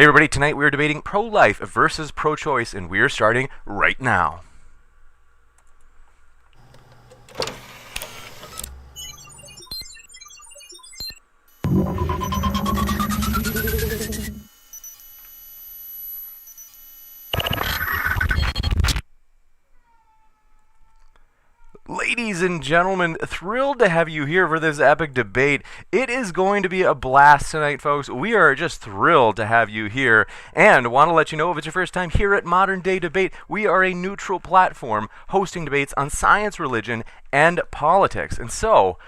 Hey everybody, tonight we are debating pro-life versus pro-choice, and we are starting right now. Ladies and gentlemen, thrilled to have you here for this epic debate. It is going to be a blast tonight, folks. We are just thrilled to have you here, and want to let you know, if it's your first time here at Modern Day Debate, we are a neutral platform hosting debates on science, religion, and politics. And so,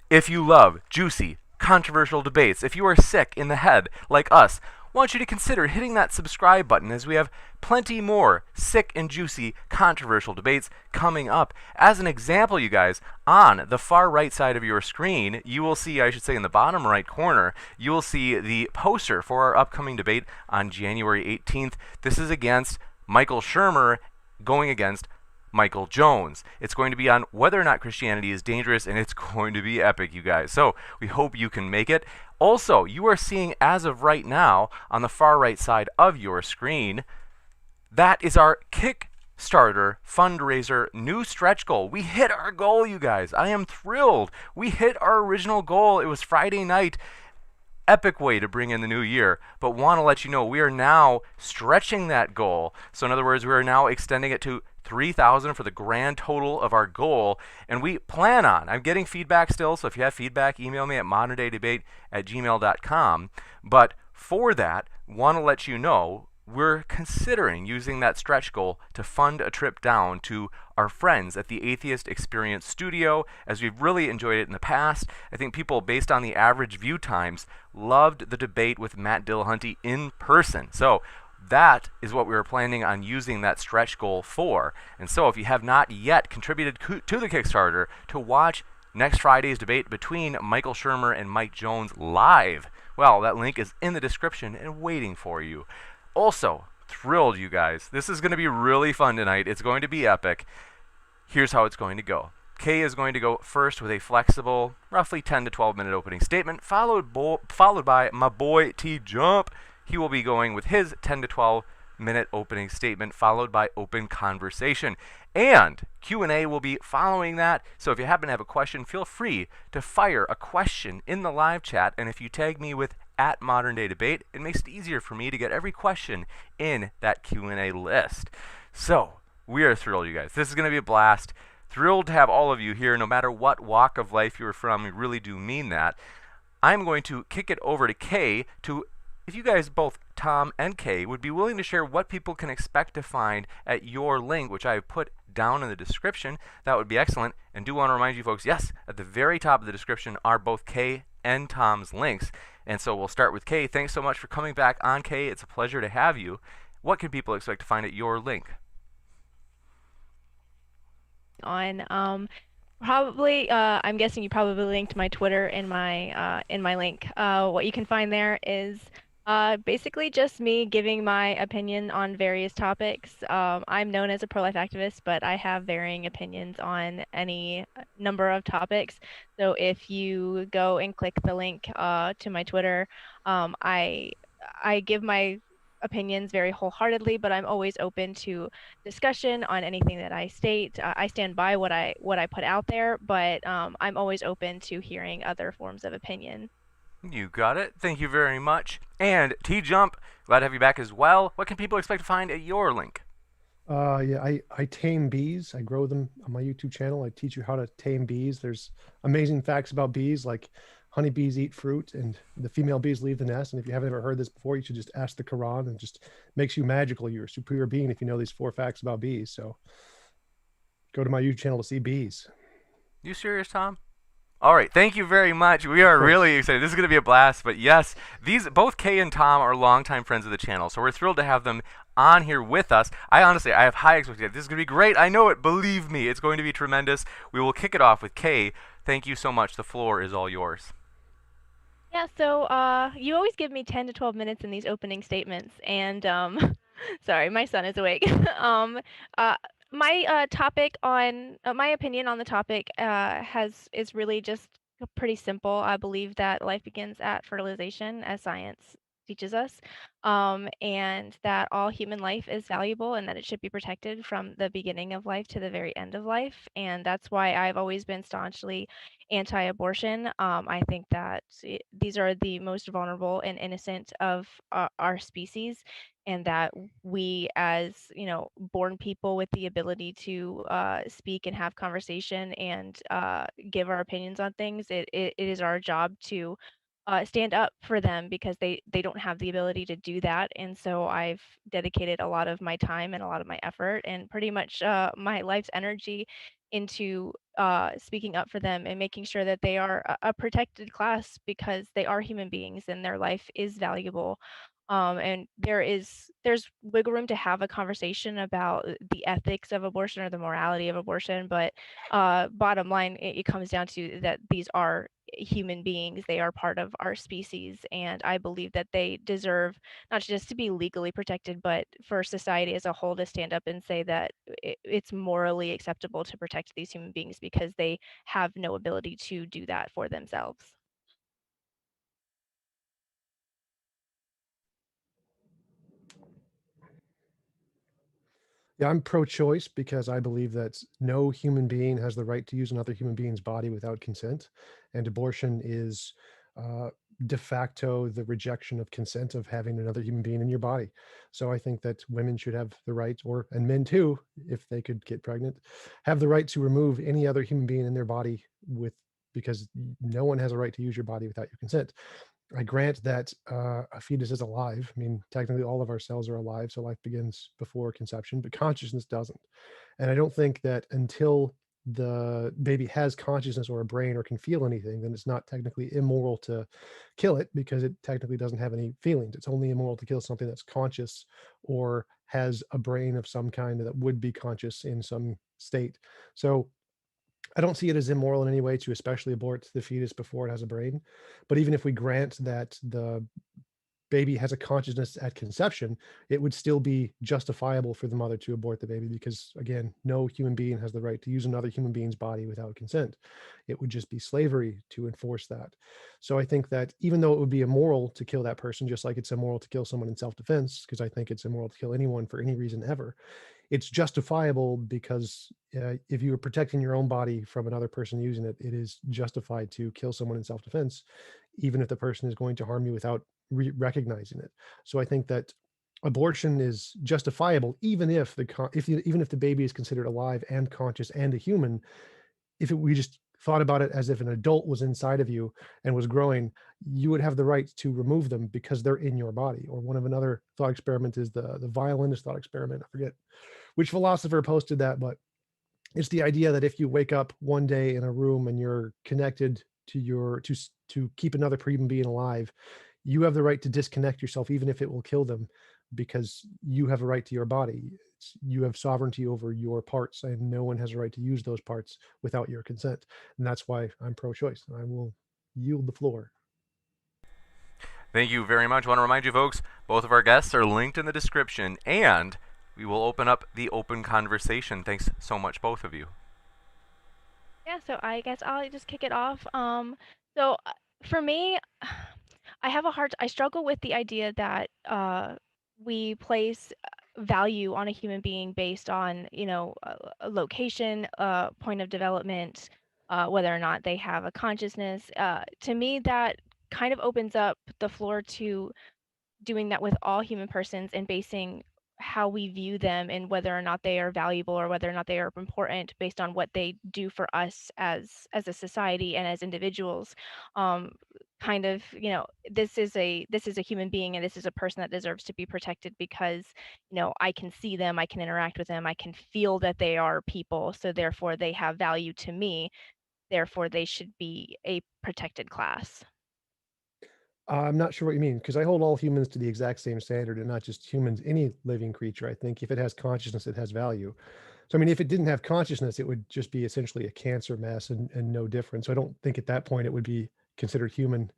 if you love juicy, controversial debates, if you are sick in the head like us, I want you to consider hitting that subscribe button, as we have plenty more sick and juicy controversial debates coming up. As an example, you guys, on the far right side of your screen, you will see, I should say in the bottom right corner, you will see the poster for our upcoming debate on January 18th. This is against Michael Shermer going against Michael Jones. It's going to be on whether or not Christianity is dangerous, and it's going to be epic, you guys. So we hope you can make it. Also, you are seeing, as of right now, on the far right side of your screen, that is our Kickstarter fundraiser new stretch goal. We hit our goal, you guys. I am thrilled. We hit our original goal. It was Friday night. Epic way to bring in the new year, but want to let you know we are now stretching that goal. So in other words, we are now extending it to 3,000 for the grand total of our goal, and we plan on, I'm getting feedback still, so if you have feedback, email me at moderndaydebate@gmail.com, but for that, want to let you know we're considering using that stretch goal to fund a trip down to our friends at the Atheist Experience Studio, as we've really enjoyed it in the past. I think people, based on the average view times, loved the debate with Matt Dillahunty in person. So that is what we were planning on using that stretch goal for. And so if you have not yet contributed to the Kickstarter to watch next Friday's debate between Michael Shermer and Mike Jones live, well, that link is in the description and waiting for you. Also, thrilled, you guys. This is going to be really fun tonight. It's going to be epic. Here's how it's going to go. Kay is going to go first with a flexible, roughly 10 to 12 minute opening statement, followed by my boy TJump. He will be going with his 10 to 12 minute opening statement, followed by open conversation. And Q&A will be following that. So if you happen to have a question, feel free to fire a question in the live chat. And if you tag me with @ModernDayDebate, it makes it easier for me to get every question in that Q&A list. So we are thrilled, you guys. This is going to be a blast. Thrilled to have all of you here, no matter what walk of life you're from. We really do mean that. I'm going to kick it over to Kay to, if you guys, both Tom and Kay, would be willing to share what people can expect to find at your link, which I have put down in the description, that would be excellent. And do want to remind you folks, yes, at the very top of the description are both Kay and Tom's links. And so we'll start with Kay. Thanks so much for coming back on, Kay. It's a pleasure to have you. What can people expect to find at your link? Probably, I'm guessing you probably linked my Twitter in my link. What you can find there is basically just me giving my opinion on various topics. I'm known as a pro-life activist, but I have varying opinions on any number of topics. So if you go and click the link to my Twitter, I give my opinions very wholeheartedly, but I'm always open to discussion on anything that I state. I stand by what I put out there, but I'm always open to hearing other forms of opinion. You got it. Thank you very much. And TJump, glad to have you back as well. What can people expect to find at your link? Yeah, I tame bees. I grow them on my YouTube channel. I teach you how to tame bees. There's amazing facts about bees, like honeybees eat fruit and the female bees leave the nest. And if you haven't ever heard this before, you should just ask the Quran, and just makes you magical. You're a superior being if you know these 4 facts about bees. So go to my YouTube channel to see bees. You serious, Tom? All right, thank you very much. We are really excited. This is going to be a blast. But yes, both Kay and Tom are longtime friends of the channel, so we're thrilled to have them on here with us. I have high expectations. This is going to be great. I know it. Believe me, it's going to be tremendous. We will kick it off with Kay. Thank you so much. The floor is all yours. Yeah, so you always give me 10 to 12 minutes in these opening statements, and sorry, my son is awake. Uh, my topic on my opinion on the topic is really just pretty simple. I believe that life begins at fertilization, as science teaches us, and that all human life is valuable and that it should be protected from the beginning of life to the very end of life. And that's why I've always been staunchly anti-abortion. I think that these are the most vulnerable and innocent of our species, and that we, as born people with the ability to speak and have conversation and give our opinions on things, it is our job to stand up for them because they don't have the ability to do that. And so I've dedicated a lot of my time and a lot of my effort and pretty much my life's energy into speaking up for them and making sure that they are a protected class because they are human beings and their life is valuable. And there's wiggle room to have a conversation about the ethics of abortion or the morality of abortion, but bottom line, it comes down to that these are human beings. They are part of our species, and I believe that they deserve not just to be legally protected, but for society as a whole to stand up and say that it's morally acceptable to protect these human beings because they have no ability to do that for themselves. Yeah, I'm pro-choice because I believe that no human being has the right to use another human being's body without consent, and abortion is uh, de facto the rejection of consent of having another human being in your body. So I think that women should have the right, or and men too, if they could get pregnant, have the right to remove any other human being in their body with because no one has a right to use your body without your consent. I grant that a fetus is alive. I mean, technically, all of our cells are alive, so life begins before conception, but consciousness doesn't. And I don't think that until the baby has consciousness or a brain or can feel anything, then it's not technically immoral to kill it because it technically doesn't have any feelings. It's only immoral to kill something that's conscious or has a brain of some kind that would be conscious in some state. So I don't see it as immoral in any way to especially abort the fetus before it has a brain. But even if we grant that the baby has a consciousness at conception, it would still be justifiable for the mother to abort the baby because, again, no human being has the right to use another human being's body without consent. It would just be slavery to enforce that. So I think that even though it would be immoral to kill that person, just like it's immoral to kill someone in self defense, because I think it's immoral to kill anyone for any reason ever, it's justifiable because if you are protecting your own body from another person using it, it is justified to kill someone in self-defense, even if the person is going to harm you without recognizing it. So I think that abortion is justifiable, even if even if the baby is considered alive and conscious and a human. If we just thought about it as if an adult was inside of you and was growing, you would have the right to remove them because they're in your body. Or one of another thought experiment is the violinist thought experiment. I forget which philosopher posted that, but it's the idea that if you wake up one day in a room and you're connected to to keep another human being alive, you have the right to disconnect yourself, even if it will kill them, because you have a right to your body. You have sovereignty over your parts, and no one has a right to use those parts without your consent. And that's why I'm pro-choice. I will yield the floor. Thank you very much. I want to remind you, folks, both of our guests are linked in the description, and we will open up the open conversation. Thanks so much, both of you. Yeah, so I guess I'll just kick it off. So for me, I struggle with the idea that we place value on a human being based on, a location, point of development, whether or not they have a consciousness. To me, that kind of opens up the floor to doing that with all human persons and basing how we view them and whether or not they are valuable or whether or not they are important based on what they do for us as a society and as individuals. um Kind of, this is a human being and this is a person that deserves to be protected because I can see them, I can interact with them, I can feel that they are people, so therefore they have value to me, therefore they should be a protected class. I'm not sure what you mean because I hold all humans to the exact same standard and not just humans, any living creature. I think if it has consciousness, it has value. So, I mean, if it didn't have consciousness, it would just be essentially a cancer mass and no different. So I don't think at that point it would be considered human.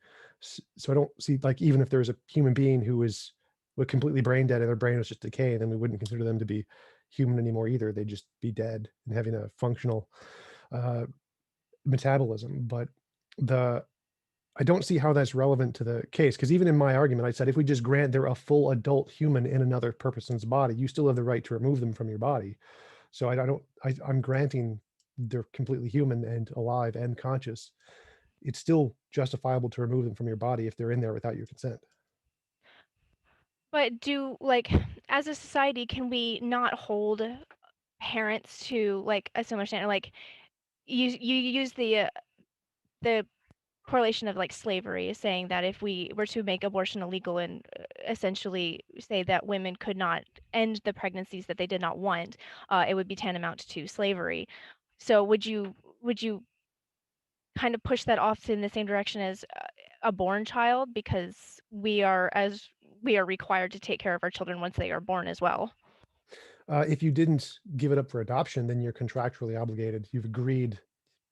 So I don't see, like, even if there's a human being who was completely brain dead and their brain was just decaying, then we wouldn't consider them to be human anymore either. They'd just be dead and having a functional uh, metabolism. But the I don't see how that's relevant to the case, because even in my argument, I said if we just grant they're a full adult human in another person's body, you still have the right to remove them from your body. So I'm granting they're completely human and alive and conscious. It's still justifiable to remove them from your body if they're in there without your consent. But as a society, can we not hold parents to like a similar standard? Like you use the correlation of like slavery, saying that if we were to make abortion illegal and essentially say that women could not end the pregnancies that they did not want, it would be tantamount to slavery. So would you kind of push that off in the same direction as a born child, because we are required to take care of our children once they are born as well? If you didn't give it up for adoption, then you're contractually obligated. You've agreed,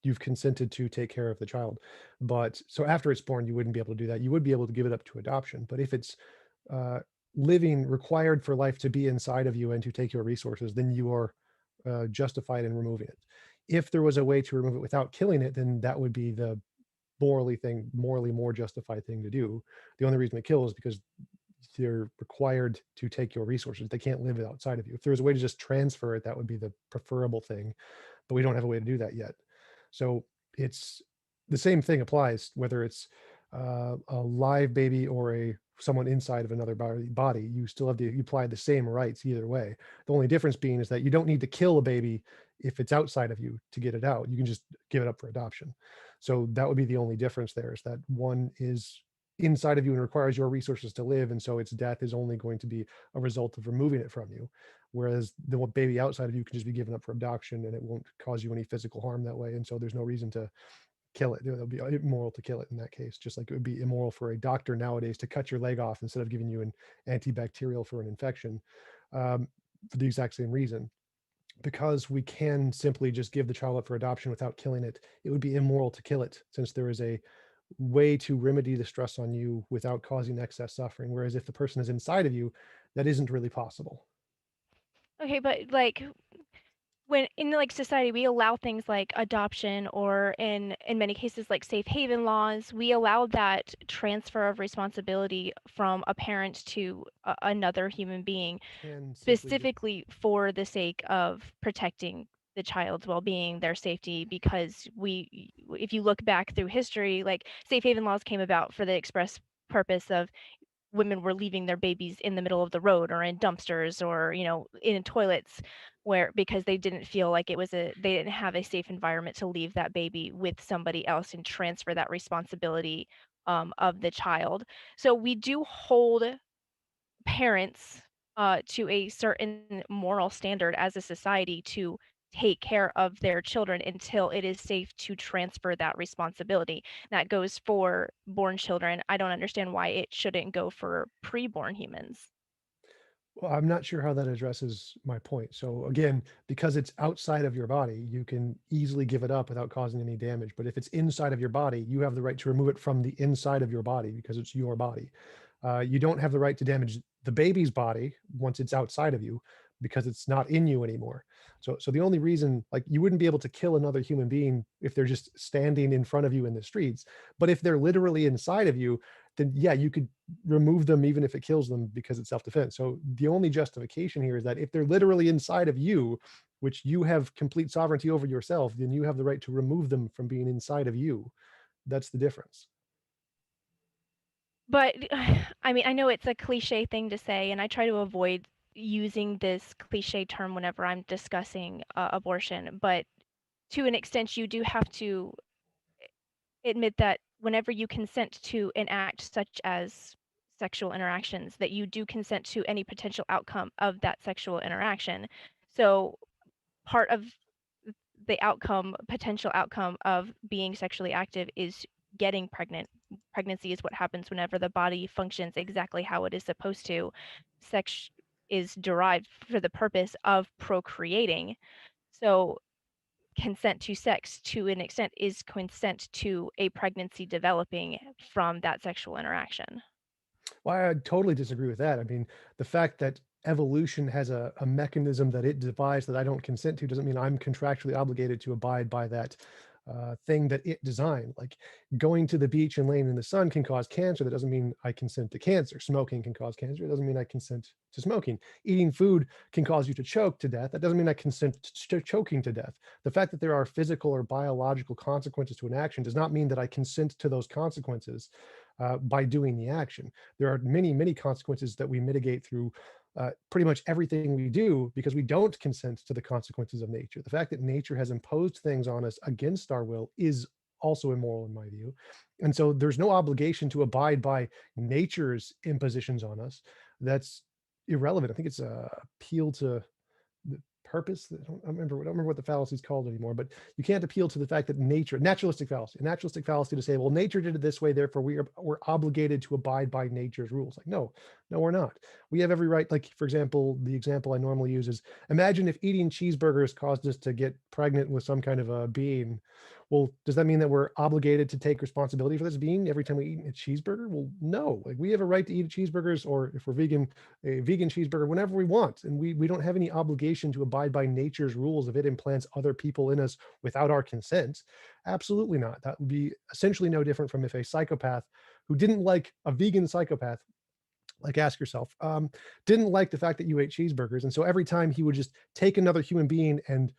you've consented to take care of the child. But so after it's born, you wouldn't be able to do that. You would be able to give it up to adoption. But if it's uh, living, required for life to be inside of you and to take your resources, then you are justified in removing it. If there was a way to remove it without killing it, then that would be the morally more justified thing to do. The only reason to kill is because they're required to take your resources. They can't live outside of you. If there was a way to just transfer it, that would be the preferable thing, but we don't have a way to do that yet. So it's the same thing applies whether it's a live baby or a someone inside of another body. You still have you apply the same rights either way. The only difference being is that you don't need to kill a baby if it's outside of you to get it out. You can just give it up for adoption. So that would be the only difference there, is that one is inside of you and requires your resources to live, and so its death is only going to be a result of removing it from you, whereas the baby outside of you can just be given up for adoption and it won't cause you any physical harm that way, and so there's no reason to kill it. It would be immoral to kill it in that case, just like it would be immoral for a doctor nowadays to cut your leg off instead of giving you an antibacterial for an infection, for the exact same reason. Because we can simply just give the child up for adoption without killing it, it would be immoral to kill it, since there is a way to remedy the stress on you without causing excess suffering. Whereas if the person is inside of you, that isn't really possible. Okay, but like when in like society we allow things like adoption, or in many cases like safe haven laws, we allow that transfer of responsibility from a parent to another human being, Can simply just specifically for the sake of protecting the child's well-being, their safety, because if you look back through history, like safe haven laws came about for the express purpose of women were leaving their babies in the middle of the road or in dumpsters or in toilets, where because they didn't feel like they didn't have a safe environment to leave that baby with somebody else and transfer that responsibility of the child. So we do hold parents to a certain moral standard as a society to take care of their children until it is safe to transfer that responsibility. That goes for born children. I don't understand why it shouldn't go for preborn humans. Well, I'm not sure how that addresses my point. So again, because it's outside of your body, you can easily give it up without causing any damage. But if it's inside of your body, you have the right to remove it from the inside of your body because it's your body. You don't have the right to damage the baby's body once it's outside of you because it's not in you anymore. So the only reason, like, you wouldn't be able to kill another human being if they're just standing in front of you in the streets. But if they're literally inside of you, then yeah, you could remove them even if it kills them because it's self-defense. So the only justification here is that if they're literally inside of you, which you have complete sovereignty over yourself, then you have the right to remove them from being inside of you. That's the difference. But I mean, I know it's a cliche thing to say, and I try to avoid using this cliche term whenever I'm discussing abortion, but to an extent, you do have to admit that whenever you consent to an act such as sexual interactions, that you do consent to any potential outcome of that sexual interaction. So part of the potential outcome of being sexually active is getting pregnant. Pregnancy is what happens whenever the body functions exactly how it is supposed to. Sex is derived for the purpose of procreating. So consent to sex to an extent is consent to a pregnancy developing from that sexual interaction. Well, I totally disagree with that. I mean, the fact that evolution has a mechanism that it devised that I don't consent to doesn't mean I'm contractually obligated to abide by that thing that it designed. Like going to the beach and laying in the sun can cause cancer. That doesn't mean I consent to cancer. Smoking can cause cancer. It doesn't mean I consent to smoking. Eating food can cause you to choke to death. That doesn't mean I consent to choking to death. The fact that there are physical or biological consequences to an action does not mean that I consent to those consequences by doing the action. There are many, many consequences that we mitigate through pretty much everything we do because we don't consent to the consequences of nature. The fact that nature has imposed things on us against our will is also immoral in my view. And so there's no obligation to abide by nature's impositions on us. That's irrelevant. I think it's a appeal to the purpose. I don't remember what the fallacy is called anymore, but you can't appeal to the fact that nature, a naturalistic fallacy to say, well, nature did it this way, therefore we're obligated to abide by nature's rules. Like, no, we're not. We have every right. Like, for example, the example I normally use is imagine if eating cheeseburgers caused us to get pregnant with some kind of a being. Well, does that mean that we're obligated to take responsibility for this being every time we eat a cheeseburger? Well, no. Like, we have a right to eat cheeseburgers, or if we're vegan, a vegan cheeseburger whenever we want, and we don't have any obligation to abide by nature's rules if it implants other people in us without our consent. Absolutely not. That would be essentially no different from if a psychopath who didn't like a vegan psychopath, like, ask yourself, didn't like the fact that you ate cheeseburgers, and so every time he would just take another human being and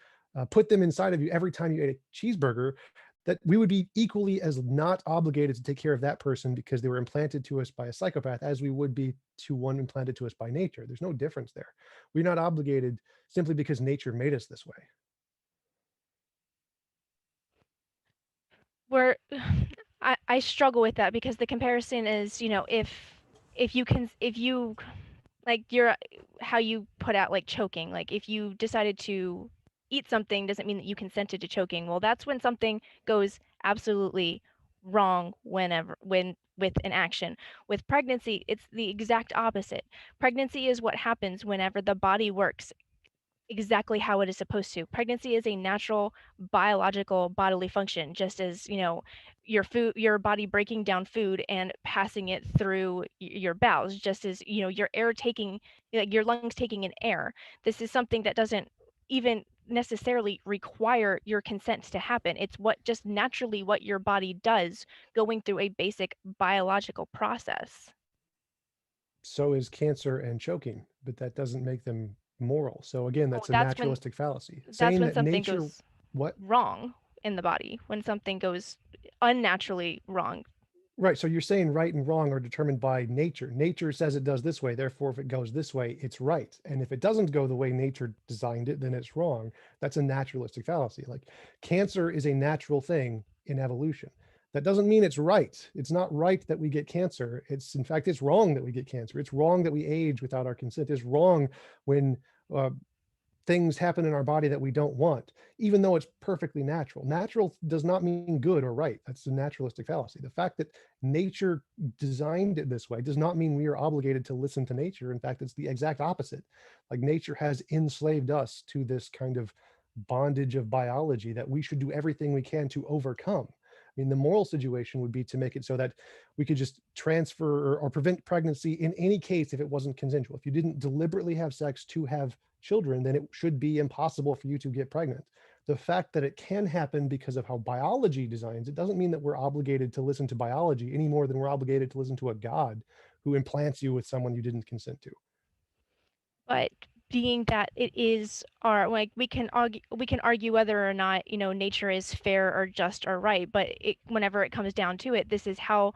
put them inside of you every time you ate a cheeseburger, that we would be equally as not obligated to take care of that person because they were implanted to us by a psychopath as we would be to one implanted to us by nature. There's no difference there. We're not obligated simply because nature made us this way. Where I struggle with that because the comparison is, if you can, if you like you're how you put out like choking, like if you decided to eat something doesn't mean that you consented to choking. Well, that's when something goes absolutely wrong when with an action. With pregnancy, it's the exact opposite. Pregnancy is what happens whenever the body works exactly how it is supposed to. Pregnancy is a natural biological bodily function, just as, your body breaking down food and passing it through your bowels, just as, your air taking, like your lungs taking in air. This is something that doesn't even necessarily require your consent to happen. It's what just naturally what your body does going through a basic biological process. So is cancer and choking, but that doesn't make them moral. So again, Oh, that's a naturalistic fallacy. that's Saying when that something nature, goes what? wrong in the body, when something goes unnaturally wrong. Right. So you're saying right and wrong are determined by nature. Nature says it does this way. Therefore, if it goes this way, it's right. And if it doesn't go the way nature designed it, then it's wrong. That's a naturalistic fallacy. Like, cancer is a natural thing in evolution. That doesn't mean it's right. It's not right that we get cancer. In fact, it's wrong that we get cancer. It's wrong that we age without our consent. It's wrong when uh, things happen in our body that we don't want, even though it's perfectly natural. Natural does not mean good or right. That's a naturalistic fallacy. The fact that nature designed it this way does not mean we are obligated to listen to nature. In fact, it's the exact opposite. Like, nature has enslaved us to this kind of bondage of biology that we should do everything we can to overcome. I mean, the moral situation would be to make it so that we could just transfer or prevent pregnancy in any case if it wasn't consensual. If you didn't deliberately have sex to have children, then it should be impossible for you to get pregnant. The fact that it can happen because of how biology designs it doesn't mean that we're obligated to listen to biology any more than we're obligated to listen to a god who implants you with someone you didn't consent to. But being that it is our, like, we can argue whether or not, nature is fair or just or right, but whenever it comes down to it, this is how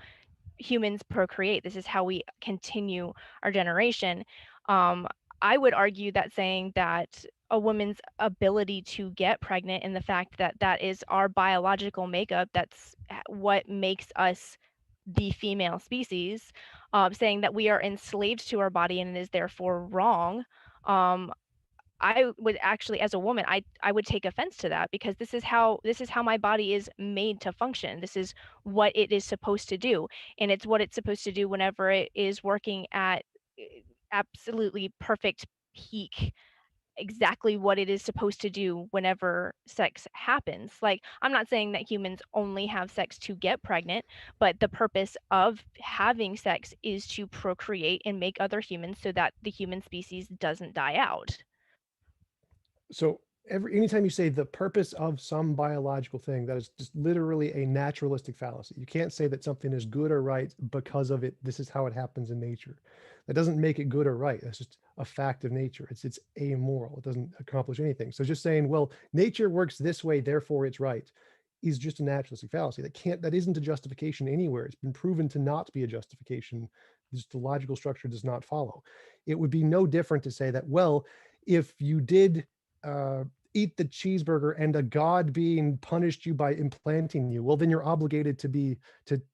humans procreate. This is how we continue our generation. Um, I would argue that saying that a woman's ability to get pregnant and the fact that that is our biological makeup, that's what makes us the female species, saying that we are enslaved to our body and it is therefore wrong. Um, I would actually, as a woman, I would take offense to that because this is how my body is made to function. This is what it is supposed to do, and it's what it's supposed to do whenever it is working at absolutely perfect peak, exactly what it is supposed to do whenever sex happens. Like, I'm not saying that humans only have sex to get pregnant, but the purpose of having sex is to procreate and make other humans so that the human species doesn't die out. So anytime you say the purpose of some biological thing, that is just literally a naturalistic fallacy. You can't say that something is good or right because of it. This is how it happens in nature. That doesn't make it good or right. That's just a fact of nature. It's amoral. It doesn't accomplish anything. So just saying, well, nature works this way, therefore it's right, is just a naturalistic fallacy. That isn't a justification anywhere. It's been proven to not be a justification. Just the logical structure does not follow. It would be no different to say that, well, if you did eat the cheeseburger and a god being punished you by implanting you, well, then you're obligated to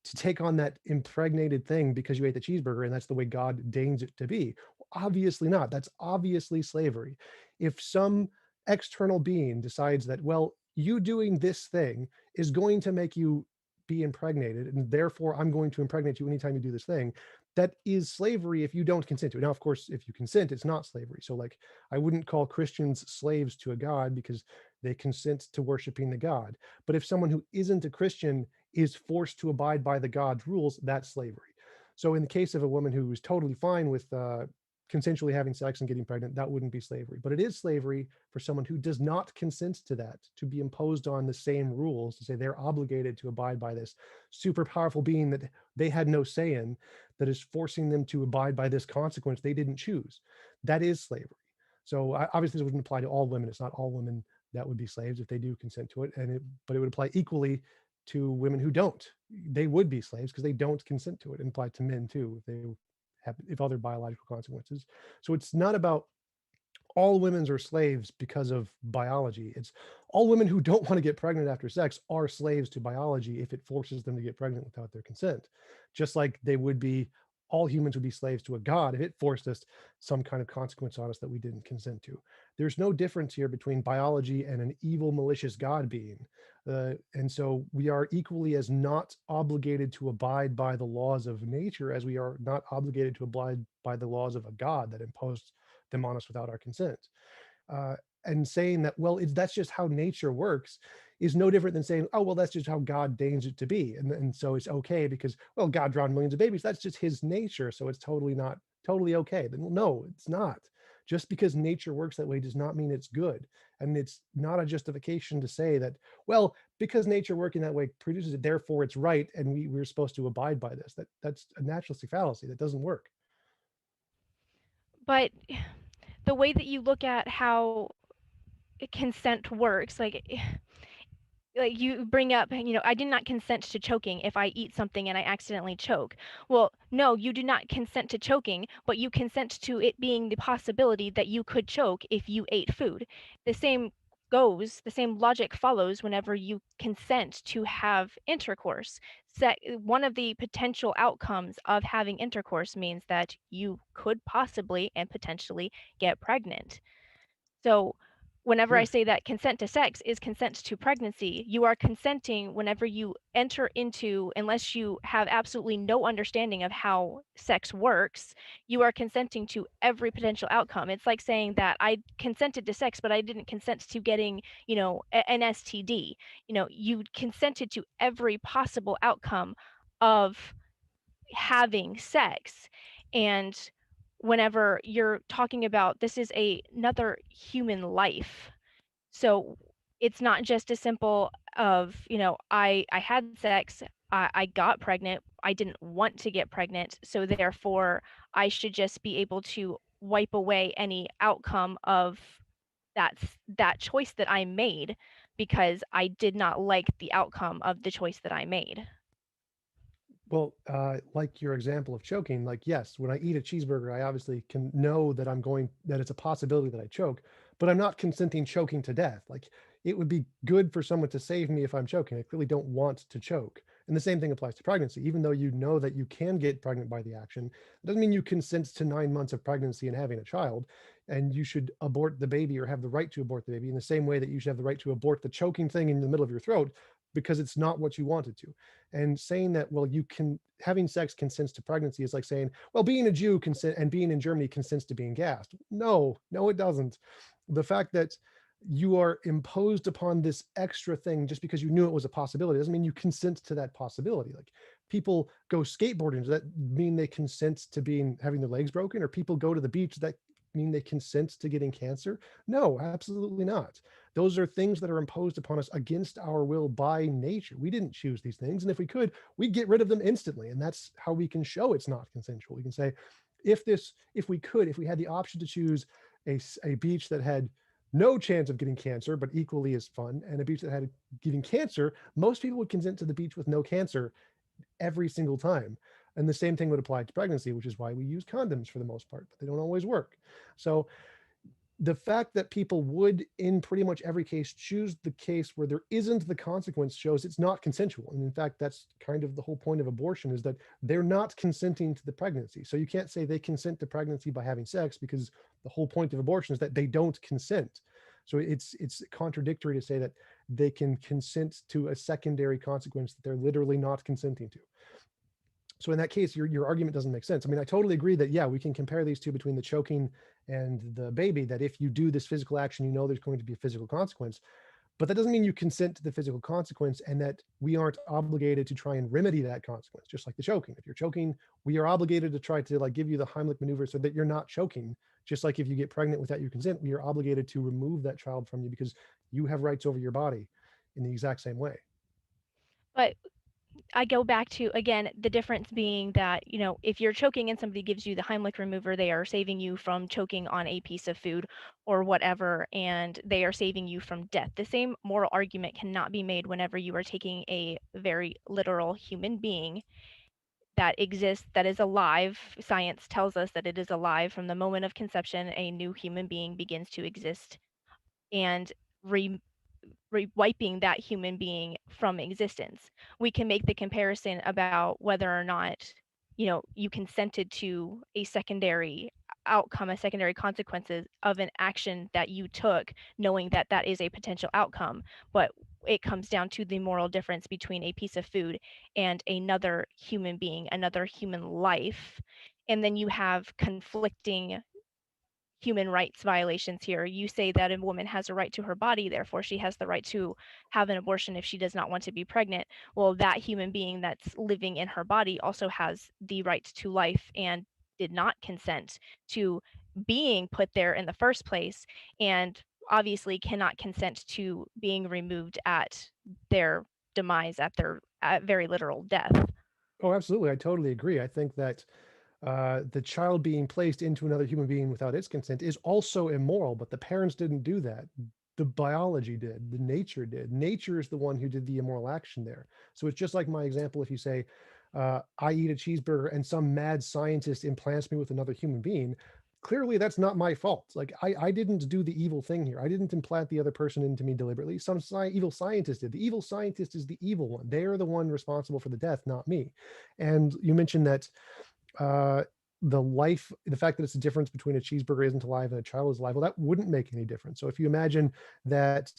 take on that impregnated thing because you ate the cheeseburger, and that's the way God deigns it to be. Obviously not. That's obviously slavery. If some external being decides that, well, you doing this thing is going to make you be impregnated, and therefore I'm going to impregnate you anytime you do this thing, that is slavery if you don't consent to it. Now, of course, if you consent, it's not slavery. So like, I wouldn't call Christians slaves to a god because they consent to worshiping the god. But if someone who isn't a Christian is forced to abide by the god's rules, that's slavery. So in the case of a woman who is totally fine with consensually having sex and getting pregnant, that wouldn't be slavery. But it is slavery for someone who does not consent to that, to be imposed on the same rules, to say they're obligated to abide by this super powerful being that they had no say in, that is forcing them to abide by this consequence they didn't choose. That is slavery. So obviously this wouldn't apply to all women. It's not all women that would be slaves if they do consent to it, but it would apply equally to women who don't. They would be slaves because they don't consent to it, and apply to men too if they have other biological consequences. So it's not about all women are slaves because of biology. It's all women who don't want to get pregnant after sex are slaves to biology if it forces them to get pregnant without their consent. Just like all humans would be slaves to a god if it forced us some kind of consequence on us that we didn't consent to. There's no difference here between biology and an evil, malicious god being. And so we are equally as not obligated to abide by the laws of nature as we are not obligated to abide by the laws of a god that imposed them on us without our consent. And saying that, well, that's just how nature works is no different than saying, oh, well, that's just how God deigns it to be. And so it's okay because, well, God drowned millions of babies. That's just his nature. So it's totally okay. Then, well, no, it's not. Just because nature works that way does not mean it's good. And it's not a justification to say that, well, because nature working that way produces it, therefore it's right. And we're supposed to abide by this. That's a naturalistic fallacy. That doesn't work. But the way that you look at how consent works, like you bring up, I did not consent to choking if I eat something and I accidentally choke. Well, no, you do not consent to choking, but you consent to it being the possibility that you could choke if you ate food. The same logic follows whenever you consent to have intercourse. One of the potential outcomes of having intercourse means that you could possibly and potentially get pregnant. So whenever I Sure. say that consent to sex is consent to pregnancy, you are consenting whenever you enter into, unless you have absolutely no understanding of how sex works, you are consenting to every potential outcome. It's like saying that I consented to sex, but I didn't consent to getting, an STD. You consented to every possible outcome of having sex. And whenever you're talking about this is another human life, so it's not just as simple of, I had sex, I got pregnant, I didn't want to get pregnant, so therefore I should just be able to wipe away any outcome of that that choice that I made because I did not like the outcome of the choice that I made. Well, like your example of choking, like, yes, when I eat a cheeseburger, I obviously can know that that it's a possibility that I choke, but I'm not consenting choking to death. Like, it would be good for someone to save me if I'm choking. I clearly don't want to choke. And the same thing applies to pregnancy. Even though you know that you can get pregnant by the action, it doesn't mean you consent to 9 months of pregnancy and having a child, and you should abort the baby or have the right to abort the baby in the same way that you should have the right to abort the choking thing in the middle of your throat because it's not what you wanted to. And saying that, well, having sex consents to pregnancy is like saying, well, being a Jew consent and being in Germany consents to being gassed. No, it doesn't. The fact that you are imposed upon this extra thing just because you knew it was a possibility doesn't mean you consent to that possibility. Like, people go skateboarding, does that mean they consent to having their legs broken? Or people go to the beach, does that mean they consent to getting cancer? No, absolutely not. Those are things that are imposed upon us against our will by nature. We didn't choose these things. And if we could, we'd get rid of them instantly. And that's how we can show it's not consensual. We can say, if we had the option to choose a beach that had no chance of getting cancer, but equally as fun, and a beach that had getting cancer, most people would consent to the beach with no cancer every single time. And the same thing would apply to pregnancy, which is why we use condoms for the most part, but they don't always work. So the fact that people would, in pretty much every case, choose the case where there isn't the consequence shows it's not consensual. And in fact, that's kind of the whole point of abortion, is that they're not consenting to the pregnancy. So you can't say they consent to pregnancy by having sex, because the whole point of abortion is that they don't consent. So it's contradictory to say that they can consent to a secondary consequence that they're literally not consenting to. So in that case, your argument doesn't make sense. I mean, I totally agree that, yeah, we can compare these two, between the choking and the baby, that if you do this physical action, you know there's going to be a physical consequence. But that doesn't mean you consent to the physical consequence, and that we aren't obligated to try and remedy that consequence. Just like the choking. If you're choking, we are obligated to try to give you the Heimlich maneuver so that you're not choking. Just like if you get pregnant without your consent, we are obligated to remove that child from you, because you have rights over your body in the exact same way. But I go back to, again, the difference being that, if you're choking and somebody gives you the Heimlich remover, they are saving you from choking on a piece of food or whatever, and they are saving you from death. The same moral argument cannot be made whenever you are taking a very literal human being that exists, that is alive. Science tells us that it is alive from the moment of conception. A new human being begins to exist, and wiping that human being from existence. We can make the comparison about whether or not, you consented to a secondary outcome, a secondary consequences of an action that you took, knowing that that is a potential outcome. But it comes down to the moral difference between a piece of food and another human being, another human life. And then you have conflicting human rights violations here. You say that a woman has a right to her body, therefore she has the right to have an abortion if she does not want to be pregnant. Well, that human being that's living in her body also has the right to life and did not consent to being put there in the first place, and obviously cannot consent to being removed at their demise, at very literal death. Oh, absolutely. I totally agree. I think that the child being placed into another human being without its consent is also immoral, but the parents didn't do that. The biology did, the nature did. Nature is the one who did the immoral action there. So it's just like my example. If you say, I eat a cheeseburger and some mad scientist implants me with another human being, clearly that's not my fault. Like, I didn't do the evil thing here. I didn't implant the other person into me deliberately. Some evil scientist did. The evil scientist is the evil one. They are the one responsible for the death, not me. And you mentioned that uh, the fact that it's a difference between a cheeseburger isn't alive and a child is alive, well, that wouldn't make any difference. So if you imagine that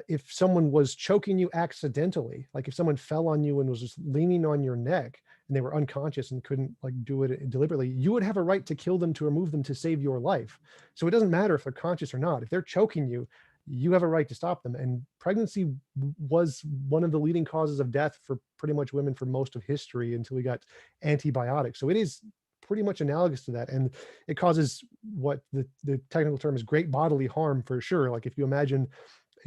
if someone was choking you accidentally, like if someone fell on you and was just leaning on your neck and they were unconscious and couldn't do it deliberately, you would have a right to kill them, to remove them, to save your life. So it doesn't matter if they're conscious or not. If they're choking you, you have a right to stop them. And pregnancy was one of the leading causes of death for pretty much women for most of history until we got antibiotics. So it is pretty much analogous to that. And it causes what the technical term is great bodily harm, for sure. Like if you imagine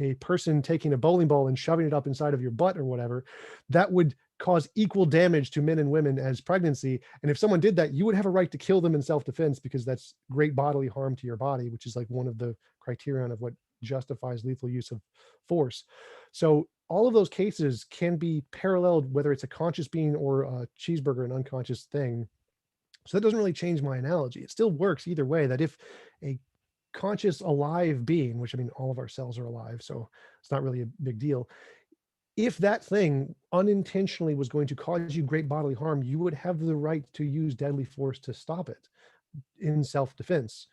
a person taking a bowling ball and shoving it up inside of your butt or whatever, that would cause equal damage to men and women as pregnancy. And if someone did that, you would have a right to kill them in self-defense, because that's great bodily harm to your body, which is one of the criterion of what justifies lethal use of force. So all of those cases can be paralleled, whether it's a conscious being or a cheeseburger, an unconscious thing. So that doesn't really change my analogy. It still works either way, that if a conscious alive being, which, I mean, all of our cells are alive, so it's not really a big deal, if that thing unintentionally was going to cause you great bodily harm, you would have the right to use deadly force to stop it in self-defense,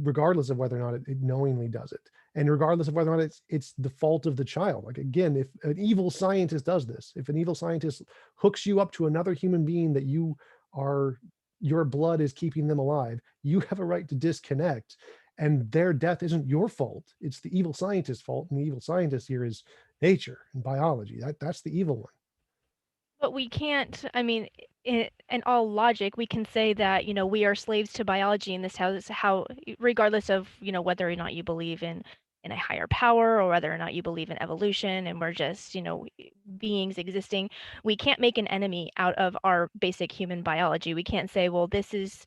regardless of whether or not it knowingly does it, and regardless of whether or not it's the fault of the child. Like, again, if an evil scientist does this, if an evil scientist hooks you up to another human being that your blood is keeping them alive, you have a right to disconnect, and their death isn't your fault. It's the evil scientist's fault, and the evil scientist here is nature and biology. That's the evil one. But we can't, I mean, in all logic, we can say that, we are slaves to biology in this house, how, regardless of, whether or not you believe in in a higher power, or whether or not you believe in evolution and we're just, beings existing. We can't make an enemy out of our basic human biology. We can't say, well, this is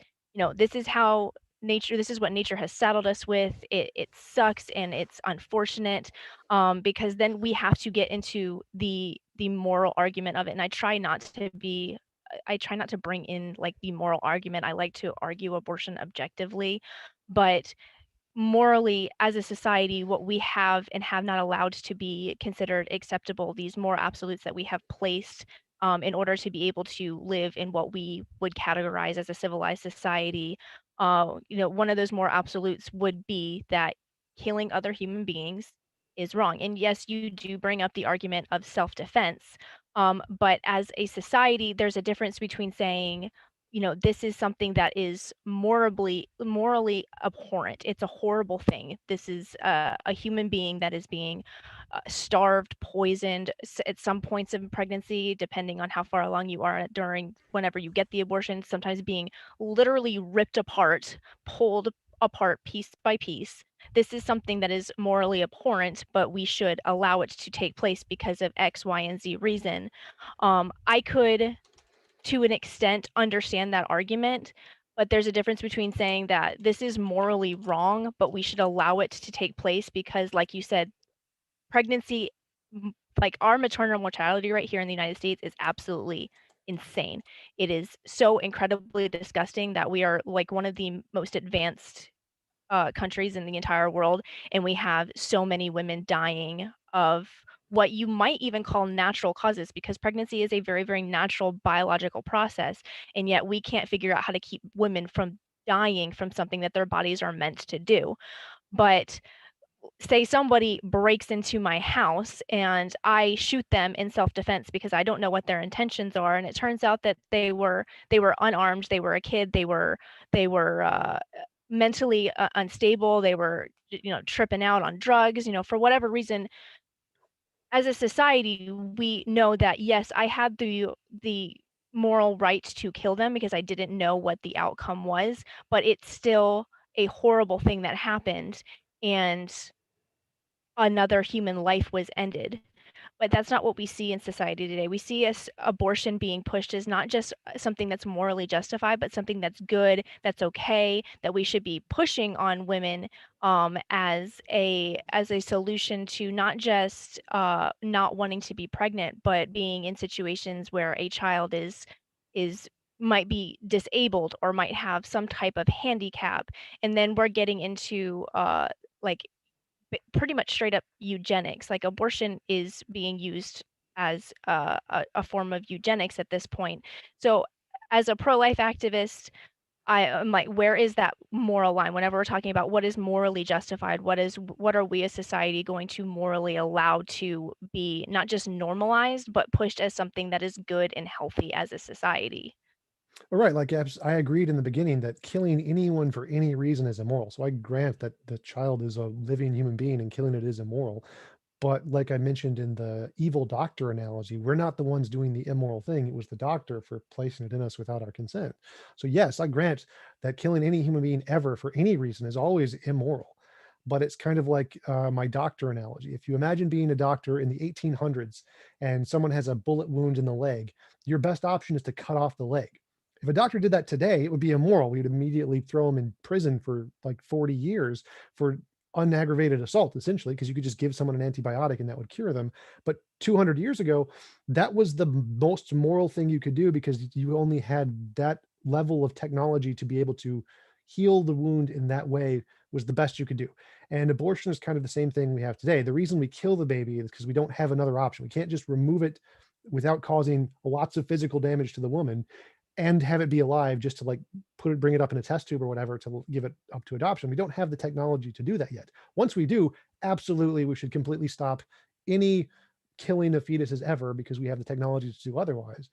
how nature, this is what nature has saddled us with. It sucks and it's unfortunate, because then we have to get into the moral argument of it. And I try not to bring in like the moral argument. I like to argue abortion objectively, but morally as a society, what we have and have not allowed to be considered acceptable, these moral absolutes that we have placed, in order to be able to live in what we would categorize as a civilized society. One of those moral absolutes would be that killing other human beings is wrong. And yes, you do bring up the argument of self-defense, but as a society, there's a difference between saying, this is something that is morally abhorrent. It's a horrible thing. This is a human being that is being starved, poisoned at some points of pregnancy, depending on how far along you are during whenever you get the abortion, sometimes being literally ripped apart, pulled apart piece by piece. This is something that is morally abhorrent, but we should allow it to take place because of X, Y, and Z reason. I could, to an extent, understand that argument, but there's a difference between saying that this is morally wrong, but we should allow it to take place because, like you said, pregnancy, like our maternal mortality rate here in the United States is absolutely insane. It is so incredibly disgusting that we are like one of the most advanced countries in the entire world, and we have so many women dying of what you might even call natural causes, because pregnancy is a very, very natural biological process, and yet we can't figure out how to keep women from dying from something that their bodies are meant to do. But say somebody breaks into my house and I shoot them in self-defense because I don't know what their intentions are, and it turns out that they were unarmed, they were a kid, they were mentally unstable, they were tripping out on drugs, for whatever reason. As a society, we know that yes, I had the moral right to kill them because I didn't know what the outcome was, but it's still a horrible thing that happened, and another human life was ended. But that's not what we see in society today. We see abortion being pushed as not just something that's morally justified, but something that's good, that's okay, that we should be pushing on women, as a solution to not just not wanting to be pregnant, but being in situations where a child is might be disabled or might have some type of handicap. And then we're getting into like pretty much straight up eugenics. Like abortion is being used as a form of eugenics at this point. So, as a pro-life activist, I am like, where is that moral line? Whenever we're talking about what is morally justified, what are we as society going to morally allow to be not just normalized, but pushed as something that is good and healthy as a society? Right, like I agreed in the beginning that killing anyone for any reason is immoral. So I grant that the child is a living human being and killing it is immoral. But like I mentioned in the evil doctor analogy, we're not the ones doing the immoral thing. It was the doctor for placing it in us without our consent. So yes, I grant that killing any human being ever for any reason is always immoral. But it's kind of like my doctor analogy. If you imagine being a doctor in the 1800s and someone has a bullet wound in the leg, your best option is to cut off the leg. If a doctor did that today, it would be immoral. We'd immediately throw him in prison for like 40 years for unaggravated assault, essentially, because you could just give someone an antibiotic and that would cure them. But 200 years ago, that was the most moral thing you could do because you only had that level of technology to be able to heal the wound in that way was the best you could do. And abortion is kind of the same thing we have today. The reason we kill the baby is because we don't have another option. We can't just remove it without causing lots of physical damage to the woman and have it be alive just to like bring it up in a test tube or whatever to give it up to adoption. We don't have the technology to do that yet. Once we do, absolutely we should completely stop any killing of fetuses ever because we have the technology to do otherwise.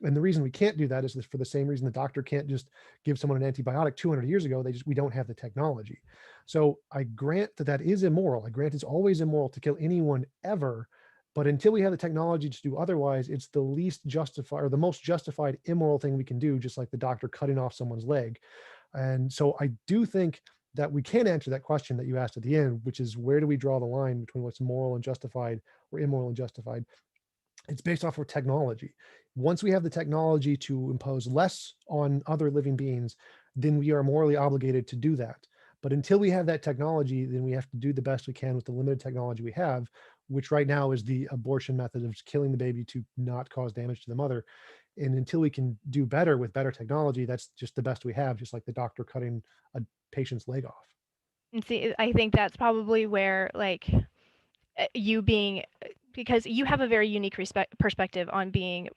And the reason we can't do that is for the same reason the doctor can't just give someone an antibiotic 200 years ago. We don't have the technology. So I grant that is immoral. I grant it's always immoral to kill anyone ever. But until we have the technology to do otherwise, it's the least justified or the most justified immoral thing we can do, just like the doctor cutting off someone's leg. And so I do think that we can answer that question that you asked at the end, which is where do we draw the line between what's moral and justified or immoral and justified? It's based off of technology. Once we have the technology to impose less on other living beings, then we are morally obligated to do that. But until we have that technology, then we have to do the best we can with the limited technology we have, which right now is the abortion method of killing the baby to not cause damage to the mother. And until we can do better with better technology, that's just the best we have, just like the doctor cutting a patient's leg off. And see, I think that's probably where, like, you being because you have a very unique perspective on being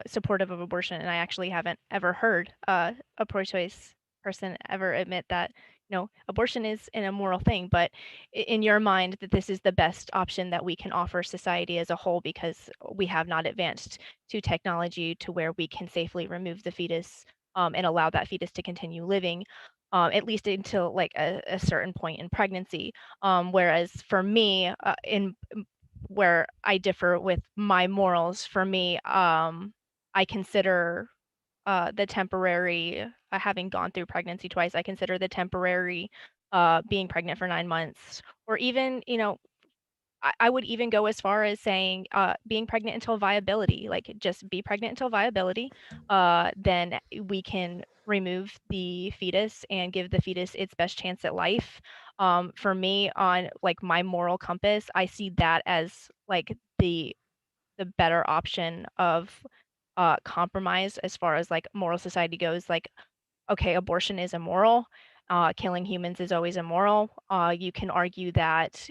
supportive of abortion, and I actually haven't ever heard a pro-choice person ever admit that abortion is an immoral thing, but in your mind that this is the best option that we can offer society as a whole because we have not advanced to technology to where we can safely remove the fetus and allow that fetus to continue living. At least until like a certain point in pregnancy. Whereas for me, in where I differ with my morals, for me, I consider the temporary, having gone through pregnancy twice, I consider the temporary being pregnant for 9 months, or even, I would even go as far as saying being pregnant until viability, like just be pregnant until viability. Then we can remove the fetus and give the fetus its best chance at life. For me, on like my moral compass, I see that as like the better option of compromise as far as like moral society goes. Like, okay, abortion is immoral. Killing humans is always immoral. You can argue that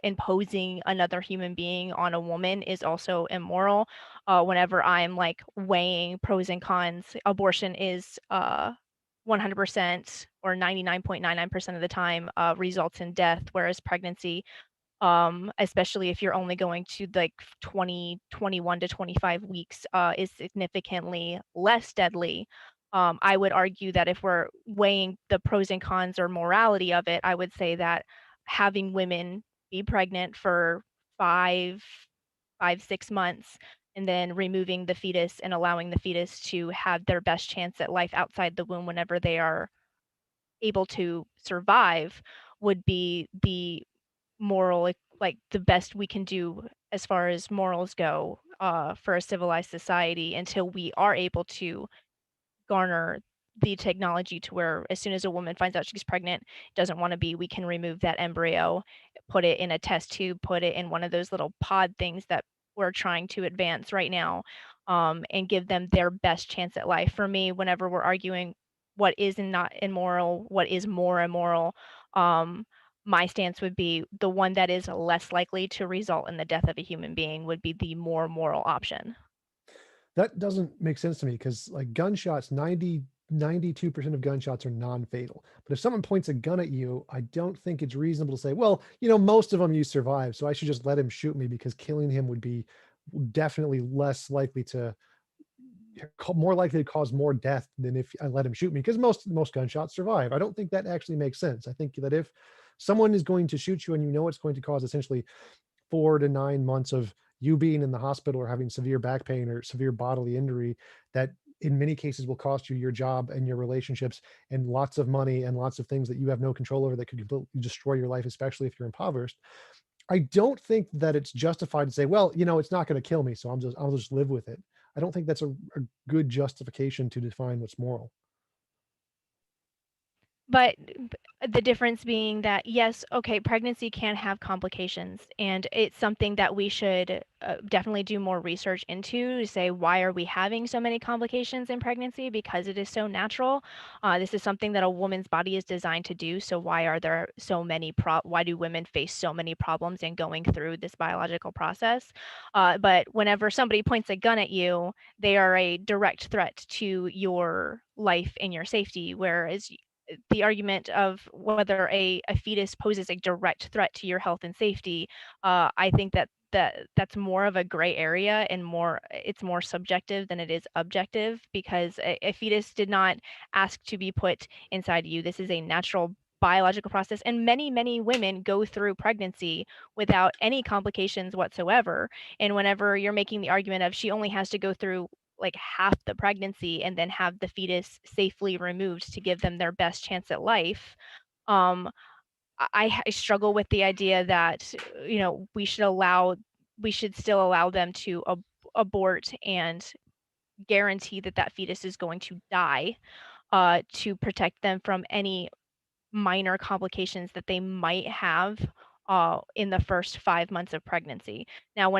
imposing another human being on a woman is also immoral. Whenever I'm like weighing pros and cons, abortion is 100% or 99.99% of the time results in death, whereas pregnancy, especially if you're only going to like 21 to 25 weeks, is significantly less deadly. I would argue that if we're weighing the pros and cons or morality of it, I would say that having women be pregnant for five, 6 months, and then removing the fetus and allowing the fetus to have their best chance at life outside the womb whenever they are able to survive would be the moral, like the best we can do as far as morals go for a civilized society until we are able to garner the technology to where as soon as a woman finds out she's pregnant, doesn't want to be, we can remove that embryo, put it in a test tube, put it in one of those little pod things that we're trying to advance right now, and give them their best chance at life. For me, whenever we're arguing what is and not immoral, what is more immoral, um, my stance would be the one that is less likely to result in the death of a human being would be the more moral option. That doesn't make sense to me because like gunshots, 92% of gunshots are non-fatal. But if someone points a gun at you, I don't think it's reasonable to say, well, most of them you survive, so I should just let him shoot me because killing him would be definitely less likely to more likely to cause more death than if I let him shoot me because most gunshots survive. I don't think that actually makes sense. I think that if someone is going to shoot you and it's going to cause essentially 4 to 9 months of you being in the hospital or having severe back pain or severe bodily injury that in many cases will cost you your job and your relationships and lots of money and lots of things that you have no control over that could completely destroy your life, especially if you're impoverished. I don't think that it's justified to say, well, it's not going to kill me, so I'll just live with it. I don't think that's a good justification to define what's moral. But the difference being that, yes, okay, pregnancy can have complications, and it's something that we should definitely do more research into to say, why are we having so many complications in pregnancy? Because it is so natural. This is something that a woman's body is designed to do. So why are there so many why do women face so many problems in going through this biological process? But whenever somebody points a gun at you, they are a direct threat to your life and your safety, whereas the argument of whether a fetus poses a direct threat to your health and safety, I think that's more of a gray area and it's more subjective than it is objective because a fetus did not ask to be put inside you. This is a natural biological process, and many women go through pregnancy without any complications whatsoever. And whenever you're making the argument of she only has to go through like half the pregnancy and then have the fetus safely removed to give them their best chance at life, Um, I struggle with the idea that, we should still allow them to abort and guarantee that that fetus is going to die, to protect them from any minor complications that they might have, in the first 5 months of pregnancy. Now,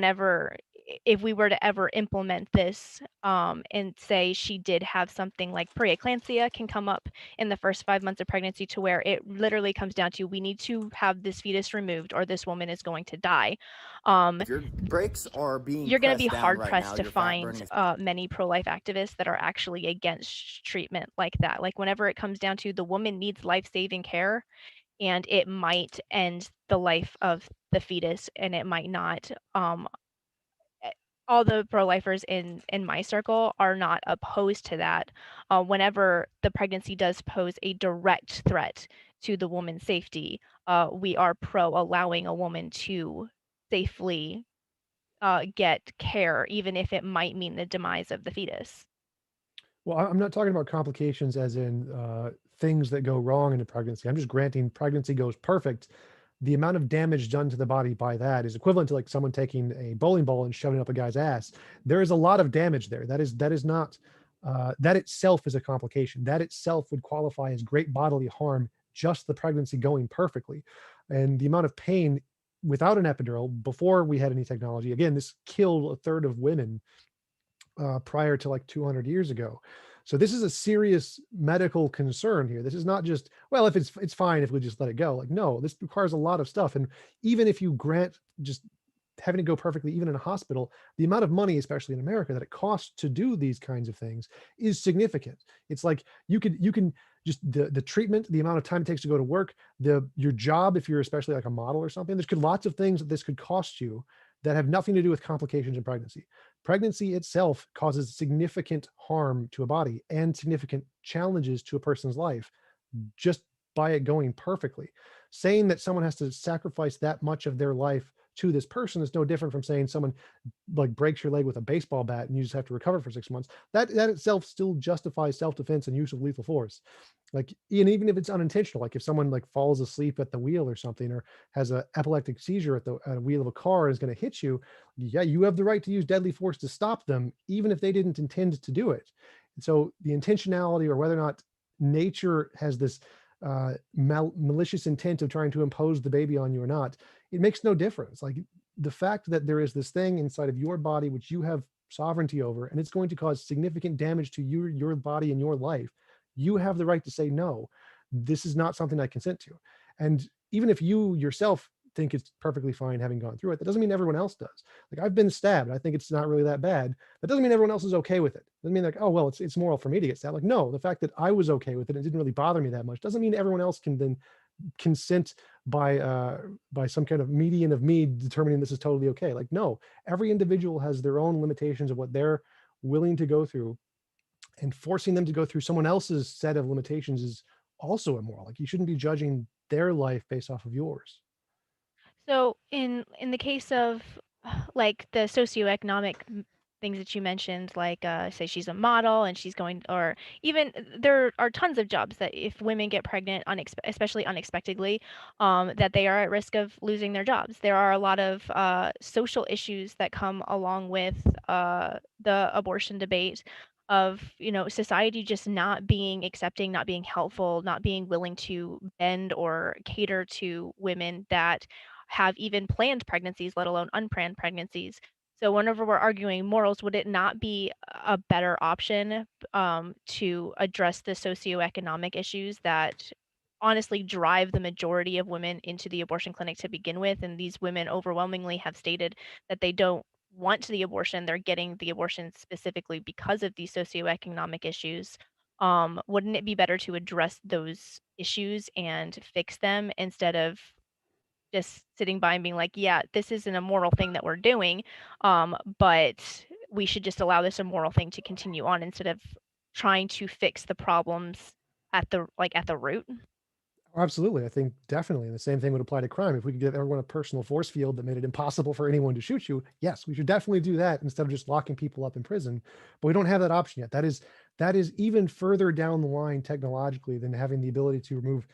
if we were to ever implement this, and say she did have something like preeclampsia can come up in the first 5 months of pregnancy to where it literally comes down to, we need to have this fetus removed or this woman is going to die. Um, If your brakes are being you're gonna be pressed down hard right now, pressed to your fat find, burning is. many pro-life activists that are actually against treatment like that. Like, whenever it comes down to the woman needs life-saving care, and it might end the life of the fetus, and it might not, eh all the pro-lifers in my circle are not opposed to that. Whenever the pregnancy does pose a direct threat to the woman's safety, we are pro allowing a woman to safely get care, even if it might mean the demise of the fetus. Well, I'm not talking about complications as in things that go wrong in a pregnancy. I'm just granting pregnancy goes perfect. The amount of damage done to the body by that is equivalent to like someone taking a bowling ball and shoving it up a guy's ass. There is a lot of damage there. That is not that itself is a complication. That itself would qualify as great bodily harm, just the pregnancy going perfectly. And the amount of pain without an epidural before we had any technology, again, this killed a third of women prior to like 200 years ago. So this is a serious medical concern here. This is not just, well, if it's fine if we just let it go. Like, no, this requires a lot of stuff. And even if you grant just having to go perfectly, even in a hospital, the amount of money, especially in America, that it costs to do these kinds of things is significant. It's like you can just the treatment, the amount of time it takes to go to work, your job, if you're especially like a model or something, there's could lots of things that this could cost you that have nothing to do with complications in pregnancy. Pregnancy itself causes significant harm to a body and significant challenges to a person's life just by it going perfectly. Saying that someone has to sacrifice that much of their life to this person is no different from saying someone like breaks your leg with a baseball bat and you just have to recover for 6 months. That itself still justifies self-defense and use of lethal force. Like, and even if it's unintentional, like if someone like falls asleep at the wheel or something, or has a epileptic seizure at a wheel of a car and is going to hit you, yeah, you have the right to use deadly force to stop them, even if they didn't intend to do it. And so the intentionality, or whether or not nature has this malicious intent of trying to impose the baby on you or not, it makes no difference. Like, the fact that there is this thing inside of your body which you have sovereignty over, and it's going to cause significant damage to your body and your life, you have the right to say, no, this is not something I consent to. And even if you yourself think it's perfectly fine having gone through it, that doesn't mean everyone else does. Like, I've been stabbed, I think it's not really that bad. That doesn't mean everyone else is okay with it. Doesn't mean like, oh well, it's moral for me to get stabbed. Like, no, the fact that I was okay with it, it didn't really bother me that much, doesn't mean everyone else can then consent by some kind of median of me determining this is totally okay. Like, no, every individual has their own limitations of what they're willing to go through, and forcing them to go through someone else's set of limitations is also immoral. Like, you shouldn't be judging their life based off of yours. So in the case of like the socioeconomic things that you mentioned, like say she's a model and she's going, or even there are tons of jobs that if women get pregnant, especially unexpectedly, that they are at risk of losing their jobs. There are a lot of social issues that come along with the abortion debate of, society just not being accepting, not being helpful, not being willing to bend or cater to women that have even planned pregnancies, let alone unplanned pregnancies. So whenever we're arguing morals, would it not be a better option, to address the socioeconomic issues that honestly drive the majority of women into the abortion clinic to begin with? And these women overwhelmingly have stated that they don't want the abortion. They're getting the abortion specifically because of these socioeconomic issues. Wouldn't it be better to address those issues and fix them instead of just sitting by and being like, "Yeah, this is an immoral thing that we're doing, but we should just allow this immoral thing to continue on instead of trying to fix the problems at the root?" Absolutely. I think definitely. And the same thing would apply to crime. If we could give everyone a personal force field that made it impossible for anyone to shoot you, yes, we should definitely do that instead of just locking people up in prison. But we don't have that option yet. That is even further down the line technologically than having the ability to remove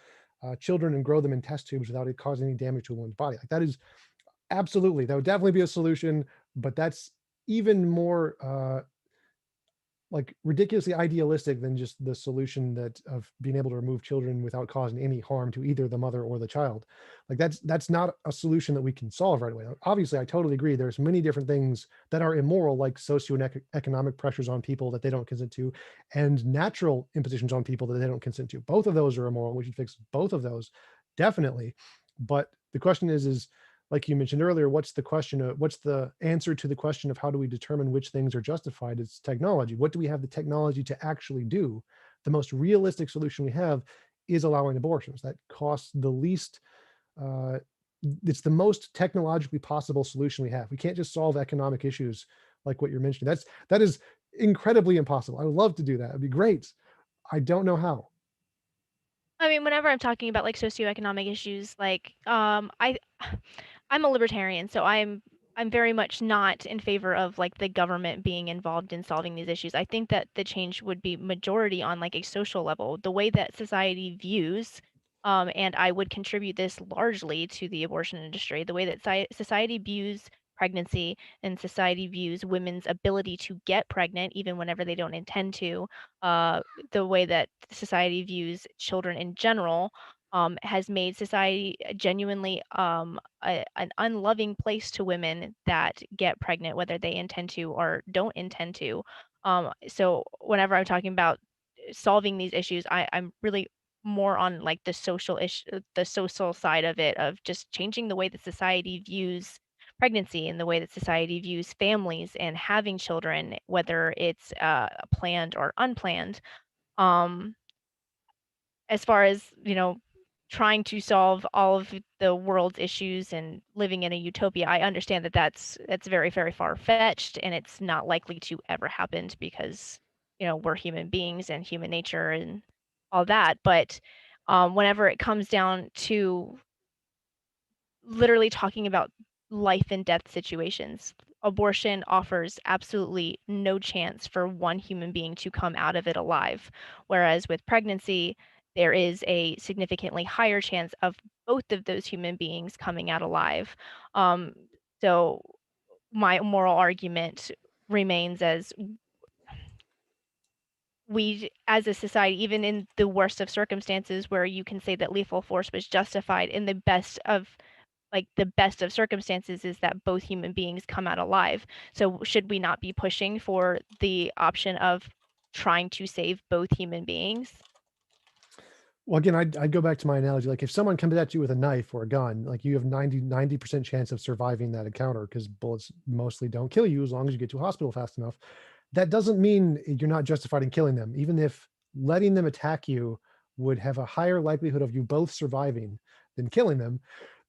children and grow them in test tubes without it causing any damage to a woman's body. Like that is absolutely, that would definitely be a solution, but that's even more like ridiculously idealistic than just the solution that of being able to remove children without causing any harm to either the mother or the child. Like that's not a solution that we can solve right away. Obviously, I totally agree. There's many different things that are immoral, like socioeconomic pressures on people that they don't consent to, and natural impositions on people that they don't consent to. Both of those are immoral. We should fix both of those, definitely. But the question is like you mentioned earlier, what's the answer to the question of how do we determine which things are justified? It's technology. What do we have the technology to actually do? The most realistic solution we have is allowing abortions. That costs the least, uh, it's the most technologically possible solution we have. We can't just solve economic issues like what you're mentioning. That is incredibly impossible. I would love to do that. It'd be great. I don't know how. I mean, whenever I'm talking about like socioeconomic issues, like I'm a libertarian, so I'm very much not in favor of like the government being involved in solving these issues. I think that the change would be majority on like a social level, the way that society views, and I would contribute this largely to the abortion industry, the way that society views pregnancy and society views women's ability to get pregnant even whenever they don't intend to, the way that society views children in general, has made society genuinely an unloving place to women that get pregnant, whether they intend to or don't intend to. So whenever I'm talking about solving these issues, I'm really more on like the social issue, the social side of it, of just changing the way that society views pregnancy and the way that society views families and having children, whether it's planned or unplanned. Um, as far as, trying to solve all of the world's issues and living in a utopia, I understand that that's very, very far-fetched, and it's not likely to ever happen because, we're human beings and human nature and all that, but, whenever it comes down to literally talking about life and death situations, abortion offers absolutely no chance for one human being to come out of it alive. Whereas with pregnancy, there is a significantly higher chance of both of those human beings coming out alive. Um, so my moral argument remains as we as a society, even in the worst of circumstances where you can say that lethal force was justified, in the best of circumstances is that both human beings come out alive. So should we not be pushing for the option of trying to save both human beings? Well, again, I'd go back to my analogy. Like if someone comes at you with a knife or a gun, like you have 90% chance of surviving that encounter because bullets mostly don't kill you as long as you get to a hospital fast enough. That doesn't mean you're not justified in killing them, even if letting them attack you would have a higher likelihood of you both surviving than killing them.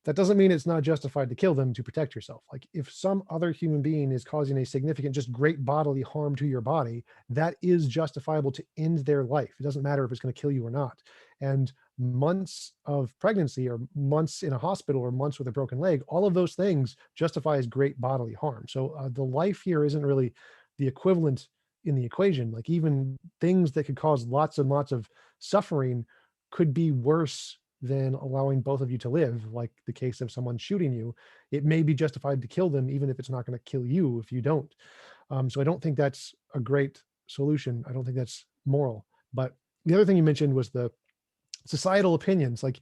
That doesn't mean it's not justified to kill them to protect yourself. Like if some other human being is causing a significant, just great bodily harm to your body, that is justifiable to end their life. It doesn't matter if it's going to kill you or not. And months of pregnancy or months in a hospital or months with a broken leg, all of those things justifies great bodily harm. So the life here isn't really the equivalent in the equation. Like even things that could cause lots and lots of suffering could be worse than allowing both of you to live, like the case of someone shooting you. It may be justified to kill them, even if it's not going to kill you if you don't. So I don't think that's a great solution. I don't think that's moral. But the other thing you mentioned was the societal opinions. Like,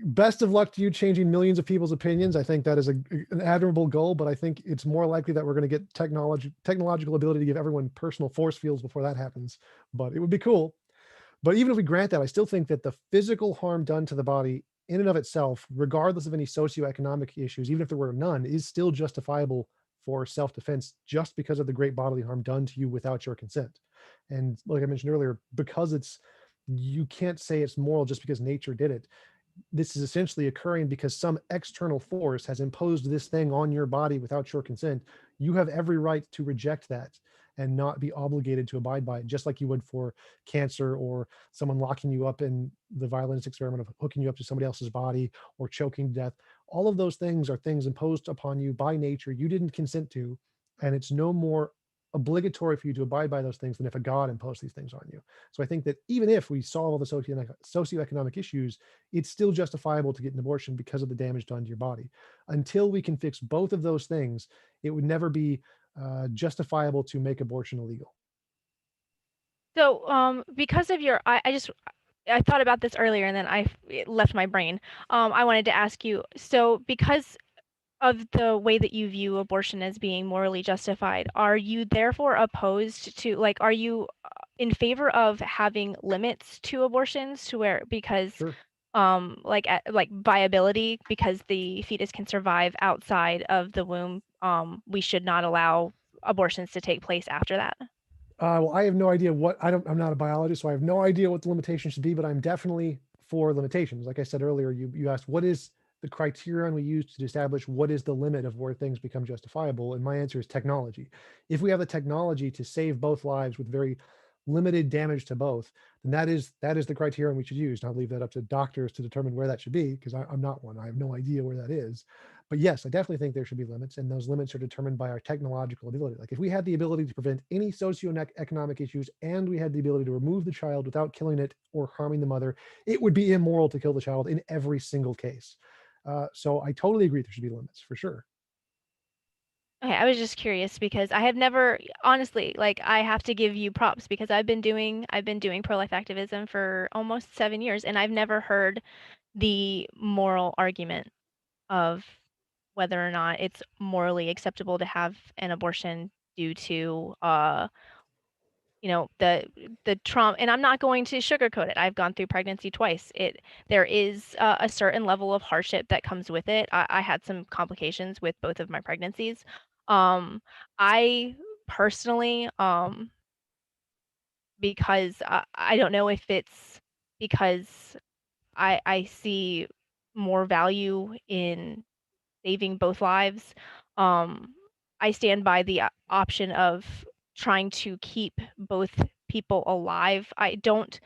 best of luck to you changing millions of people's opinions. I think that is an admirable goal, but I think it's more likely that we're going to get technological ability to give everyone personal force fields before that happens. But it would be cool. But even if we grant that, I still think that the physical harm done to the body in and of itself, regardless of any socioeconomic issues, even if there were none, is still justifiable for self-defense just because of the great bodily harm done to you without your consent. And like I mentioned earlier, because you can't say it's moral just because nature did it. This is essentially occurring because some external force has imposed this thing on your body without your consent. You have every right to reject that and not be obligated to abide by it, just like you would for cancer or someone locking you up in the violence experiment of hooking you up to somebody else's body or choking to death. All of those things are things imposed upon you by nature you didn't consent to, and it's no more obligatory for you to abide by those things than if a God imposed these things on you. So I think that even if we solve all the socioeconomic issues, it's still justifiable to get an abortion because of the damage done to your body. Until we can fix both of those things, it would never be justifiable to make abortion illegal. So, because of your, I thought about this earlier and then it left my brain. I wanted to ask you, so because of the way that you view abortion as being morally justified, are you therefore opposed to, like, are you in favor of having limits to abortions to where, because Sure. like viability, because the fetus can survive outside of the womb, we should not allow abortions to take place after that? Well, I have no idea I'm not a biologist, so I have no idea what the limitations should be, but I'm definitely for limitations. Like I said earlier, you asked what is the criterion we use to establish what is the limit of where things become justifiable, and my answer is technology. If we have the technology to save both lives with very limited damage to both, then that is the criterion we should use. And I'll leave that up to doctors to determine where that should be, because I'm not one. I have no idea where that is. But yes, I definitely think there should be limits, and those limits are determined by our technological ability. Like if we had the ability to prevent any socioeconomic issues and we had the ability to remove the child without killing it or harming the mother, it would be immoral to kill the child in every single case. So I totally agree there should be limits for sure. Okay, I was just curious because I have never, honestly, like I have to give you props because I've been doing pro-life activism for almost 7 years, and I've never heard the moral argument of whether or not it's morally acceptable to have an abortion due to the trauma. And I'm not going to sugarcoat it. I've gone through pregnancy twice. There is a certain level of hardship that comes with it. I had some complications with both of my pregnancies. I personally, because I don't know if it's because I see more value in saving both lives. Um, I stand by the option of trying to keep both people alive. I don't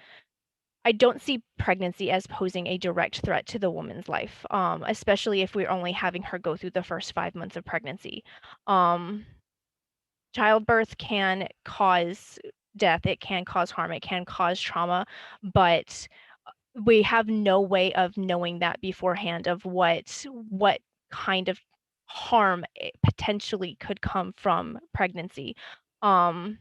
see pregnancy as posing a direct threat to the woman's life, especially if we're only having her go through the first 5 months of pregnancy. Um, Childbirth can cause death, it can cause harm, it can cause trauma, but we have no way of knowing that beforehand of what kind of harm potentially could come from pregnancy. Um,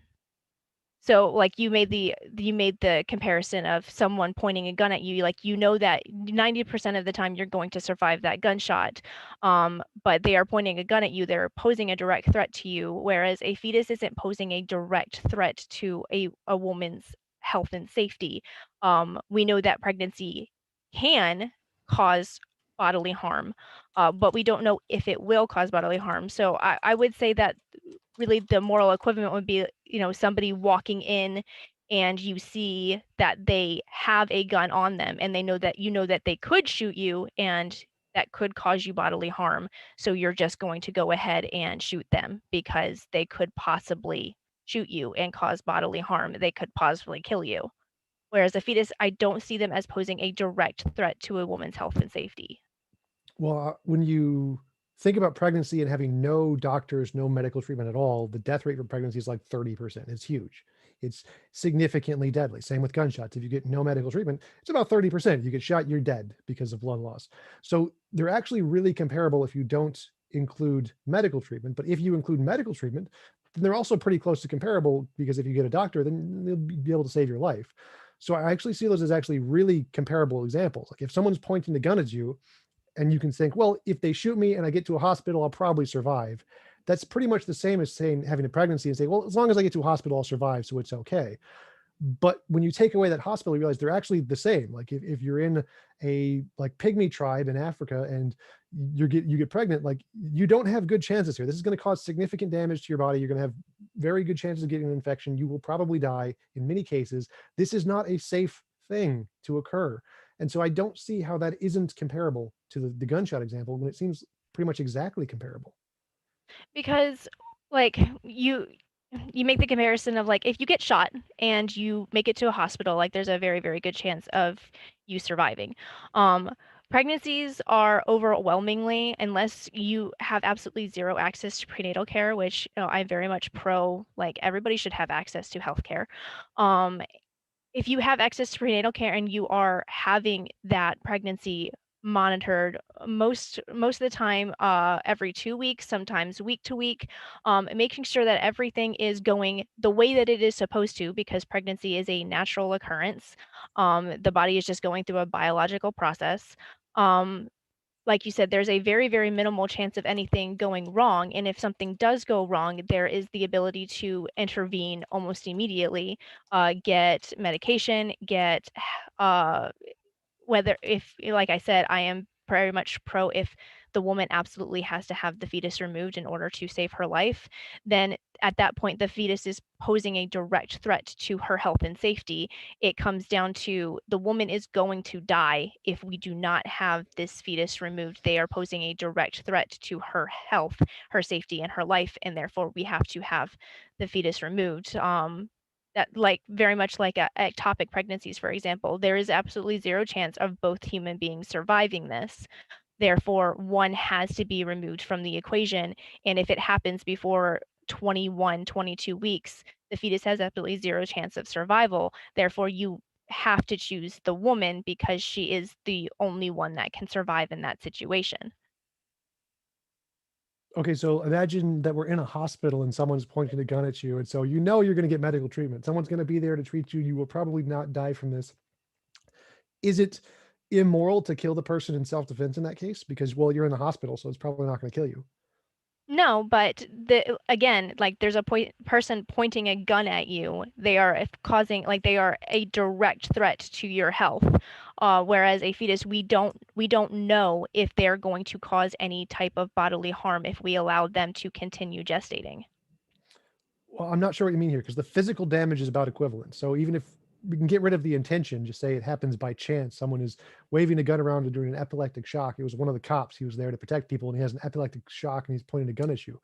so like you made the comparison of someone pointing a gun at you, like you know that 90% of the time you're going to survive that gunshot. But they are pointing a gun at you, they're posing a direct threat to you, whereas a fetus isn't posing a direct threat to a woman's health and safety. We know that pregnancy can cause bodily harm, but we don't know if it will cause bodily harm. So I would say that really the moral equivalent would be, somebody walking in and you see that they have a gun on them and they know that they could shoot you and that could cause you bodily harm. So you're just going to go ahead and shoot them because they could possibly shoot you and cause bodily harm. They could possibly kill you. Whereas a fetus, I don't see them as posing a direct threat to a woman's health and safety. Well, when you think about pregnancy and having no doctors, no medical treatment at all, the death rate for pregnancy is like 30%. It's huge. It's significantly deadly. Same with gunshots. If you get no medical treatment, it's about 30%. If you get shot, you're dead because of blood loss. So they're actually really comparable if you don't include medical treatment. But if you include medical treatment, then they're also pretty close to comparable, because if you get a doctor, then they'll be able to save your life. So I actually see those as actually really comparable examples. Like if someone's pointing the gun at you, and you can think, well, if they shoot me and I get to a hospital, I'll probably survive. That's pretty much the same as saying having a pregnancy and say, well, as long as I get to a hospital, I'll survive, so it's okay. But when you take away that hospital, you realize they're actually the same. Like if you're in a like pygmy tribe in Africa and you get pregnant, like you don't have good chances here. This is going to cause significant damage to your body. You're going to have very good chances of getting an infection. You will probably die in many cases. This is not a safe thing to occur. And so I don't see how that isn't comparable to the gunshot example when it seems pretty much exactly comparable. Because like you make the comparison of like if you get shot and you make it to a hospital, like there's a very, very good chance of you surviving. Um, Pregnancies are overwhelmingly, unless you have absolutely zero access to prenatal care, which I'm very much pro, like everybody should have access to healthcare. Um, if you have access to prenatal care and you are having that pregnancy monitored most of the time, every 2 weeks, sometimes week to week, making sure that everything is going the way that it is supposed to, because pregnancy is a natural occurrence. The body is just going through a biological process. Um, like you said, there's a very, very minimal chance of anything going wrong. And if something does go wrong, there is the ability to intervene almost immediately, get medication, get uh, whether if like I said, I am very much pro if the woman absolutely has to have the fetus removed in order to save her life, then at that point the fetus is posing a direct threat to her health and safety. It comes down to the woman is going to die if we do not have this fetus removed. They are posing a direct threat to her health, her safety, and her life, and therefore we have to have the fetus removed. That like very much like ectopic pregnancies, for example, there is absolutely zero chance of both human beings surviving this. Therefore, one has to be removed from the equation. And if it happens before 21, 22 weeks, the fetus has absolutely zero chance of survival. Therefore, you have to choose the woman because she is the only one that can survive in that situation. Okay, so imagine that we're in a hospital and someone's pointing a gun at you, and so you know you're going to get medical treatment. Someone's going to be there to treat you. You will probably not die from this. Is it immoral to kill the person in self-defense in that case? Because, well, you're in the hospital, so it's probably not going to kill you. No, but again, like there's a person pointing a gun at you. They are causing, like they are a direct threat to your health. Whereas a fetus, we don't know if they're going to cause any type of bodily harm if we allow them to continue gestating. Well, I'm not sure what you mean here because the physical damage is about equivalent. So even if we can get rid of the intention, just say it happens by chance, someone is waving a gun around during an epileptic shock. It was one of the cops. He was there to protect people, and he has an epileptic shock, and he's pointing a gun at you.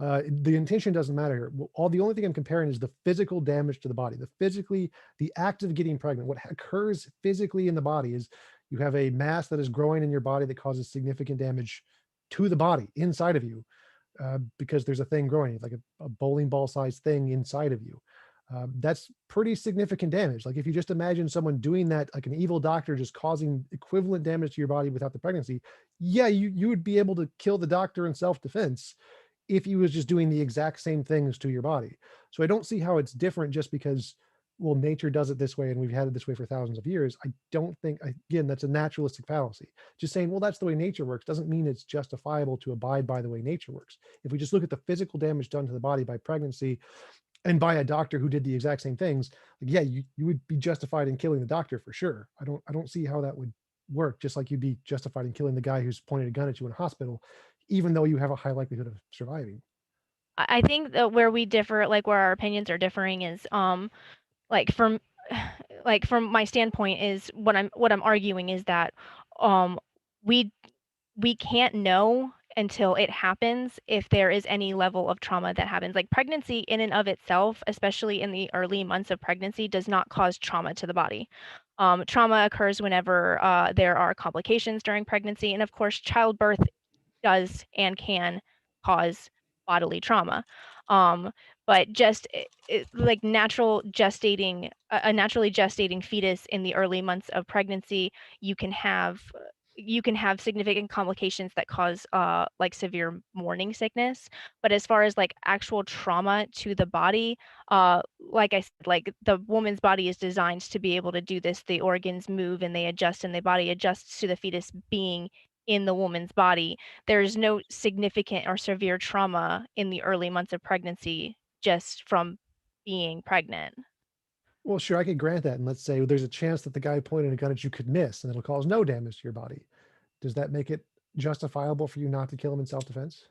The intention doesn't matter here. The only thing I'm comparing is the physical damage to the body. The act of getting pregnant. What occurs physically in the body is you have a mass that is growing in your body that causes significant damage to the body inside of you because there's a thing growing, like a bowling ball sized thing inside of you. That's pretty significant damage. Like if you just imagine someone doing that, like an evil doctor just causing equivalent damage to your body without the pregnancy, yeah, you would be able to kill the doctor in self-defense if he was just doing the exact same things to your body. So I don't see how it's different just because, well, nature does it this way and we've had it this way for thousands of years. I don't think, again, that's a naturalistic fallacy. Just saying, well, that's the way nature works doesn't mean it's justifiable to abide by the way nature works. If we just look at the physical damage done to the body by pregnancy and by a doctor who did the exact same things, like, yeah, you would be justified in killing the doctor for sure. I don't see how that would work. Just like you'd be justified in killing the guy who's pointed a gun at you in a hospital, even though you have a high likelihood of surviving. I think that where we differ, like where our opinions are differing, is like from like from my standpoint is what I'm arguing is that um we we can't know until it happens if there is any level of trauma that happens. Like pregnancy in and of itself, especially in the early months of pregnancy, does not cause trauma to the body. Trauma occurs whenever there are complications during pregnancy, and of course childbirth does and can cause bodily trauma. Um, but just like natural gestating, a naturally gestating fetus in the early months of pregnancy, you can have significant complications that cause like severe morning sickness. But as far as like actual trauma to the body, like I said, like the woman's body is designed to be able to do this. The organs move and they adjust, and the body adjusts to the fetus being in the woman's body. There's no significant or severe trauma in the early months of pregnancy just from being pregnant. Well, sure, I could grant that. And let's say there's a chance that the guy pointing a gun at you could miss and it'll cause no damage to your body. Does that make it justifiable for you not to kill him in self-defense?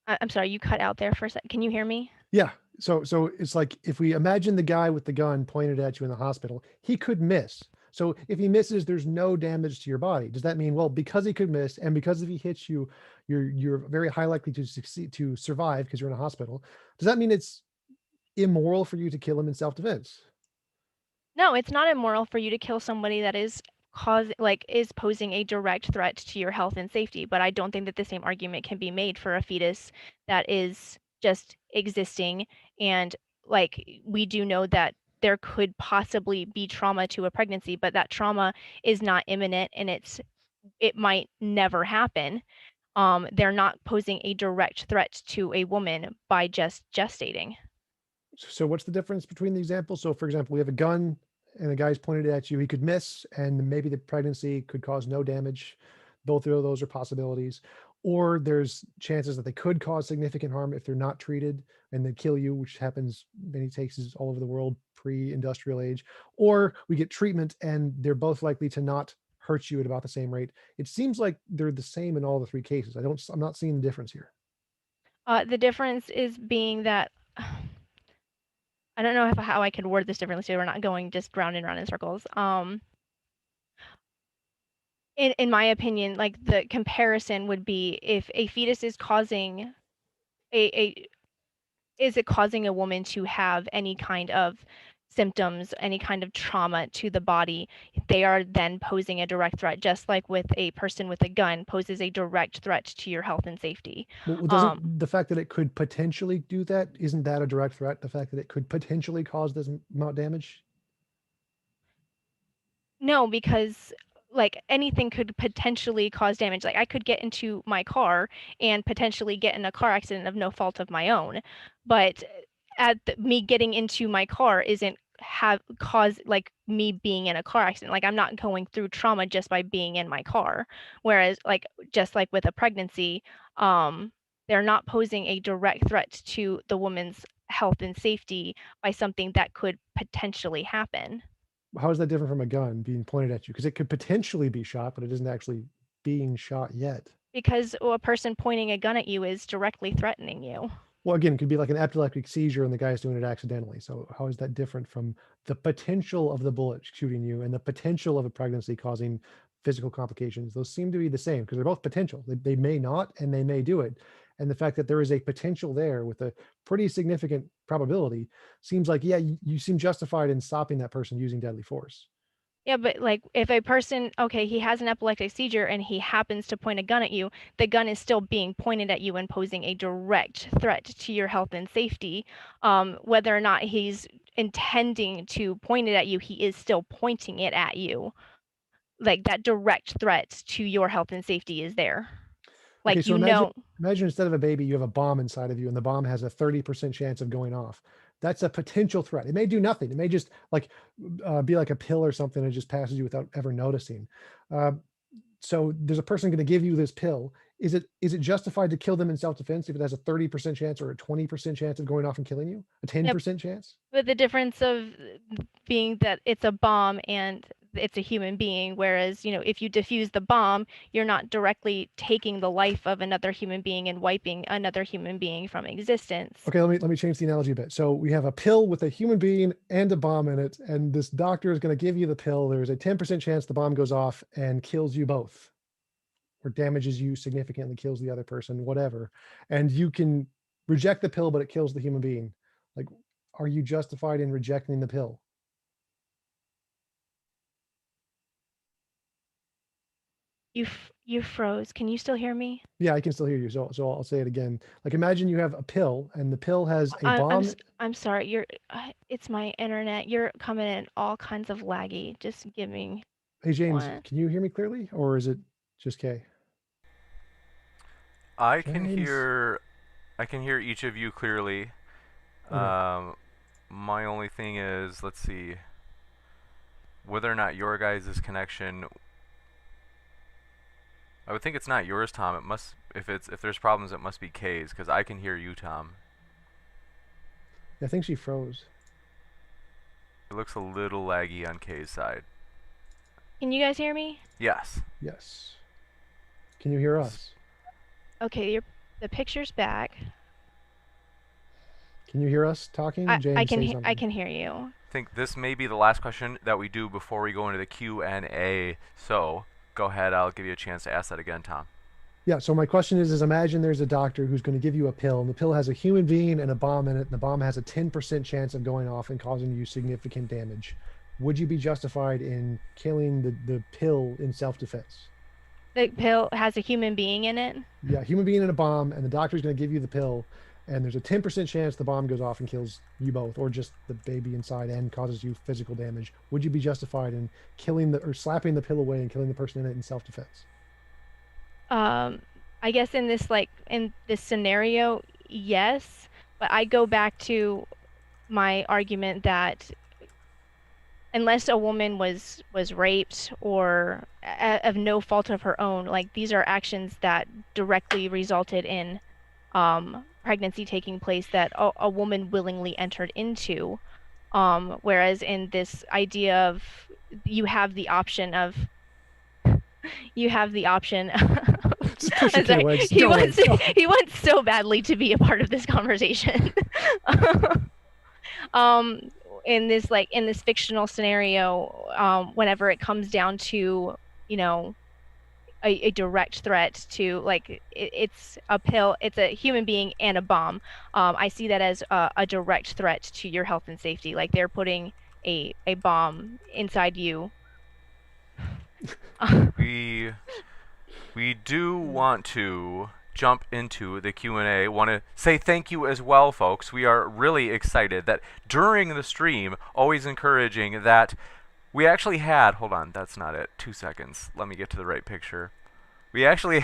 I'm sorry, you cut out there for a sec. Can you hear me? Yeah. So it's like if we imagine the guy with the gun pointed at you in the hospital, he could miss. So if he misses, there's no damage to your body. Does that mean, well, because he could miss and because if he hits you, you're very high likely to succeed to survive because you're in a hospital? Does that mean it's immoral for you to kill him in self-defense? No, it's not immoral for you to kill somebody that is is posing a direct threat to your health and safety, but I don't think that the same argument can be made for a fetus that is just existing. And we do know that there could possibly be trauma to a pregnancy, but that trauma is not imminent and it might never happen. They're not posing a direct threat to a woman by just gestating. So what's the difference between the examples? So for example, we have a gun and a guy's pointed at you. He could miss, and maybe the pregnancy could cause no damage. Both of those are possibilities. Or there's chances that they could cause significant harm if they're not treated and they kill you, which happens many cases all over the world, pre-industrial age. Or we get treatment and they're both likely to not hurt you at about the same rate. It seems like they're the same in all the three cases. I'm not seeing the difference here. The difference is being that I don't know how I could word this differently so we're not going just round and round in circles. In my opinion, like the comparison would be if a fetus is causing a is it causing a woman to have any kind of symptoms, any kind of trauma to the body, they are then posing a direct threat, just like with a person with a gun poses a direct threat to your health and safety. Well, doesn't the fact that it could potentially do that, isn't that a direct threat? The fact that it could potentially cause this amount of damage? No, because like anything could potentially cause damage. Like I could get into my car and potentially get in a car accident of no fault of my own, but me getting into my car isn't have cause like me being in a car accident. Like I'm not going through trauma just by being in my car. Whereas just like with a pregnancy, they're not posing a direct threat to the woman's health and safety by something that could potentially happen. How is that different from a gun being pointed at you? Because it could potentially be shot, but it isn't actually being shot yet. Because a person pointing a gun at you is directly threatening you. Well, again, it could be like an epileptic seizure and the guy's doing it accidentally. So how is that different from the potential of the bullet shooting you and the potential of a pregnancy causing physical complications? Those seem to be the same because they're both potential. They may not, and they may do it. And the fact that there is a potential there with a pretty significant probability seems like, yeah, you seem justified in stopping that person using deadly force. Yeah, but like if a person, okay, he has an epileptic seizure and he happens to point a gun at you, the gun is still being pointed at you and posing a direct threat to your health and safety. Whether or not he's intending to point it at you, he is still pointing it at you. Like that direct threat to your health and safety is there. Like, Okay, so imagine instead of a baby, you have a bomb inside of you, and the bomb has a 30% chance of going off. That's a potential threat. It may do nothing. It may just be like a pill or something that just passes you without ever noticing. So there's a person going to give you this pill. Is it justified to kill them in self-defense if it has a 30% chance or a 20% chance of going off and killing you? A 10% chance? But the difference of being that it's a bomb and it's a human being, whereas, if you defuse the bomb, you're not directly taking the life of another human being and wiping another human being from existence. Okay, let me change the analogy a bit. So we have a pill with a human being and a bomb in it, and this doctor is going to give you the pill. There's a 10% chance the bomb goes off and kills you both, or damages you significantly, kills the other person, whatever. And you can reject the pill, but it kills the human being. Like, are you justified in rejecting the pill? You froze. Can you still hear me? Yeah, I can still hear you. So I'll say it again. Like imagine you have a pill and the pill has a bomb. I'm sorry. It's my internet. You're coming in all kinds of laggy. Just give me. Hey James, can you hear me clearly, or is it just Kay? I can hear each of you clearly. Okay. My only thing is, let's see, whether or not your guys' connection. I would think it's not yours, Tom. It must, if there's problems, it must be Kay's, because I can hear you, Tom. I think she froze. It looks a little laggy on Kay's side. Can you guys hear me? Yes. Yes. Can you hear us? Okay, the picture's back. Can you hear us talking? James, I can hear you. I think this may be the last question that we do before we go into the Q&A. So go ahead. I'll give you a chance to ask that again, Tom. Yeah. So my question is imagine there's a doctor who's going to give you a pill, and the pill has a human being and a bomb in it, and the bomb has a 10% chance of going off and causing you significant damage. would you be justified in killing the pill in self-defense? The pill has a human being in it. Yeah, human being in a bomb, and the doctor's going to give you the pill, and there's a 10% chance the bomb goes off and kills you both, or just the baby inside and causes you physical damage. Would you be justified in killing or slapping the pill away and killing the person in it in self-defense? I guess in this scenario, yes, but I go back to my argument that unless a woman was raped or of no fault of her own, like these are actions that directly resulted in pregnancy taking place that a woman willingly entered into. Whereas in this idea of you have the option of Just push your I'm kid sorry. away. Just He go away. wants he wants so badly to be a part of this conversation. um in this fictional scenario, whenever it comes down to, you know, a direct threat to, like, it's a pill, it's a human being and a bomb. I see that as a direct threat to your health and safety. Like they're putting a bomb inside you. We do want to jump into the Q&A. Want to say thank you as well, folks. We are really excited that during the stream, always encouraging that we actually had, hold on, that's not it. 2 seconds. Let me get to the right picture. We actually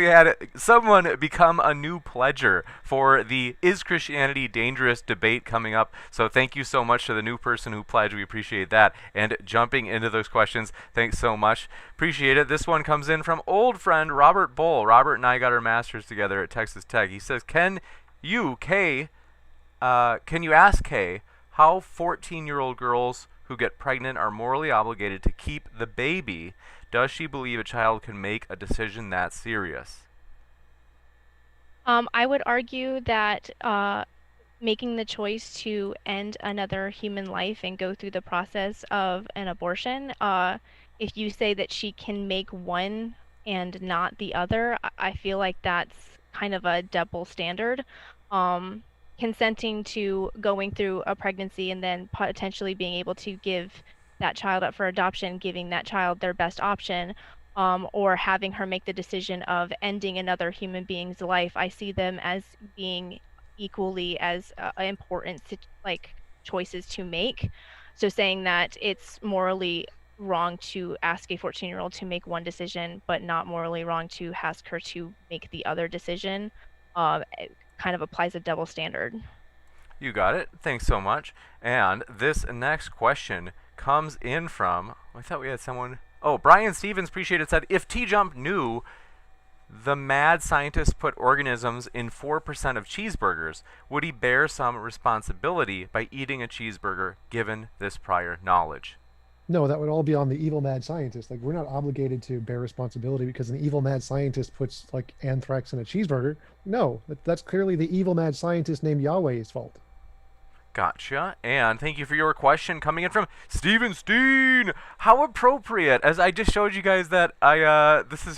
had someone become a new pledger for the Is Christianity Dangerous debate coming up. So thank you so much to the new person who pledged. We appreciate that. And jumping into those questions, thanks so much. Appreciate it. This one comes in from old friend Robert Bull. Robert and I got our masters together at Texas Tech. He says, can you ask Kay how 14-year-old girls who get pregnant are morally obligated to keep the baby? Does she believe a child can make a decision that serious? I would argue that making the choice to end another human life and go through the process of an abortion, if you say that she can make one and not the other, I feel like that's kind of a double standard. Consenting to going through a pregnancy and then potentially being able to give that child up for adoption, giving that child their best option, or having her make the decision of ending another human being's life, I see them as being equally as important choices to make. So saying that it's morally wrong to ask a 14-year-old to make one decision, but not morally wrong to ask her to make the other decision, it kind of applies a double standard. You got it. Thanks so much. And this next question comes in from, I thought we had someone, Brian Stevens, appreciate it, said, if TJump knew the mad scientists put organisms in 4% of cheeseburgers, would he bear some responsibility by eating a cheeseburger given this prior knowledge? No, that would all be on the evil mad scientist. Like, we're not obligated to bear responsibility because an evil mad scientist puts like anthrax in a cheeseburger. No, that's clearly the evil mad scientist named Yahweh's fault. Gotcha. And thank you for your question coming in from Steven Steen. How appropriate. As I just showed you guys that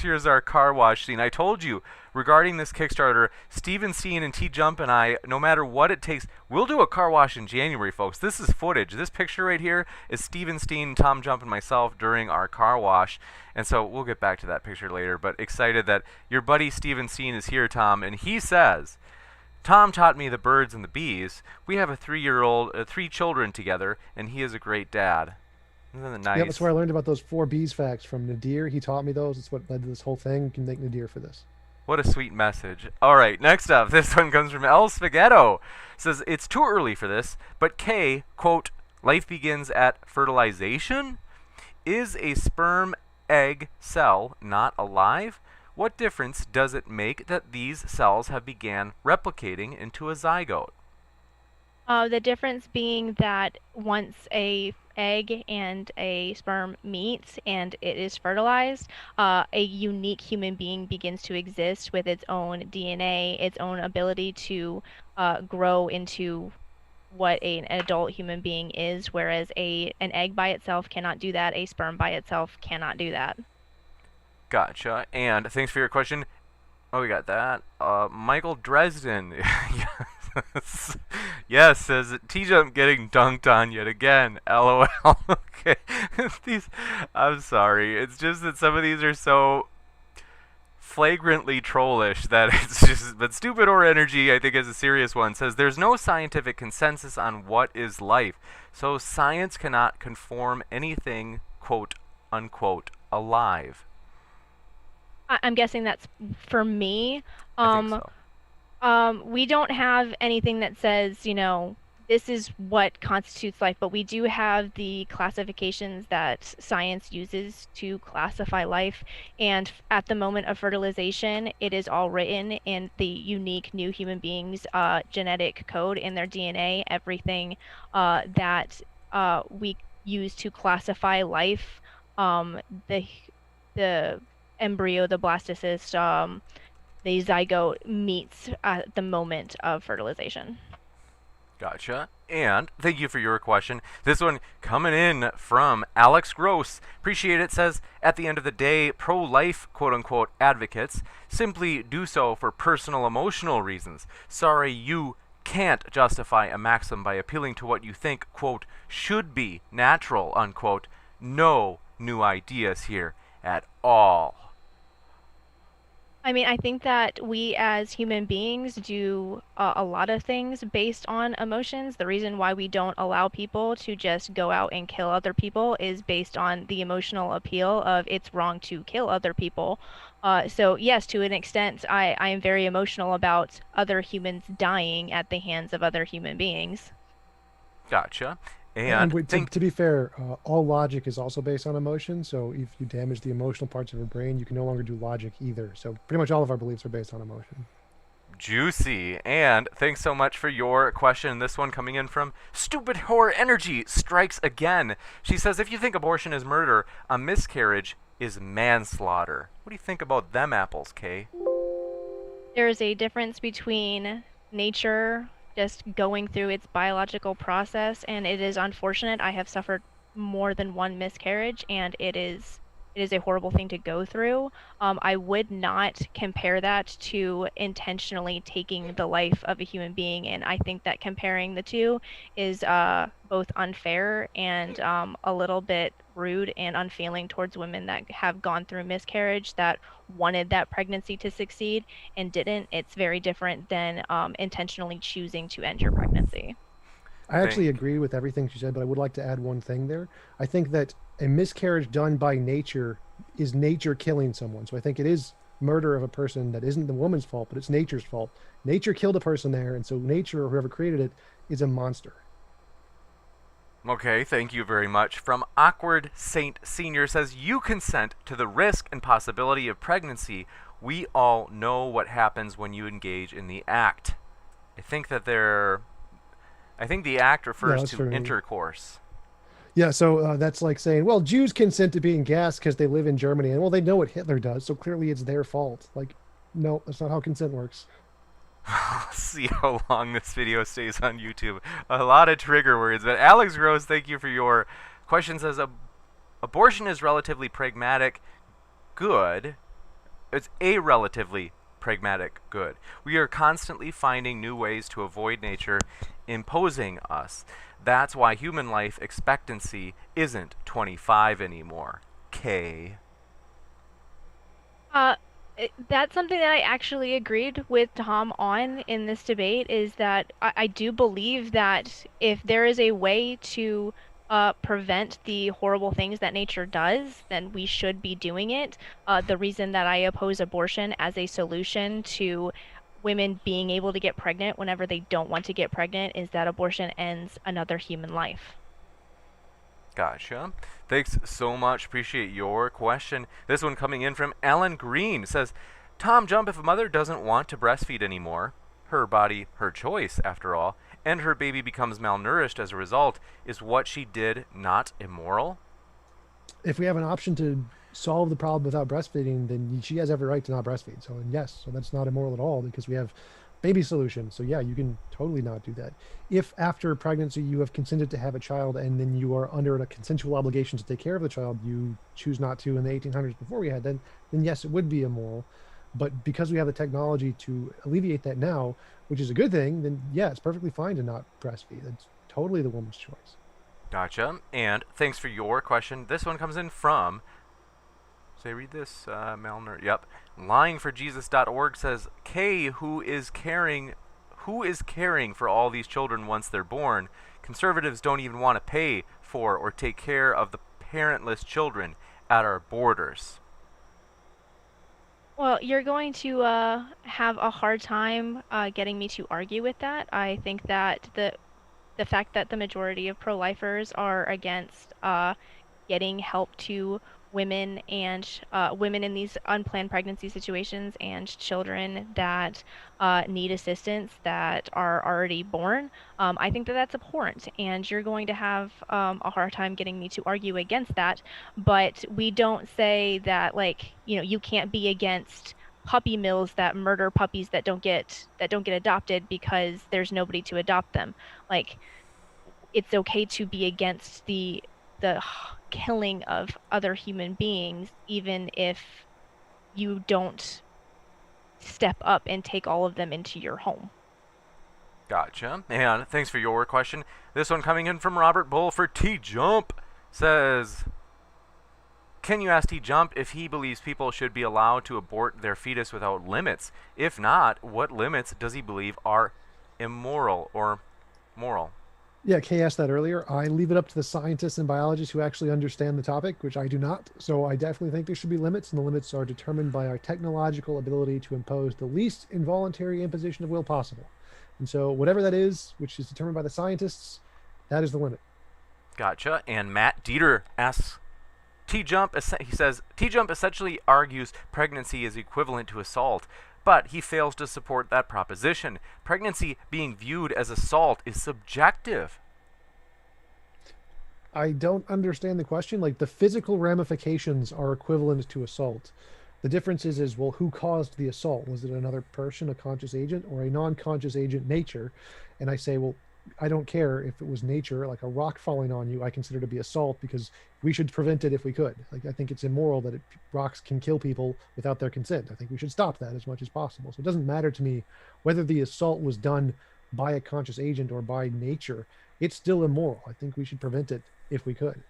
here's our car wash scene. I told you regarding this Kickstarter, Steven Steen and TJump and I, no matter what it takes, we'll do a car wash in January, folks. This is footage. This picture right here is Steven Steen, Tom Jump, and myself during our car wash. And so we'll get back to that picture later, but excited that your buddy Steven Steen is here, Tom, and he says, Tom taught me the birds and the bees. We have a 3-year-old, 3 children together, and he is a great dad. Isn't that nice? Yeah, that's where I learned about those 4 bees facts from Nadir. He taught me those. It's what led to this whole thing. You can thank Nadir for this. What a sweet message. All right, next up, this one comes from El Spaghetto. Says, it's too early for this, but Kay, quote, life begins at fertilization? Is a sperm egg cell not alive? What difference does it make that these cells have began replicating into a zygote? The difference being that once a egg and a sperm meets and it is fertilized, a unique human being begins to exist with its own DNA, its own ability to grow into what an adult human being is, whereas an egg by itself cannot do that, a sperm by itself cannot do that. Gotcha. And thanks for your question. Oh, we got that. Michael Dresden. Yes, says TJump getting dunked on yet again. LOL. Okay. These I'm sorry. It's just that some of these are so flagrantly trollish that it's just but stupid or energy I think is a serious one. Says there's no scientific consensus on what is life. So science cannot conform anything quote unquote alive. I'm guessing that's for me. I think so. We don't have anything that says, this is what constitutes life, but we do have the classifications that science uses to classify life. And at the moment of fertilization, it is all written in the unique new human being's genetic code in their DNA, everything that we use to classify life, the the embryo, the blastocyst, the zygote meets at the moment of fertilization. Gotcha. And thank you for your question. This one coming in from Alex Gross. Appreciate it. Says, at the end of the day, pro-life quote-unquote advocates simply do so for personal emotional reasons. Sorry, you can't justify a maxim by appealing to what you think, quote, should be natural, unquote. No new ideas here at all. I mean, I think that we as human beings do a lot of things based on emotions. The reason why we don't allow people to just go out and kill other people is based on the emotional appeal of it's wrong to kill other people. So yes, to an extent, I am very emotional about other humans dying at the hands of other human beings. Gotcha. And to be fair, all logic is also based on emotion. So if you damage the emotional parts of your brain, you can no longer do logic either. So pretty much all of our beliefs are based on emotion. Juicy. And thanks so much for your question. This one coming in from Stupid Horror Energy strikes again. She says, if you think abortion is murder, a miscarriage is manslaughter. What do you think about them apples, Kay? There is a difference between nature just going through its biological process, and it is unfortunate. I have suffered more than one miscarriage, and it is a horrible thing to go through. I would not compare that to intentionally taking the life of a human being, and I think that comparing the two is both unfair and a little bit rude and unfeeling towards women that have gone through miscarriage, that wanted that pregnancy to succeed and didn't. It's very different than intentionally choosing to end your pregnancy. I actually agree with everything she said, but I would like to add one thing there. I think that a miscarriage done by nature is nature killing someone. So I think it is murder of a person that isn't the woman's fault, but it's nature's fault. Nature killed a person there, and so nature or whoever created it is a monster. Okay, thank you very much. From Awkward Saint Senior says, you consent to the risk and possibility of pregnancy. We all know what happens when you engage in the act. I think the act refers to intercourse. Yeah, so that's like saying, well, Jews consent to being gassed because they live in Germany, and well, they know what Hitler does, so clearly it's their fault. Like, no, that's not how consent works. See how long this video stays on YouTube. A lot of trigger words. But Alex Rose, thank you for your question. Says, abortion is relatively pragmatic good. It's a relatively pragmatic good. We are constantly finding new ways to avoid nature imposing us. That's why human life expectancy isn't 25 anymore. K. That's something that I actually agreed with Tom on in this debate, is that I do believe that if there is a way to prevent the horrible things that nature does, then we should be doing it. The reason that I oppose abortion as a solution to women being able to get pregnant whenever they don't want to get pregnant is that abortion ends another human life. Gotcha. Thanks so much. Appreciate your question. This one coming in from Alan Green says, TJump, if a mother doesn't want to breastfeed anymore, her body, her choice, after all, and her baby becomes malnourished as a result, is what she did not immoral? If we have an option to solve the problem without breastfeeding, then she has every right to not breastfeed. So yes, so that's not immoral at all because we have baby solutions. So yeah, you can totally not do that. If after pregnancy you have consented to have a child and then you are under a consensual obligation to take care of the child, you choose not to in the 1800s before we had, then yes, it would be immoral. But because we have the technology to alleviate that now, which is a good thing, then yeah, it's perfectly fine to not breastfeed. That's totally the woman's choice. Gotcha. And thanks for your question. This one comes in from, say read this, Malner. Yep. Lyingforjesus.org says, Kay, who is caring for all these children once they're born? Conservatives don't even want to pay for or take care of the parentless children at our borders. Well, you're going to have a hard time getting me to argue with that. I think that the fact that the majority of pro-lifers are against getting help to women and women in these unplanned pregnancy situations and children that need assistance that are already born. I think that that's abhorrent, and you're going to have a hard time getting me to argue against that. But we don't say that, like, you can't be against puppy mills that murder puppies that don't get adopted because there's nobody to adopt them. Like, it's okay to be against the killing of other human beings, even if you don't step up and take all of them into your home. Gotcha. And thanks for your question. This one coming in from Robert Bull for TJump says, can you ask TJump if he believes people should be allowed to abort their fetus without limits? If not, what limits does he believe are immoral or moral? Yeah, Kay asked that earlier. I leave it up to the scientists and biologists who actually understand the topic, which I do not. So I definitely think there should be limits, and the limits are determined by our technological ability to impose the least involuntary imposition of will possible. And so whatever that is, which is determined by the scientists, that is the limit. Gotcha. And Matt Dieter asks, he says, TJump essentially argues pregnancy is equivalent to assault, but he fails to support that proposition. Pregnancy being viewed as assault is subjective. I don't understand the question. Like, the physical ramifications are equivalent to assault. The difference is, well, who caused the assault? Was it another person, a conscious agent, or a non-conscious agent, nature? And I say, well, I don't care if it was nature, like a rock falling on you, I consider to be assault because we should prevent it if we could. Like, I think it's immoral that rocks can kill people without their consent. I think we should stop that as much as possible. So it doesn't matter to me whether the assault was done by a conscious agent or by nature. It's still immoral. I think we should prevent it if we could.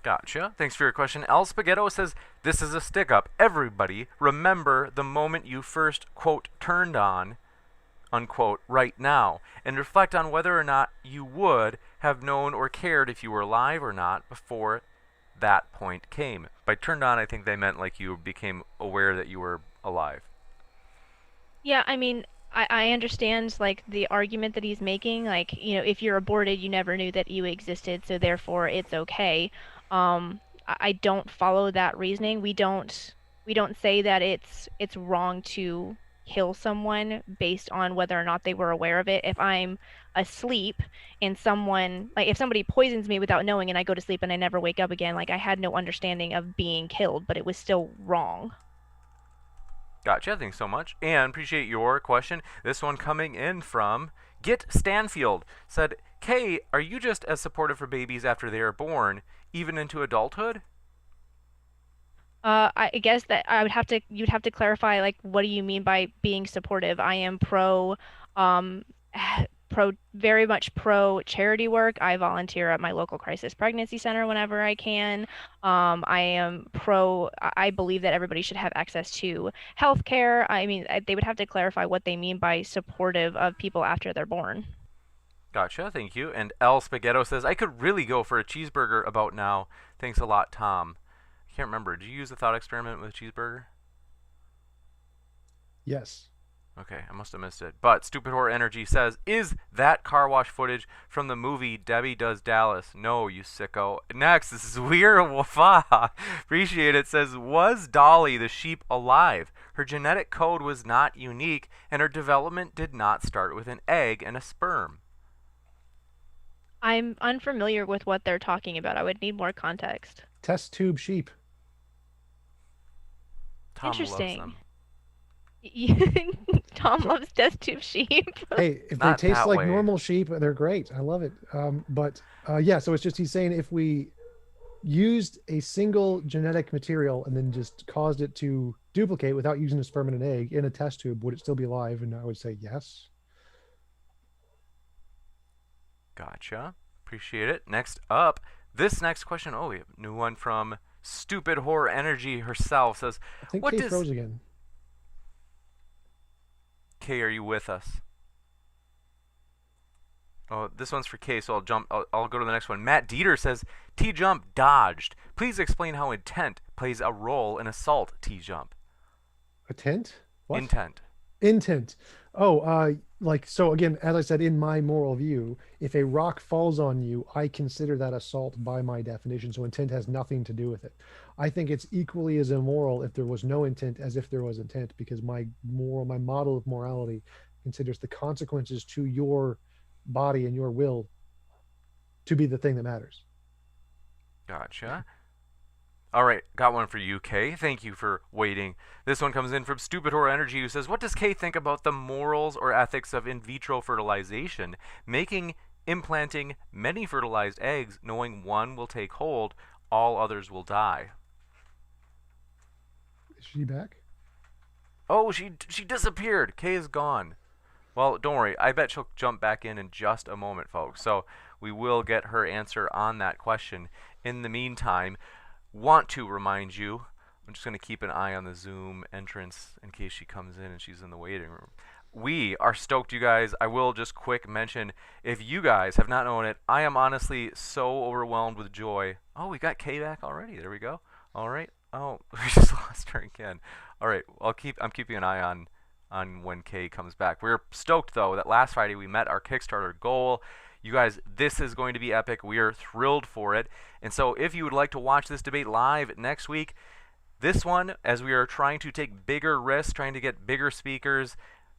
Gotcha. Thanks for your question. El Spaghetto says, this is a stick-up. Everybody, remember the moment you first, quote, turned on, unquote, right now, and reflect on whether or not you would have known or cared if you were alive or not before that point came. By turned on, I think they meant like you became aware that you were alive. Yeah, I mean, I understand, like, the argument that he's making. Like, if you're aborted, you never knew that you existed, so therefore it's okay. I don't follow that reasoning. We don't say that it's wrong to kill someone based on whether or not they were aware of it. If I'm asleep and if somebody poisons me without knowing and I go to sleep and I never wake up again, like, I had no understanding of being killed, but it was still wrong. Gotcha. Thanks so much. And appreciate your question. This one coming in from Get Stanfield said, Kay, are you just as supportive for babies after they are born, even into adulthood? I guess that you'd have to clarify, like, what do you mean by being supportive? I am um, very much pro charity work. I volunteer at my local crisis pregnancy center whenever I can. I believe that everybody should have access to health care. I mean, they would have to clarify what they mean by supportive of people after they're born. Gotcha, thank you. And El Spaghetto says, I could really go for a cheeseburger about now. Thanks a lot, Tom. I can't remember. Did you use the thought experiment with a cheeseburger? Yes. Okay, I must have missed it. But Stupid Horror Energy says, is that car wash footage from the movie Debbie Does Dallas? No, you sicko. Next, this is Weird Wafa. Appreciate it. Says, was Dolly the sheep alive? Her genetic code was not unique, and her development did not start with an egg and a sperm. I'm unfamiliar with what they're talking about. I would need more context. Test tube sheep. Tom Interesting. loves them. Tom loves test tube sheep. Hey, if they taste like normal sheep, they're great. I love it. Yeah, so it's just, he's saying if we used a single genetic material and then just caused it to duplicate without using a sperm and an egg in a test tube, would it still be alive? And I would say yes. Gotcha. Appreciate it. Next up, this next question. Oh, we have a new one from Stupid Horror Energy herself. Says, I think what Kay does... froze again. Kay, are you with us? Oh, this one's for Kay, so I'll go to the next one. Matt Dieter says, TJump dodged. Please explain how intent plays a role in assault, TJump. Intent? What? Intent. Oh, so again, as I said, in my moral view, if a rock falls on you, I consider that assault by my definition. So intent has nothing to do with it. I think it's equally as immoral if there was no intent as if there was intent, because my model of morality considers the consequences to your body and your will to be the thing that matters. Gotcha. All right, got one for you, Kay. Thank you for waiting. This one comes in from Stupid Horror Energy, who says, what does Kay think about the morals or ethics of in vitro fertilization, making, implanting many fertilized eggs, knowing one will take hold, all others will die? Is she back? Oh, she disappeared. Kay is gone. Well, don't worry. I bet she'll jump back in just a moment, folks. So we will get her answer on that question. In the meantime, want to remind you, I'm just going to keep an eye on the Zoom entrance in case she comes in and she's in the waiting room. We are stoked, you guys. I will just quick mention, if you guys have not known it, I am honestly so overwhelmed with joy. Oh, we got Kay back already. There we go. All right. Oh, we just lost her again. All right. I'm keeping an eye on when Kay comes back. We're stoked, though, that last Friday we met our Kickstarter goal. You guys, this is going to be epic. We are thrilled for it. And so if you would like to watch this debate live next week, this one, as we are trying to take bigger risks, trying to get bigger speakers,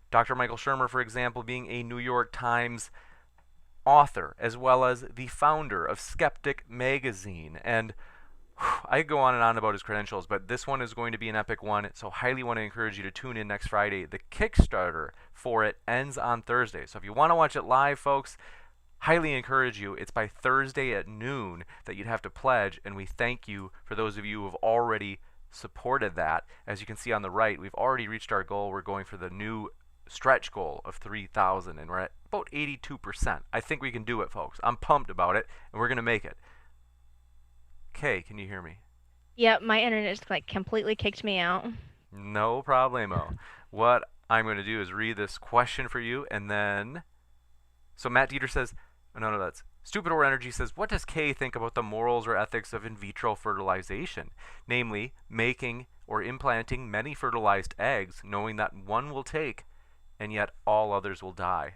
Dr. Michael Shermer, for example, being a New York Times author, as well as the founder of Skeptic Magazine. And I could go on and on about his credentials, but this one is going to be an epic one, so highly want to encourage you to tune in next Friday. The Kickstarter for it ends on Thursday. So if you want to watch it live, folks, highly encourage you. It's by Thursday at noon that you'd have to pledge, and we thank you for those of you who have already supported that. As you can see on the right, we've already reached our goal. We're going for the new stretch goal of 3,000, and we're at about 82%. I think we can do it, folks. I'm pumped about it, and we're going to make it. Kay, can you hear me? Yep, my internet just completely kicked me out. No problemo. What I'm going to do is read this question for you, and then... So Matt Dieter says... No, that's... Stupid or Energy says, what does Kay think about the morals or ethics of in vitro fertilization? Namely, making or implanting many fertilized eggs, knowing that one will take, and yet all others will die.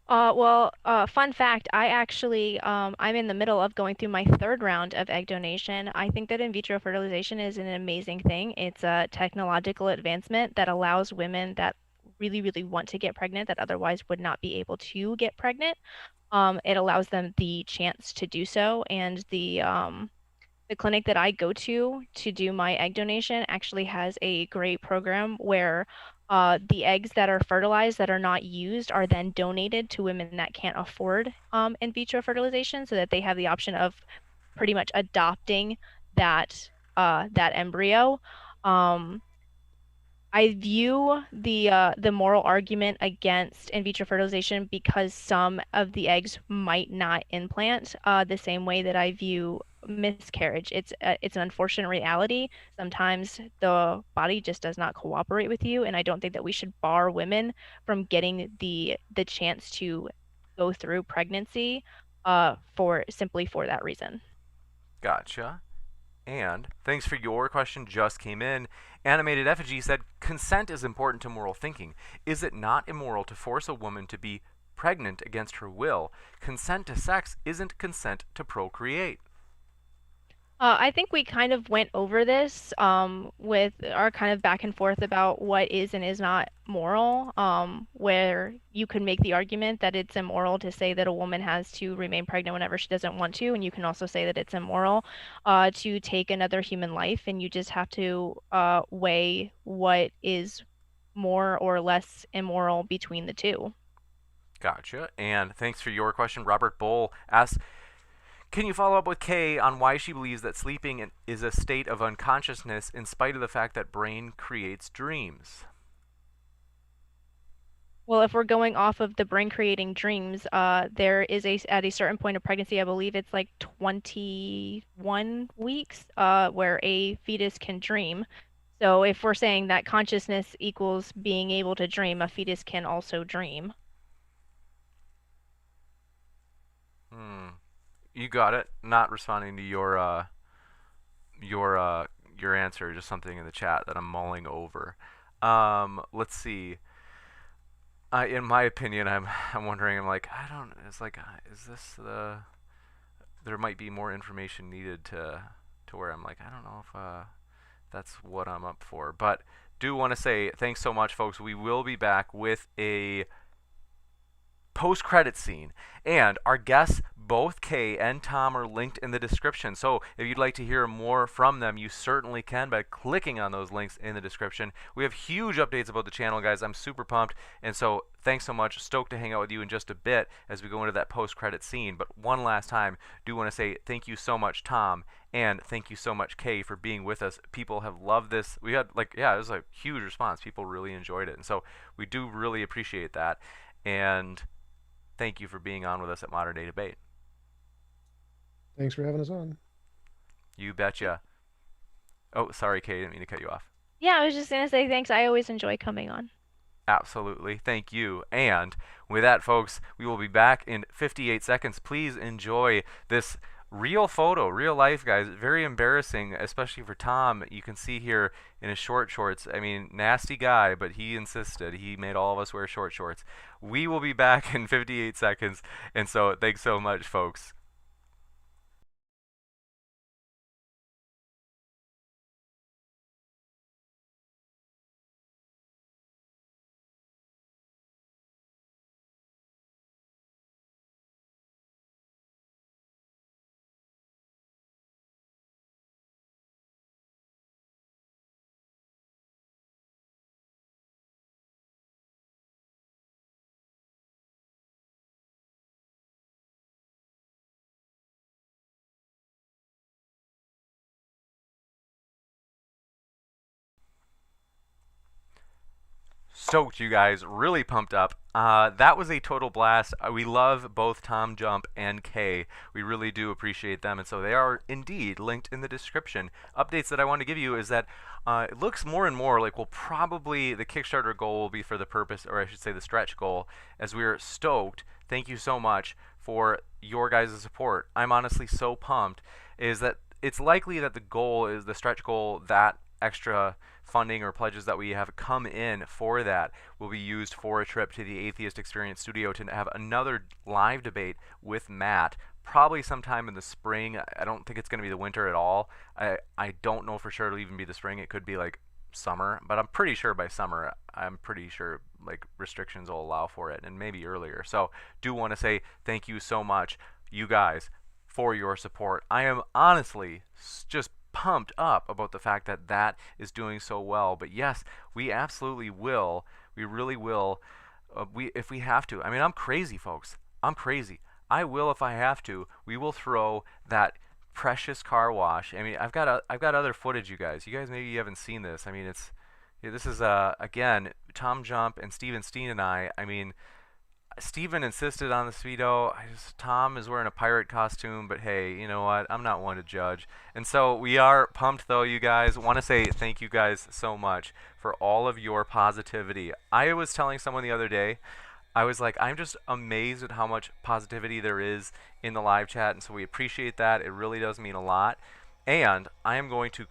Fun fact, I actually, I'm in the middle of going through my third round of egg donation. I think that in vitro fertilization is an amazing thing. It's a technological advancement that allows women that really, really want to get pregnant that otherwise would not be able to get pregnant. It allows them the chance to do so, and the clinic that I go to do my egg donation actually has a great program where the eggs that are fertilized that are not used are then donated to women that can't afford in vitro fertilization, so that they have the option of pretty much adopting that embryo. I view the moral argument against in vitro fertilization because some of the eggs might not implant the same way that I view miscarriage. It's an unfortunate reality. Sometimes the body just does not cooperate with you, and I don't think that we should bar women from getting the chance to go through pregnancy for that reason. Gotcha. And thanks for your question, just came in. Animated Effigy said, consent is important to moral thinking. Is it not immoral to force a woman to be pregnant against her will? Consent to sex isn't consent to procreate. I think we kind of went over this with our kind of back and forth about what is and is not moral, where you could make the argument that it's immoral to say that a woman has to remain pregnant whenever she doesn't want to, and you can also say that it's immoral to take another human life, and you just have to weigh what is more or less immoral between the two. Gotcha. And thanks for your question. Robert Bull asks, can you follow up with Kay on why she believes that sleeping is a state of unconsciousness in spite of the fact that brain creates dreams? Well, if we're going off of the brain creating dreams, there is at a certain point of pregnancy, I believe it's like 21 weeks, where a fetus can dream. So if we're saying that consciousness equals being able to dream, a fetus can also dream. Hmm. You got it. Not responding to your uh your answer, just something in the chat that I'm mulling over. Let's see. In my opinion, I'm wondering. I'm like, I don't. It's like, is this the? There might be more information needed to where I'm like, I don't know if that's what I'm up for. But do want to say thanks so much, folks. We will be back with a post-credit scene, and our guests, both Kay and Tom, are linked in the description. So if you'd like to hear more from them, you certainly can by clicking on those links in the description. We have huge updates about the channel, guys. I'm super pumped, and so thanks so much. Stoked to hang out with you in just a bit as we go into that post-credit scene. But one last time, do want to say thank you so much, Tom, and thank you so much, Kay, for being with us. People have loved this. We had it was a huge response. People really enjoyed it, and so we do really appreciate that. And thank you for being on with us at Modern Day Debate. Thanks for having us on. You betcha. Oh, sorry, Kate. I didn't mean to cut you off. Yeah, I was just gonna say thanks. I always enjoy coming on. Absolutely. Thank you. And with that, folks, we will be back in 58 seconds. Please enjoy this real photo, real life, guys. Very embarrassing, especially for Tom. You can see here in his short shorts. I mean, nasty guy, but he insisted. He made all of us wear short shorts. We will be back in 58 seconds. And so thanks so much, folks. Stoked, you guys. Really pumped up. That was a total blast. We love both TJump and Kay. We really do appreciate them, and so they are indeed linked in the description. Updates that I want to give you is that it looks more and more like the Kickstarter goal will be for the purpose, or I should say the stretch goal, as we're stoked. Thank you so much for your guys' support. I'm honestly so pumped, is that it's likely that the goal is the stretch goal, that extra funding or pledges that we have come in for that will be used for a trip to the Atheist Experience Studio to have another live debate with Matt, probably sometime in the spring. I don't think it's going to be the winter at all. I don't know for sure it'll even be the spring. It could be like summer, but I'm pretty sure by summer, I'm pretty sure like restrictions will allow for it, and maybe earlier. So do want to say thank you so much, you guys, for your support. I am honestly just pumped up about the fact that that is doing so well. But yes, we absolutely will. We really will. If we have to. I mean, I'm crazy, folks. I'm crazy. I will if I have to. We will throw that precious car wash. I mean, I've got other footage, you guys. You guys maybe you haven't seen this. I mean, this is again TJump and Steven Steen and I. I mean, Steven insisted on the Speedo. Tom is wearing a pirate costume, but hey, you know what? I'm not one to judge. And so we are pumped, though, you guys. Want to say thank you guys so much for all of your positivity. I was telling someone the other day, I was like, I'm just amazed at how much positivity there is in the live chat, and so we appreciate that. It really does mean a lot. And I am going to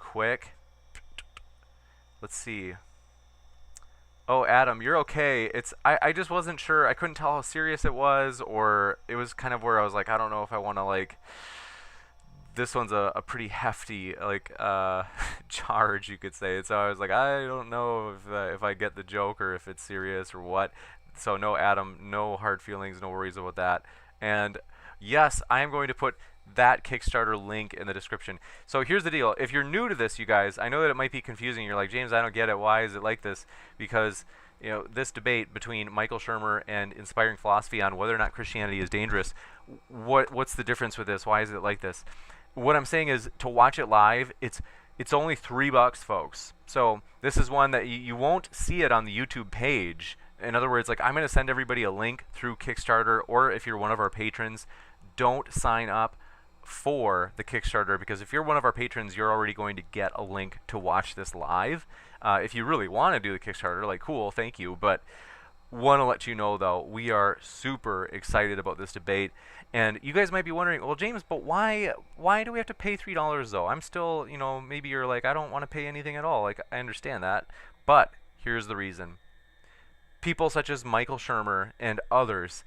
let's see. Oh, Adam, you're okay. I just wasn't sure. I couldn't tell how serious it was, or it was kind of where I was like, I don't know if I want to like. This one's a pretty hefty like charge, you could say. And so I was like, I don't know if I get the joke or if it's serious or what. So no, Adam, no hard feelings, no worries about that. And yes, I am going to put that Kickstarter link in the description. So here's the deal. If you're new to this, you guys, I know that it might be confusing. You're like, James, I don't get it. Why is it like this? Because, you know, this debate between Michael Shermer and Inspiring Philosophy on whether or not Christianity is dangerous, what's the difference with this? Why is it like this? What I'm saying is, to watch it live, it's only $3, folks. So this is one that you won't see it on the YouTube page. In other words, like, I'm going to send everybody a link through Kickstarter, or if you're one of our patrons, don't sign up for the Kickstarter, because if you're one of our patrons, you're already going to get a link to watch this live. If you really want to do the Kickstarter, like, cool, thank you. But want to let you know, though, we are super excited about this debate. And you guys might be wondering, well, James, but why do we have to pay $3, though? I'm still, maybe you're like, I don't want to pay anything at all. Like, I understand that. But here's the reason. People such as Michael Shermer and others,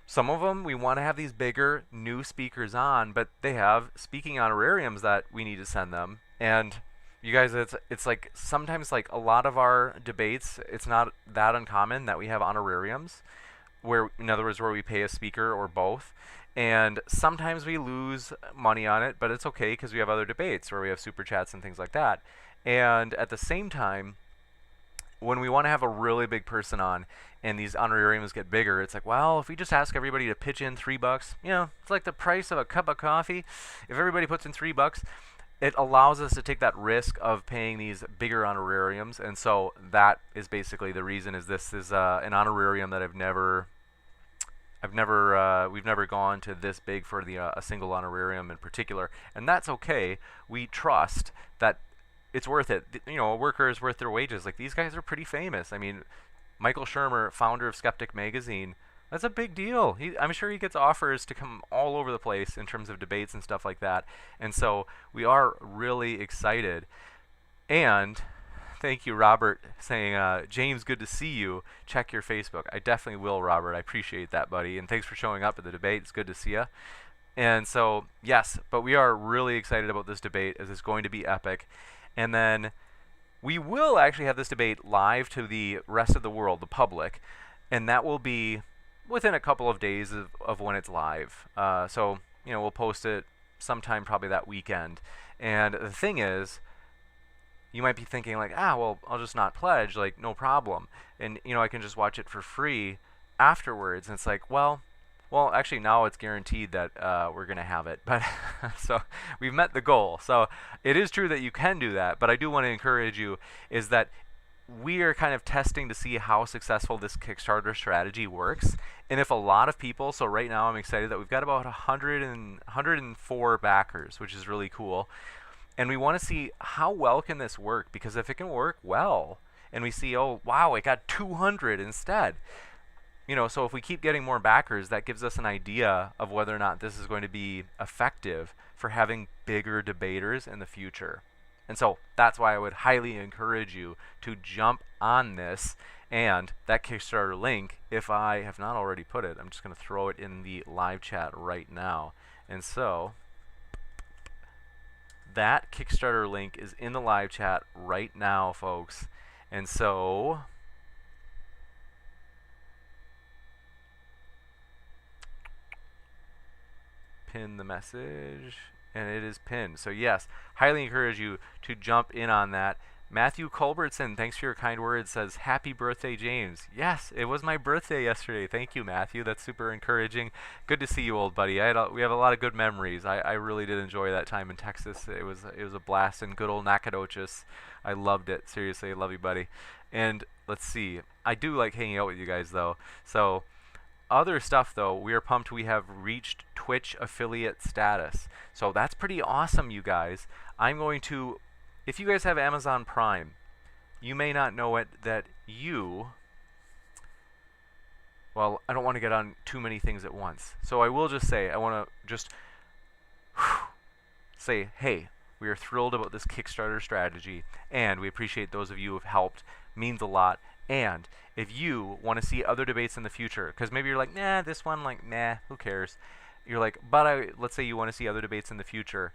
some of them, we want to have these bigger new speakers on, but they have speaking honorariums that we need to send them. And you guys, it's like sometimes, like, a lot of our debates, it's not that uncommon that we have honorariums, where, in other words, where we pay a speaker or both. And sometimes we lose money on it, but it's okay because we have other debates where we have super chats and things like that. And at the same time, when we want to have a really big person on and these honorariums get bigger, it's like, well, if we just ask everybody to pitch in $3, it's like the price of a cup of coffee. If everybody puts in $3, it allows us to take that risk of paying these bigger honorariums. And so that is basically the reason. Is this is an honorarium that we've never gone to this big for a single honorarium in particular, and that's okay. We trust that it's worth it. A worker is worth their wages. Like, these guys are pretty famous. I mean, Michael Shermer, founder of Skeptic Magazine, that's a big deal. I'm sure he gets offers to come all over the place in terms of debates and stuff like that. And so we are really excited. And thank you, Robert, saying, James, good to see you. Check your Facebook. I definitely will, Robert. I appreciate that, buddy. And thanks for showing up at the debate. It's good to see you. And so, yes, but we are really excited about this debate, as it's going to be epic. And then we will actually have this debate live to the rest of the world, the public, and that will be within a couple of days of when it's live. So, we'll post it sometime probably that weekend. And the thing is, you might be thinking like, well, I'll just not pledge, like, no problem. And, I can just watch it for free afterwards. And it's like, well, actually now it's guaranteed that we're going to have it. But so we've met the goal. So it is true that you can do that. But I do want to encourage you is that we are kind of testing to see how successful this Kickstarter strategy works. And if a lot of people, so right now I'm excited that we've got about 104 backers, which is really cool. And we want to see how well can this work, because if it can work well, and we see, oh, wow, it got 200 instead. So if we keep getting more backers, that gives us an idea of whether or not this is going to be effective for having bigger debaters in the future. And so that's why I would highly encourage you to jump on this. And that Kickstarter link, if I have not already put it, I'm just going to throw it in the live chat right now. And so that Kickstarter link is in the live chat right now, folks. And so pin the message, and it is pinned. So yes, highly encourage you to jump in on that. Matthew Culbertson, thanks for your kind words, says, happy birthday, James. Yes, it was my birthday yesterday. Thank you, Matthew. That's super encouraging. Good to see you, old buddy. We have a lot of good memories. I really did enjoy that time in Texas. It was a blast in good old Nacogdoches. I loved it. Seriously, I love you, buddy. And let's see. I do like hanging out with you guys, though. So other stuff, though, we are pumped. We have reached Twitch affiliate status. So that's pretty awesome, you guys. I'm going to... If you guys have Amazon Prime, you may not know it that well, I don't want to get on too many things at once. So I will just say, I want to just say, hey, we are thrilled about this Kickstarter strategy, and we appreciate those of you who have helped. Means a lot. And if you want to see other debates in the future, because maybe you're like, nah, this one, like, nah, who cares? You're like, but let's say you want to see other debates in the future,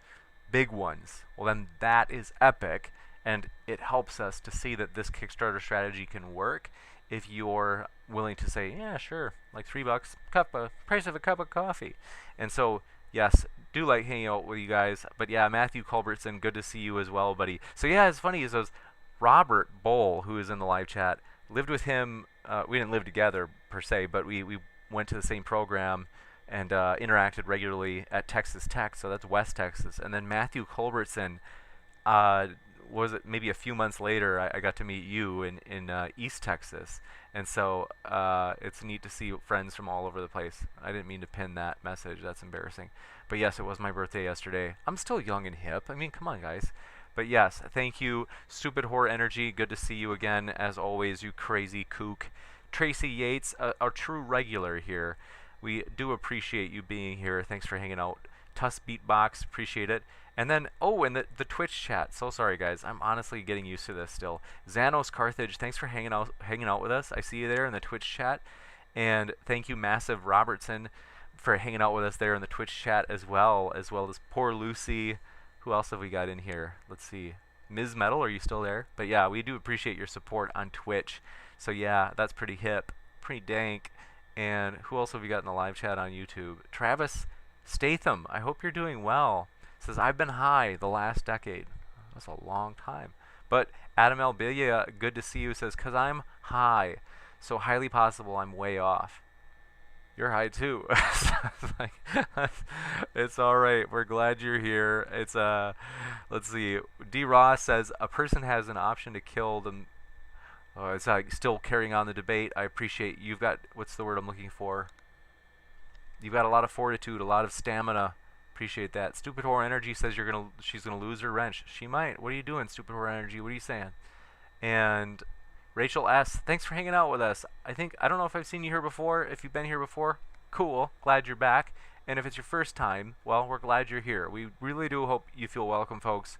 big ones. Well, then that is epic, and it helps us to see that this Kickstarter strategy can work if you're willing to say, yeah, sure, like $3, price of a cup of coffee. And so, yes, do like hanging out with you guys. But yeah, Matthew Culbertson, good to see you as well, buddy. So yeah, it's funny is those Robert Bowl, who is in the live chat, lived with him. We didn't live together per se, but we went to the same program and interacted regularly at Texas Tech, so that's West Texas. And then Matthew Culbertson was it maybe a few months later, I got to meet you in East Texas, and so it's neat to see friends from all over the place. I didn't mean to pin that message. That's embarrassing. But yes, it was my birthday yesterday. I'm still young and hip. I mean, come on, guys. But yes, thank you, Stupid Horror Energy. Good to see you again, as always, you crazy kook. Tracy Yates, our true regular here. We do appreciate you being here. Thanks for hanging out. Tuss Beatbox, appreciate it. And then, oh, and the Twitch chat. So sorry, guys. I'm honestly getting used to this still. Xanos Carthage, thanks for hanging out with us. I see you there in the Twitch chat. And thank you, Massive Robertson, for hanging out with us there in the Twitch chat as well as Poor Lucy. Who else have we got in here? Let's see. Ms. Metal, are you still there? But yeah, we do appreciate your support on Twitch. So yeah, that's pretty hip, pretty dank. And who else have we got in the live chat on YouTube? Travis Statham, I hope you're doing well. Says, I've been high the last decade. That's a long time. But Adam Albilia, good to see you, says, because I'm high. So highly possible I'm way off. You're high too. It's all right. We're glad you're here. It's let's see. D. Ross says a person has an option to kill them. Oh, it's still carrying on the debate. I appreciate you've got, what's the word I'm looking for? You've got a lot of fortitude, a lot of stamina. Appreciate that. Stupid Horror Energy says she's gonna lose her wrench. She might. What are you doing, Stupid Horror Energy? What are you saying? And Rachel S., thanks for hanging out with us. I don't know if I've seen you here before. If you've been here before, cool. Glad you're back. And if it's your first time, well, we're glad you're here. We really do hope you feel welcome, folks.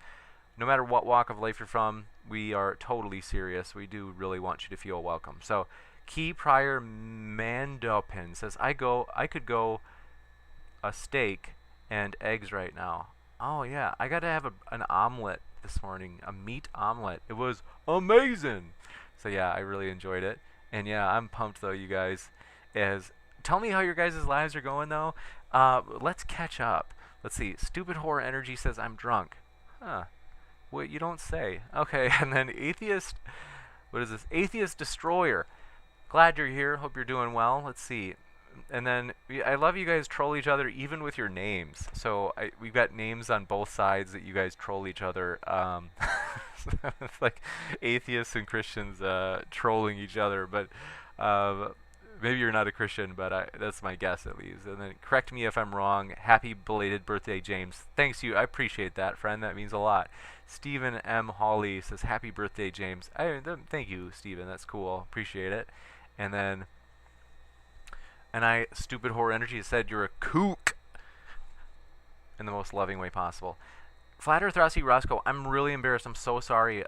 No matter what walk of life you're from, we are totally serious. We do really want you to feel welcome. So, Key Prior Mandopin says, I could go a steak and eggs right now. Oh, yeah. I got to have an omelet this morning, a meat omelet. It was amazing. So yeah, I really enjoyed it. And yeah, I'm pumped though, you guys. Tell me how your guys' lives are going though. Let's catch up. Let's see. Stupid Horror Energy says I'm drunk. Huh. What you don't say. Okay, and then Atheist, what is this? Atheist Destroyer. Glad you're here. Hope you're doing well. Let's see. And then I love you guys troll each other even with your names. So we've got names on both sides that you guys troll each other. It's like atheists and Christians trolling each other. But maybe you're not a Christian, but that's my guess at least. And then correct me if I'm wrong. Happy belated birthday, James. Thanks you. I appreciate that, friend. That means a lot. Stephen M. Hawley says, happy birthday, James. Thank you, Stephen. That's cool. Appreciate it. And then... Stupid Horror Energy said you're a kook in the most loving way possible. Flat Earth Rossi Roscoe, I'm really embarrassed. I'm so sorry.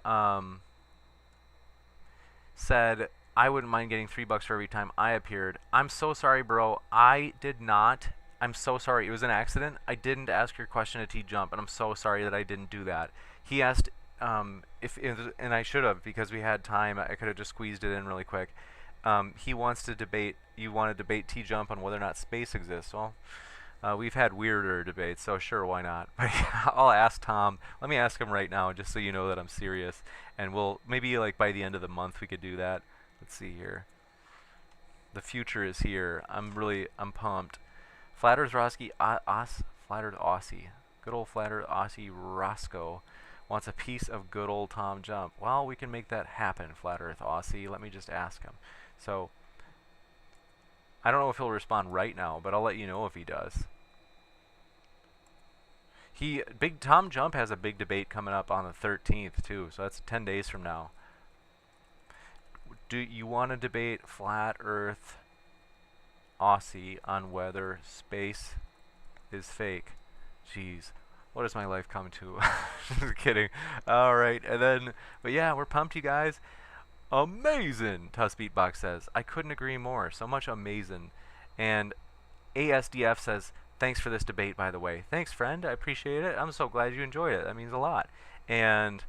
Said I wouldn't mind getting $3 for every time I appeared. I'm so sorry, bro. I did not. I'm so sorry. It was an accident. I didn't ask your question at TJump, and I'm so sorry that I didn't do that. He asked and I should have because we had time. I could have just squeezed it in really quick. He wants to debate. You want to debate TJump on whether or not space exists. Well, we've had weirder debates, so sure, why not? But I'll ask Tom. Let me ask him right now, just so you know that I'm serious. And we'll maybe like by the end of the month we could do that. Let's see here. The future is here. I'm pumped. Flat Earth Rosky, Flat Earth Aussie, good old Flat Earth Aussie Roscoe wants a piece of good old Tom Jump. Well, we can make that happen, Flat Earth Aussie. Let me just ask him. So, I don't know if he'll respond right now, but I'll let you know if he does. Big Tom Jump has a big debate coming up on the 13th too, so that's 10 days from now. Do you want to debate Flat Earth Aussie on whether space is fake? Jeez. What has my life come to? Just kidding. All right, and then, but yeah, we're pumped, you guys. Amazing, Tuss Beatbox says. I couldn't agree more. So much amazing. And ASDF says, thanks for this debate, by the way. Thanks, friend. I appreciate it. I'm so glad you enjoyed it. That means a lot. And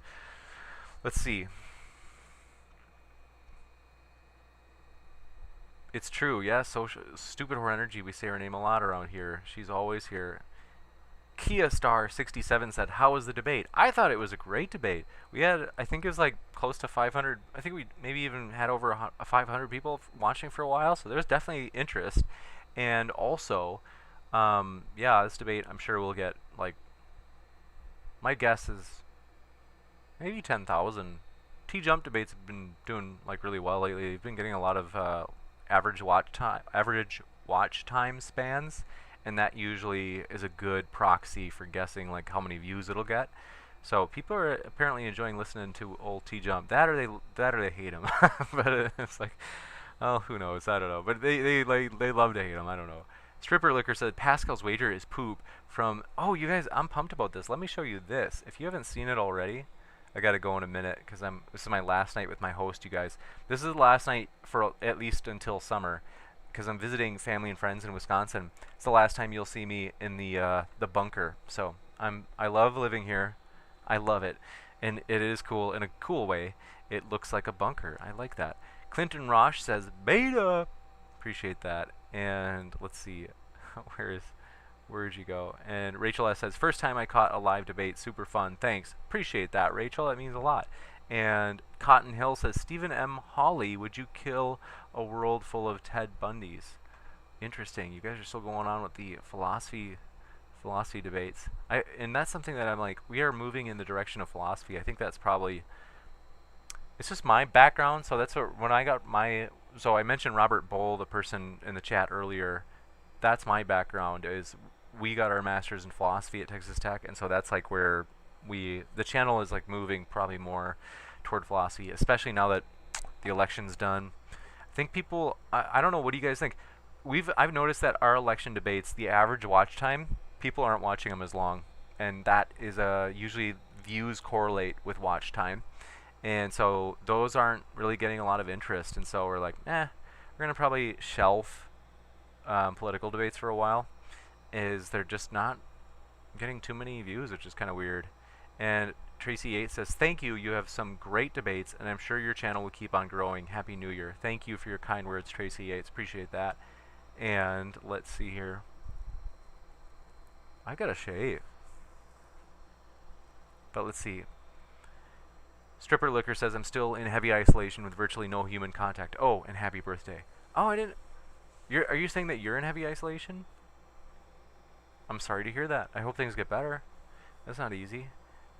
let's see. It's true, yes. Stupid Horror Energy, we say her name a lot around here. She's always here. Kia Star 67 said, how was the debate? I thought it was a great debate. We had, I think it was like close to 500, I think we maybe even had over 500 people watching for a while, so there's definitely interest. And also, yeah, this debate I'm sure we'll get, like, my guess is maybe 10,000. TJump debates have been doing like really well lately. They've been getting a lot of average watch time spans, and that usually is a good proxy for guessing like how many views it'll get. So people are apparently enjoying listening to old TJump. That or they hate him. But it's like, oh, who knows? I don't know. But they love to hate him. I don't know. Stripper Liquor said Pascal's wager is poop. From oh, you guys, I'm pumped about this. Let me show you this. If you haven't seen it already, I gotta go in a minute because this is my last night with my host, you guys. This is the last night for at least until summer, because I'm visiting family and friends in Wisconsin. It's the last time you'll see me in the bunker. So I love living here. I love it, and it is cool in a cool way. It looks like a bunker. I like that. Clinton Rosh says beta. Appreciate that. And let's see, where'd you go? And Rachel S says first time I caught a live debate, super fun. Thanks. Appreciate that, Rachel. That means a lot. And Cotton Hill says Stephen M. Hawley, would you kill a world full of Ted Bundys? Interesting. You guys are still going on with the philosophy debates. And that's something that I'm like, we are moving in the direction of philosophy. I think that's probably, it's just my background. So that's what, when I got my, so I mentioned Robert Bowl, the person in the chat earlier. That's my background, is we got our master's in philosophy at Texas Tech, and so that's like where the channel is like moving probably more toward philosophy, especially now that the election's done. I think people, I don't know, what do you guys think? I've noticed that our election debates, the average watch time, people aren't watching them as long, and that is usually views correlate with watch time, and so those aren't really getting a lot of interest, and so we're like, we're gonna probably shelf political debates for a while, is they're just not getting too many views, which is kind of weird. And Tracy Yates says, thank you, you have some great debates, and I'm sure your channel will keep on growing. Happy New Year. Thank you for your kind words, Tracy Yates. Appreciate that. And let's see here. I gotta shave. But let's see. Stripper Liquor says, I'm still in heavy isolation with virtually no human contact. Oh, and happy birthday. Oh, I didn't... Are you saying that you're in heavy isolation? I'm sorry to hear that. I hope things get better. That's not easy.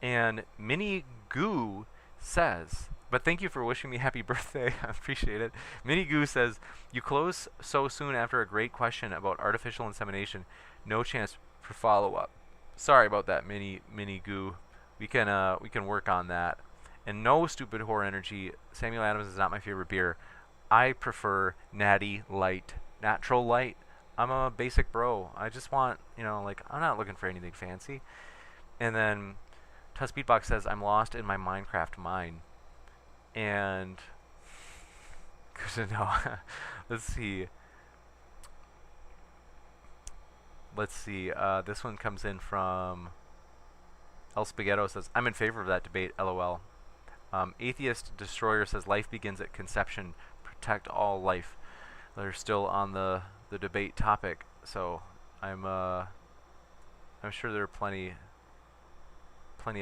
And Minnie Goo says, but thank you for wishing me happy birthday. I appreciate it. Minnie Goo says, you close so soon after a great question about artificial insemination. No chance for follow-up. Sorry about that, Minnie Goo. We can work on that. And no stupid whore energy. Samuel Adams is not my favorite beer. I prefer Natty Light. Natural Light. I'm a basic bro. I just want, like, I'm not looking for anything fancy. And then Tuss Beatbox says, I'm lost in my Minecraft mine. And good to know. Let's see. This one comes in from El Spaghetto says, I'm in favor of that debate, LOL. Atheist Destroyer says, life begins at conception. Protect all life. They're still on the debate topic, so I'm sure there are plenty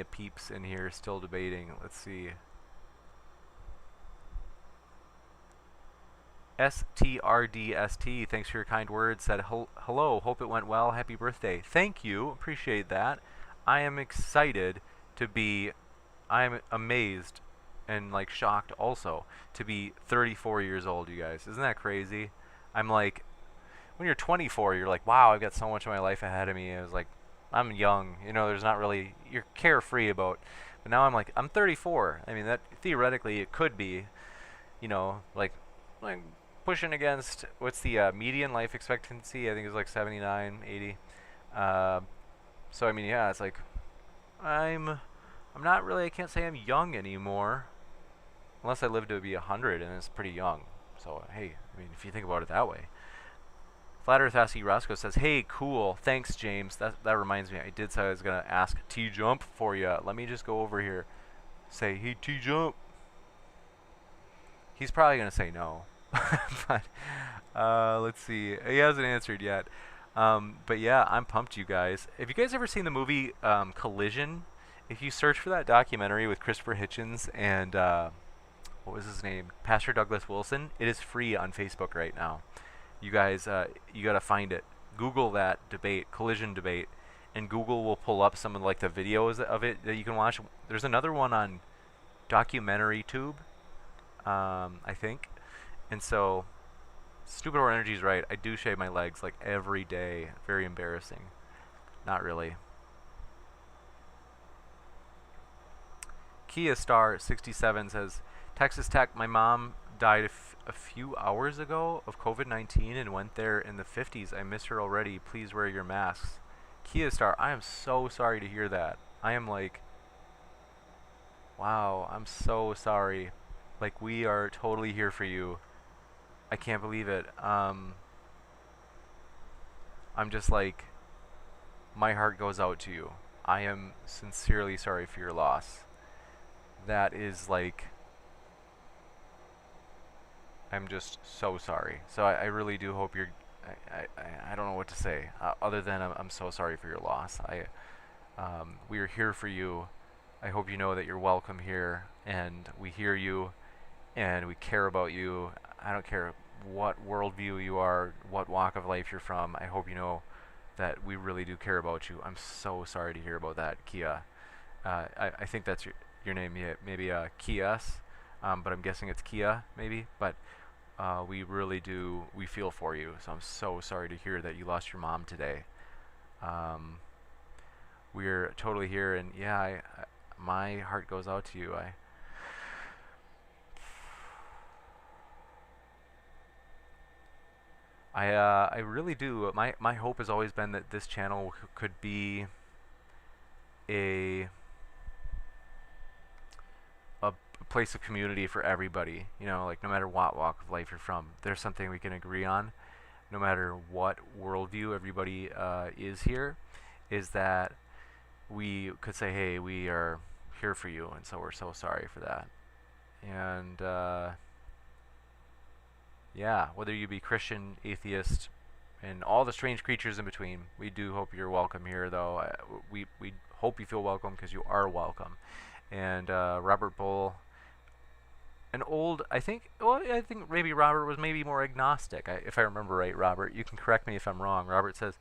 of peeps in here still debating. Let's see. STRDST, thanks for your kind words, said hello, hope it went well, happy birthday. Thank you, appreciate that. I am excited to be, I'm amazed and like shocked also to be 34 years old, you guys. Isn't that crazy? I'm like, when you're 24, you're like, wow, I've got so much of my life ahead of me. I was like, I'm young, there's not really, you're carefree about, but now I'm like, I'm 34. I mean, that theoretically it could be, like pushing against, what's the median life expectancy? I think it's like 79, 80. So I mean, yeah, it's like, I'm not really, I can't say I'm young anymore, unless I live to be 100, and it's pretty young. So hey, I mean, if you think about it that way. Flat Earth Asky Roscoe says, hey, cool, thanks, James. That reminds me, I did say I was going to ask TJump for you. Let me just go over here. Say, hey, TJump. He's probably going to say no. But let's see. He hasn't answered yet. But yeah, I'm pumped, you guys. Have you guys ever seen the movie Collision? If you search for that documentary with Christopher Hitchens and, what was his name? Pastor Douglas Wilson, it is free on Facebook right now. You guys, you gotta find it. Google that debate, Collision debate, and Google will pull up some of like the videos of it that you can watch. There's another one on documentary tube, I think. And so, Stupid Or Energy's right. I do shave my legs like every day. Very embarrassing. Not really. Kia Star 67 says, Texas Tech, my mom died a few hours ago of COVID-19 and went there in the 50s. I miss her already. Please wear your masks. Kia Star, I am so sorry to hear that. I am like, wow, I'm so sorry. Like, we are totally here for you. I can't believe it. I'm just like, my heart goes out to you. I am sincerely sorry for your loss. That is like, I'm just so sorry. So I really do hope you're, I don't know what to say other than I'm so sorry for your loss. We are here for you. I hope you know that you're welcome here, and we hear you, and we care about you. I don't care what worldview you are, what walk of life you're from. I hope you know that we really do care about you. I'm so sorry to hear about that, Kia. I think that's your name, yeah, maybe Kias, but I'm guessing it's Kia, maybe. But we really do, we feel for you. So I'm so sorry to hear that you lost your mom today. We're totally here, and yeah, my heart goes out to you. I really do. My hope has always been that this channel could be a place of community for everybody. You know, like no matter what walk of life you're from, there's something we can agree on. No matter what worldview everybody is here, is that we could say, hey, we are here for you, and so we're so sorry for that. And yeah, whether you be Christian, atheist, and all the strange creatures in between, we do hope you're welcome here, though. We hope you feel welcome, because you are welcome. And Robert Bull, an old, I think maybe Robert was maybe more agnostic, if I remember right, Robert. You can correct me if I'm wrong. Robert says,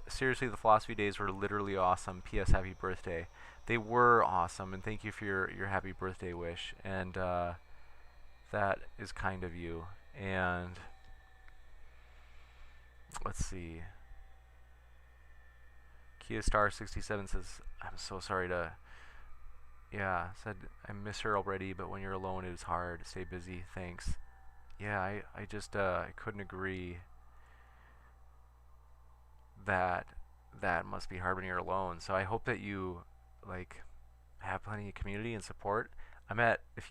seriously, the philosophy days were literally awesome. P.S. Happy birthday. They were awesome, and thank you for your happy birthday wish. And that is kind of you. And let's see. Kia Star 67 says, I'm so sorry to, yeah, said, I miss her already, but when you're alone it is hard. Stay busy. Thanks. Yeah, I just, I couldn't agree that must be hard when you're alone. So I hope that you, like, have plenty of community and support. If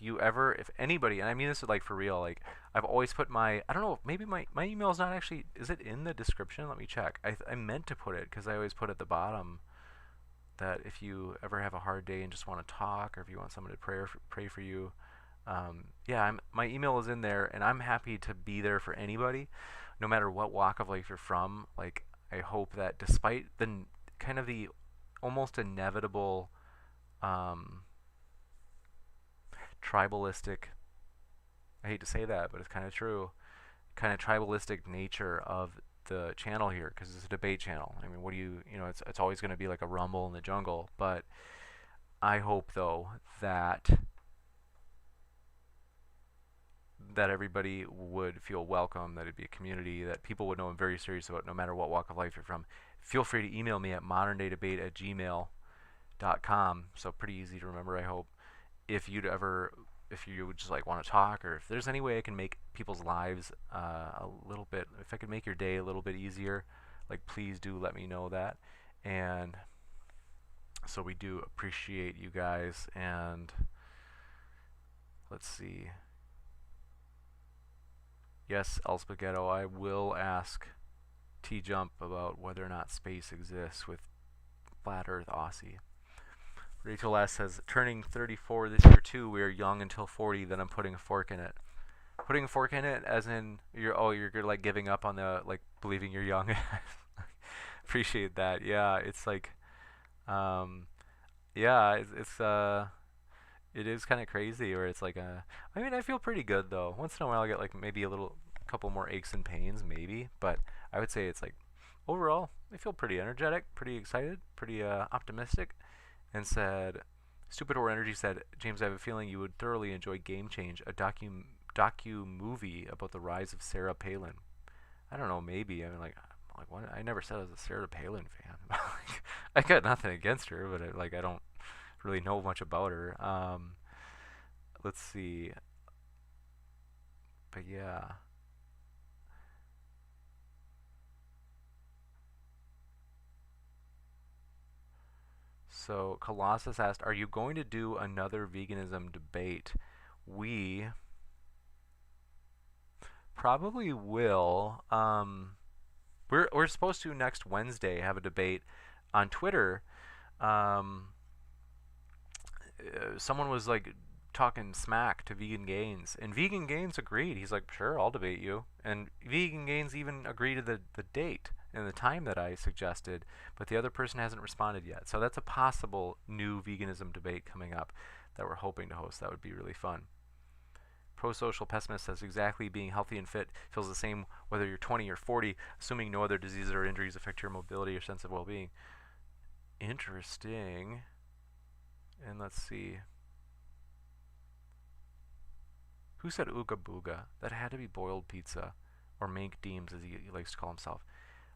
anybody, and I mean this is like for real, like, I've always put I don't know, maybe my email is not actually, is it in the description? Let me check. I meant to put it, because I always put at the bottom that if you ever have a hard day and just want to talk, or if you want someone to pray for you, yeah, my email is in there, and I'm happy to be there for anybody, no matter what walk of life you're from. Like, I hope that despite the kind of the almost inevitable tribalistic, I hate to say that, but it's kind of true, kind of tribalistic nature of the channel here, because it's a debate channel. I mean, what do you know, it's always going to be like a rumble in the jungle. But I hope, though, that everybody would feel welcome, that it'd be a community, that people would know I'm very serious about, no matter what walk of life you're from. Feel free to email me at moderndaydebate@gmail.com. So pretty easy to remember, I hope. If you would just like want to talk, or if there's any way I can make people's lives a little bit, if I could make your day a little bit easier, like, please do let me know that. And so we do appreciate you guys. And let's see. Yes, El Spaghetto, I will ask TJump about whether or not space exists with Flat Earth Aussie. Rachel S. says, turning 34 this year too. We are young until 40, then I'm putting a fork in it. Putting a fork in it as in, you're like giving up on the, like, believing you're young. Appreciate that. Yeah, it's like, yeah, it is kind of crazy, or it's like I mean, I feel pretty good, though. Once in a while I get like maybe couple more aches and pains, maybe, but I would say it's like overall, I feel pretty energetic, pretty excited, pretty optimistic, and said, Stupid or Energy said, James, I have a feeling you would thoroughly enjoy Game Change, a docu movie about the rise of Sarah Palin. I don't know, maybe. I mean, like what? I never said I was a Sarah Palin fan. I got nothing against her, but I don't really know much about her. Let's see. But yeah. So Colossus asked, "Are you going to do another veganism debate?" We probably will. We're supposed to next Wednesday have a debate on Twitter. Someone was like talking smack to Vegan Gains, and Vegan Gains agreed. He's like, "Sure, I'll debate you." And Vegan Gains even agreed to the date and the time that I suggested, but the other person hasn't responded yet. So that's a possible new veganism debate coming up that we're hoping to host. That would be really fun. Pro-social pessimist says exactly, being healthy and fit feels the same whether you're 20 or 40, assuming no other diseases or injuries affect your mobility or sense of well-being. Interesting. And let's see. Who said ooga booga? That had to be boiled pizza, or Mank Deems as he likes to call himself.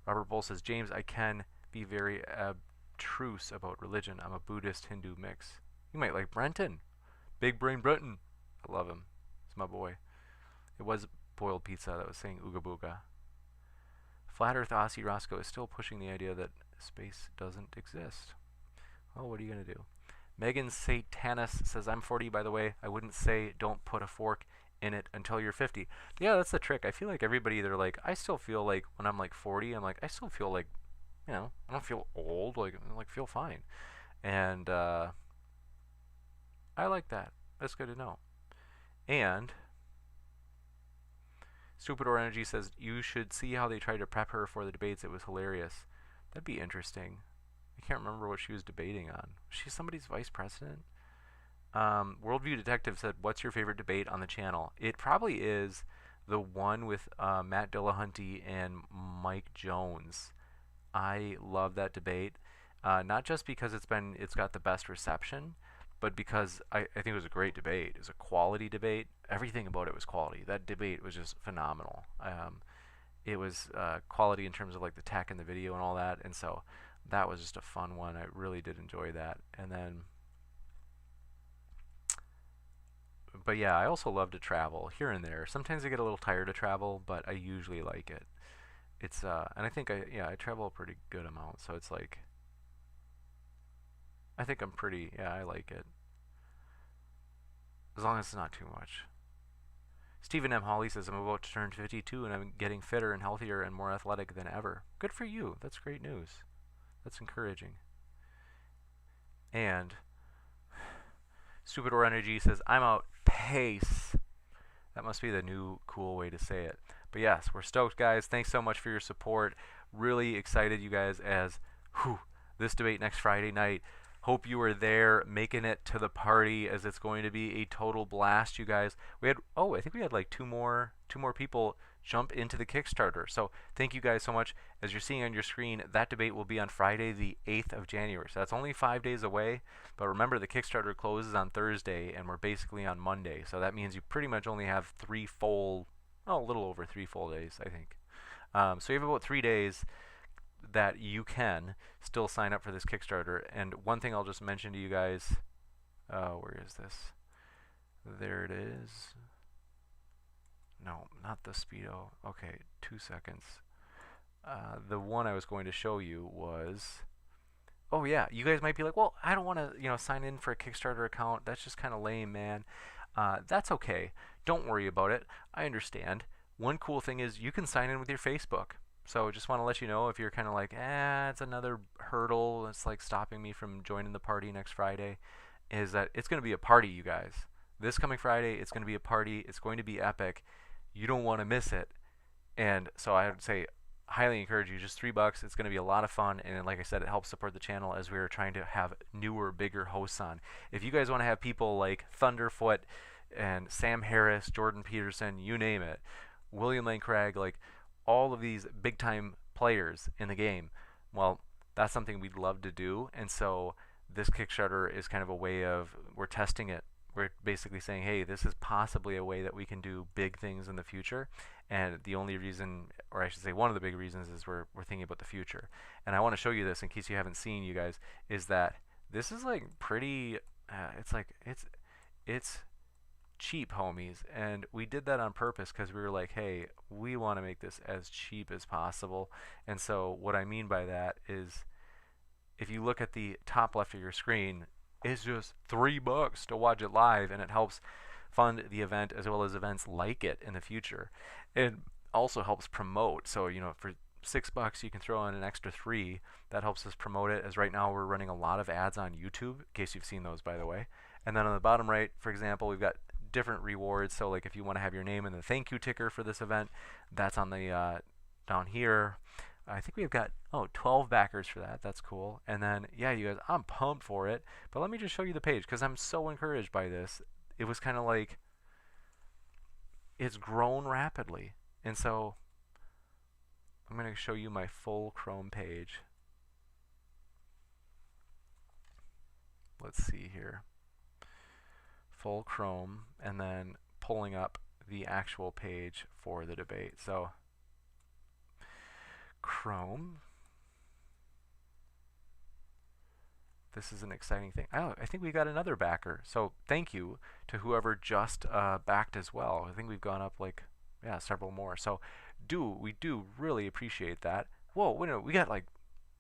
Robert Bull says, James, I can be very abstruse about religion. I'm a Buddhist Hindu mix. You might like Brenton. Big Brain Brenton. I love him. He's my boy. It was boiled pizza that was saying ooga booga. Flat Earth Aussie Roscoe is still pushing the idea that space doesn't exist. Well, what are you going to do? Megan Satanis says, I'm 40, by the way. I wouldn't say don't put a fork in it until you're 50. Yeah, that's the trick. I feel like everybody, they're like, I still feel like when I'm like 40, I'm like, I still feel like, you know, I don't feel old. Like feel fine. And I like that. That's good to know. And Stupid or Energy says, you should see how they tried to prep her for the debates. It was hilarious. That'd be interesting. I can't remember what she was debating on. Was she somebody's vice president? Worldview Detective said, what's your favorite debate on the channel? It probably is the one with Matt Dillahunty and Mike Jones. I love that debate. Not just because it's got the best reception, but because I think it was a great debate. It was a quality debate. Everything about it was quality. That debate was just phenomenal. It was quality in terms of like the tech and the video and all that, and so that was just a fun one. I really did enjoy that. And then, but yeah, I also love to travel here and there. Sometimes I get a little tired to travel, but I usually like it. It's and I think I travel a pretty good amount, so it's like I think I like it. As long as it's not too much. Stephen M. Hawley says, I'm about to turn 52 and I'm getting fitter and healthier and more athletic than ever. Good for you. That's great news. That's encouraging. And Stupid or Energy says, I'm out pace. That must be the new cool way to say it. But yes, we're stoked, guys. Thanks so much for your support. Really excited, you guys, as this debate next Friday night. Hope you are there making it to the party, as it's going to be a total blast, you guys. I think we had like two more people jump into the Kickstarter. So thank you guys so much. As you're seeing on your screen, that debate will be on Friday the 8th of January. So that's only 5 days away. But remember, the Kickstarter closes on Thursday and we're basically on Monday. So that means you pretty much only have a little over 3 full days, I think. So you have about 3 days that you can still sign up for this Kickstarter. And one thing I'll just mention to you guys, where is this? There it is. No, not the Speedo. Okay, 2 seconds. The one I was going to show you was, oh yeah, you guys might be like, well, I don't want to, sign in for a Kickstarter account. That's just kind of lame, man. That's okay. Don't worry about it. I understand. One cool thing is you can sign in with your Facebook. So just want to let you know, if you're kind of like, it's another hurdle, it's like stopping me from joining the party next Friday, is that it's going to be a party, you guys. This coming Friday, it's going to be a party. It's going to be epic. You don't want to miss it. And so I would say, highly encourage you, just $3. It's going to be a lot of fun. And like I said, it helps support the channel as we are trying to have newer, bigger hosts on. If you guys want to have people like Thunderfoot and Sam Harris, Jordan Peterson, you name it, William Lane Craig, like all of these big time players in the game. Well, that's something we'd love to do, and so this Kickstarter is kind of a way of, we're testing it. We're basically saying, hey, this is possibly a way that we can do big things in the future. And the only reason, or I should say one of the big reasons, is we're thinking about the future. And I want to show you this in case you haven't seen, you guys, is that this is like pretty, it's cheap, homies. And we did that on purpose because we were like, hey, we want to make this as cheap as possible. And so what I mean by that is, if you look at the top left of your screen, it's just $3 to watch it live, and it helps fund the event as well as events like it in the future. It also helps promote. So, you know, for $6 you can throw in an extra 3. That helps us promote it, as right now we're running a lot of ads on YouTube, in case you've seen those, by the way. And then on the bottom right, for example, we've got different rewards. So like if you want to have your name in the thank you ticker for this event, that's on the down here. I think we've got 12 backers for that. That's cool. And then, yeah, you guys, I'm pumped for it. But let me just show you the page, because I'm so encouraged by this. It was kind of like, it's grown rapidly. And so I'm going to show you my full Chrome page. Let's see here. Full Chrome, and then pulling up the actual page for the debate. So Chrome. This is an exciting thing. Oh, I think we got another backer. So thank you to whoever just backed as well. I think we've gone up like, yeah, several more. So we do really appreciate that. Whoa, wait a minute, we got like,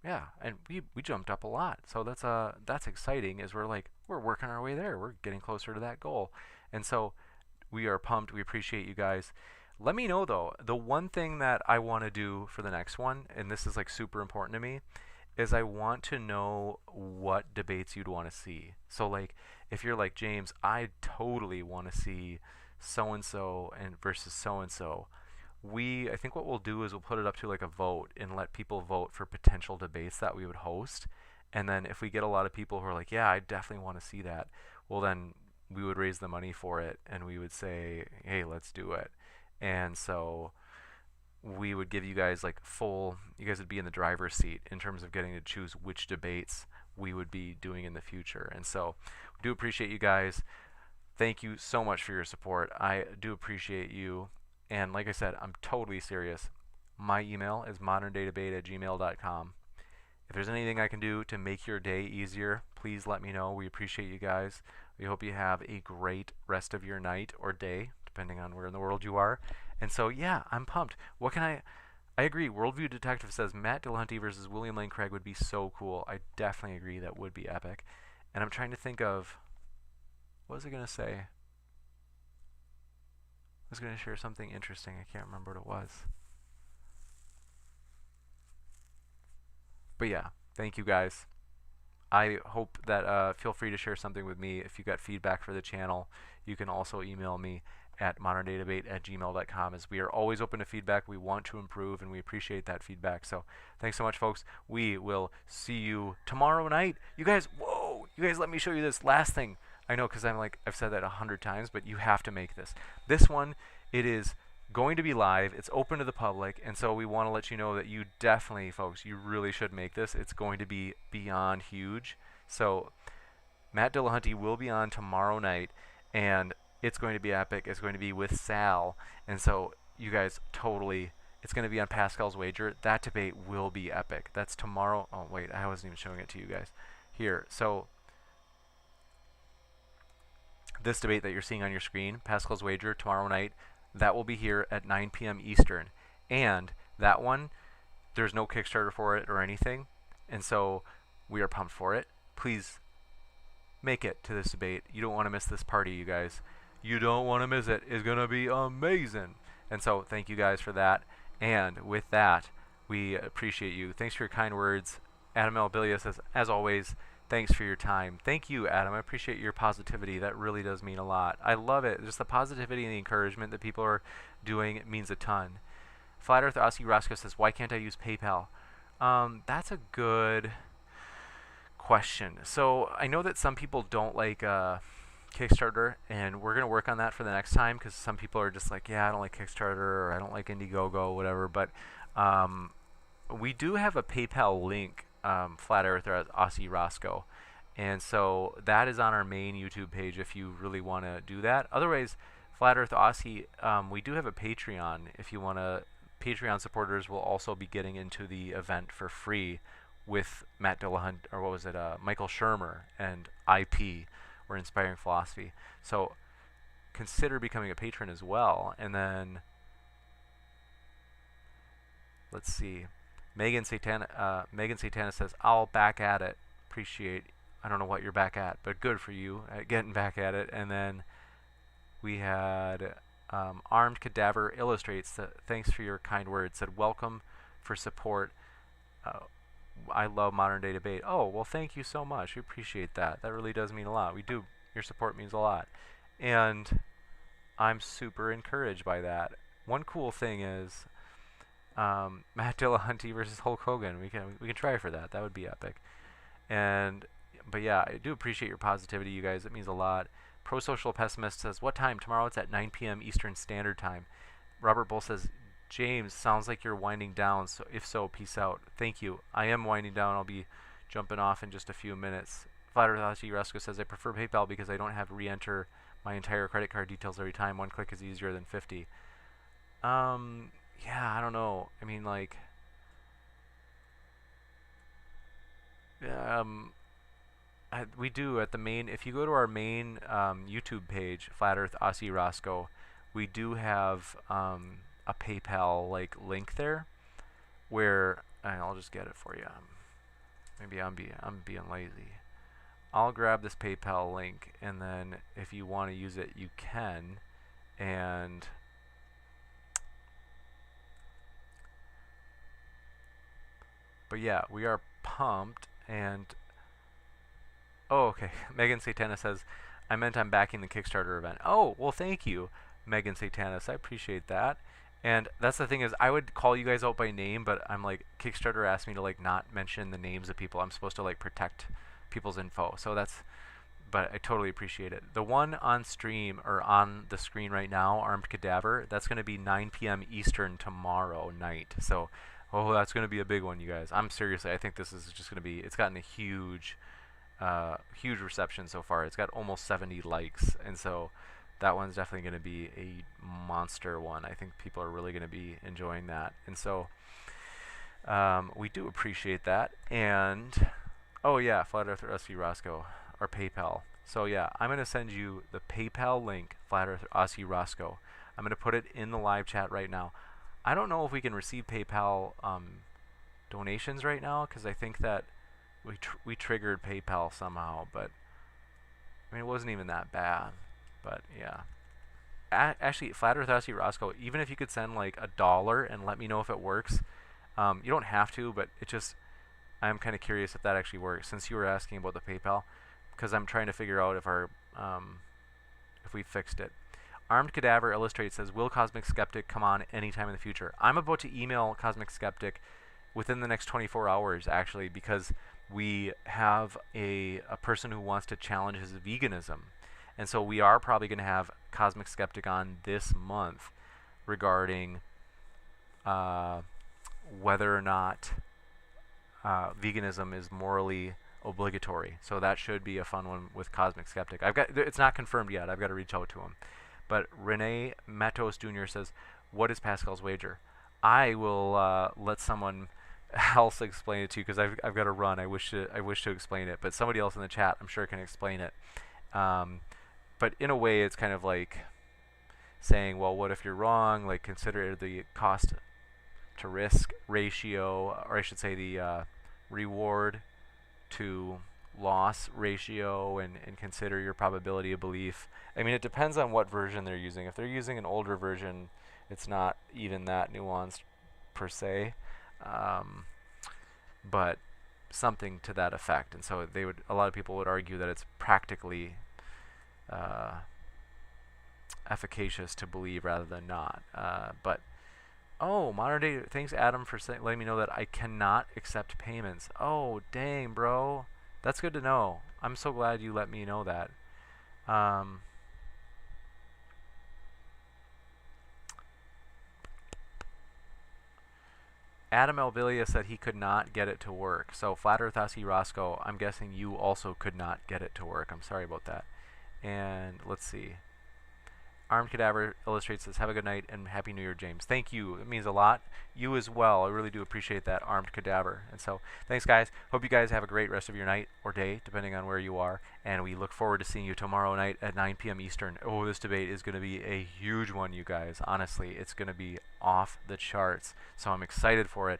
yeah, and we jumped up a lot. So that's exciting, as we're working our way there. We're getting closer to that goal. And so we are pumped. We appreciate you guys. Let me know, though, the one thing that I want to do for the next one, and this is like super important to me, is I want to know what debates you'd want to see. So like, if you're like, James, I totally want to see so-and-so and versus so-and-so, I think what we'll do is we'll put it up to like a vote and let people vote for potential debates that we would host. And then if we get a lot of people who are like, yeah, I definitely want to see that, well, then we would raise the money for it, and we would say, hey, let's do it. And so we would give you guys like you guys would be in the driver's seat in terms of getting to choose which debates we would be doing in the future. And so we do appreciate you guys. Thank you so much for your support. I do appreciate you. And like I said, I'm totally serious. My email is moderndaydebate@gmail.com. If there's anything I can do to make your day easier, please let me know. We appreciate you guys. We hope you have a great rest of your night or day, depending on where in the world you are. And so, yeah, I'm pumped. I agree. Worldview Detective says Matt Dillahunty versus William Lane Craig would be so cool. I definitely agree. That would be epic. And I'm trying to think of, what was I going to say? I was going to share something interesting. I can't remember what it was. But yeah, thank you guys. I hope that feel free to share something with me. If you got feedback for the channel, you can also email me at moderndaydebate@gmail.com, as we are always open to feedback. We want to improve, and we appreciate that feedback. So thanks so much, folks. We will see you tomorrow night. You guys, whoa, you guys, let me show you this last thing. I know, because I've said that 100 times, but you have to make this. This one, it is going to be live. It's open to the public, and so we want to let you know that you definitely, folks, you really should make this. It's going to be beyond huge. So Matt Dillahunty will be on tomorrow night, and it's going to be epic. It's going to be with Sal, and so you guys it's going to be on Pascal's Wager. That debate will be epic. That's tomorrow. Oh wait, I wasn't even showing it to you guys here. So this debate that you're seeing on your screen, Pascal's Wager, tomorrow night, that will be here at 9 p.m. Eastern. And that one, there's no Kickstarter for it or anything, and so we are pumped for it. Please make it to this debate. You don't want to miss this party, you guys. You don't want to miss it. It's going to be amazing. And so thank you guys for that. And with that, we appreciate you. Thanks for your kind words. Adam Albilia says, as always, thanks for your time. Thank you, Adam. I appreciate your positivity. That really does mean a lot. I love it. Just the positivity and the encouragement that people are doing means a ton. Flat Earth Oski Roscoe says, why can't I use PayPal? That's a good question. So I know that some people don't like Kickstarter, and we're going to work on that for the next time, because some people are just like, yeah, I don't like Kickstarter, or I don't like Indiegogo, whatever. But we do have a PayPal link, Flat Earther Aussie Roscoe. And so that is on our main YouTube page if you really want to do that. Otherwise, Flat Earth Aussie, we do have a Patreon. If you want to, Patreon supporters will also be getting into the event for free with Matt Dillahunt, or what was it, Michael Shermer and IP, or Inspiring Philosophy. So consider becoming a patron as well. And then, let's see, Megan Satana says, I'll back at it. Appreciate. I don't know what you're back at, but good for you at getting back at it. And then we had Armed Cadaver Illustrates. Thanks for your kind words. Said, welcome for support. I love Modern Day Debate. Oh, well, thank you so much. We appreciate that. That really does mean a lot. We do. Your support means a lot. And I'm super encouraged by that. One cool thing is Matt Dillahunty versus Hulk Hogan. We can try for that. That would be epic. But yeah, I do appreciate your positivity, you guys. It means a lot. Pro Social Pessimist says, what time? Tomorrow it's at 9 p.m. Eastern Standard Time. Robert Bull says, James, sounds like you're winding down. So if so, peace out. Thank you. I am winding down. I'll be jumping off in just a few minutes. Flatterthachi Resco says, I prefer PayPal because I don't have to re-enter my entire credit card details every time. One click is easier than 50. Yeah, I don't know. I mean, like, we do at the main, if you go to our main YouTube page, Flat Earth Aussie Roscoe, we do have a PayPal like link there where, and I'll just get it for you. Maybe I'm being lazy. I'll grab this PayPal link, and then if you want to use it, you can. And but yeah, we are pumped. And oh, okay. Megan Satana says, I meant I'm backing the Kickstarter event. Oh, well, thank you, Megan Satanis. I appreciate that. And that's the thing is, I would call you guys out by name, but I'm like, Kickstarter asked me to like not mention the names of people. I'm supposed to like protect people's info. So that's, but I totally appreciate it. The one on stream or on the screen right now, Armed Cadaver, that's going to be 9 p.m. Eastern tomorrow night. So, oh, that's going to be a big one, you guys. I'm seriously, I think this is just going to be, it's gotten a huge reception so far. It's got almost 70 likes, and so that one's definitely going to be a monster one. I think people are really going to be enjoying that, and so we do appreciate that. And oh yeah, Flat Earth Aussie Roscoe, or PayPal. So yeah, I'm going to send you the PayPal link, Flat Earth Aussie Roscoe. I'm going to put it in the live chat right now. I don't know if we can receive PayPal donations right now, because I think that we triggered PayPal somehow, but I mean, it wasn't even that bad. But yeah, actually, Flat Earth Aussie Roscoe, even if you could send like $1 and let me know if it works, you don't have to, but it just, I'm kind of curious if that actually works, since you were asking about the PayPal, because I'm trying to figure out if our if we fixed it. Armed Cadaver Illustrated says, will Cosmic Skeptic come on anytime in the future? I'm about to email Cosmic Skeptic within the next 24 hours, actually, because we have a person who wants to challenge his veganism. And so we are probably going to have Cosmic Skeptic on this month regarding whether or not veganism is morally obligatory. So that should be a fun one with Cosmic Skeptic. It's not confirmed yet. I've got to reach out to him. But Rene Matos Jr. says, what is Pascal's wager? I will let someone else explain it to you, because I've got to run. I wish to explain it, but somebody else in the chat I'm sure can explain it. But in a way, it's kind of like saying, well, what if you're wrong? Like, consider the cost to risk ratio, or I should say the reward to loss ratio, and consider your probability of belief. I mean, it depends on what version they're using. If they're using an older version, it's not even that nuanced per se, but something to that effect. And so a lot of people would argue that it's practically efficacious to believe rather than not. But oh, modern day, thanks Adam for letting me know that I cannot accept payments. Oh, dang, bro. That's good to know. I'm so glad you let me know that. Adam Elvilia said he could not get it to work. So Flat Earth Husky Roscoe, I'm guessing you also could not get it to work. I'm sorry about that. And let's see. Armed Cadaver Illustrates says, have a good night and Happy New Year, James. Thank you. It means a lot. You as well. I really do appreciate that, Armed Cadaver. And so, thanks, guys. Hope you guys have a great rest of your night or day, depending on where you are. And we look forward to seeing you tomorrow night at 9 p.m. Eastern. Oh, this debate is going to be a huge one, you guys. Honestly, it's going to be off the charts. So I'm excited for it.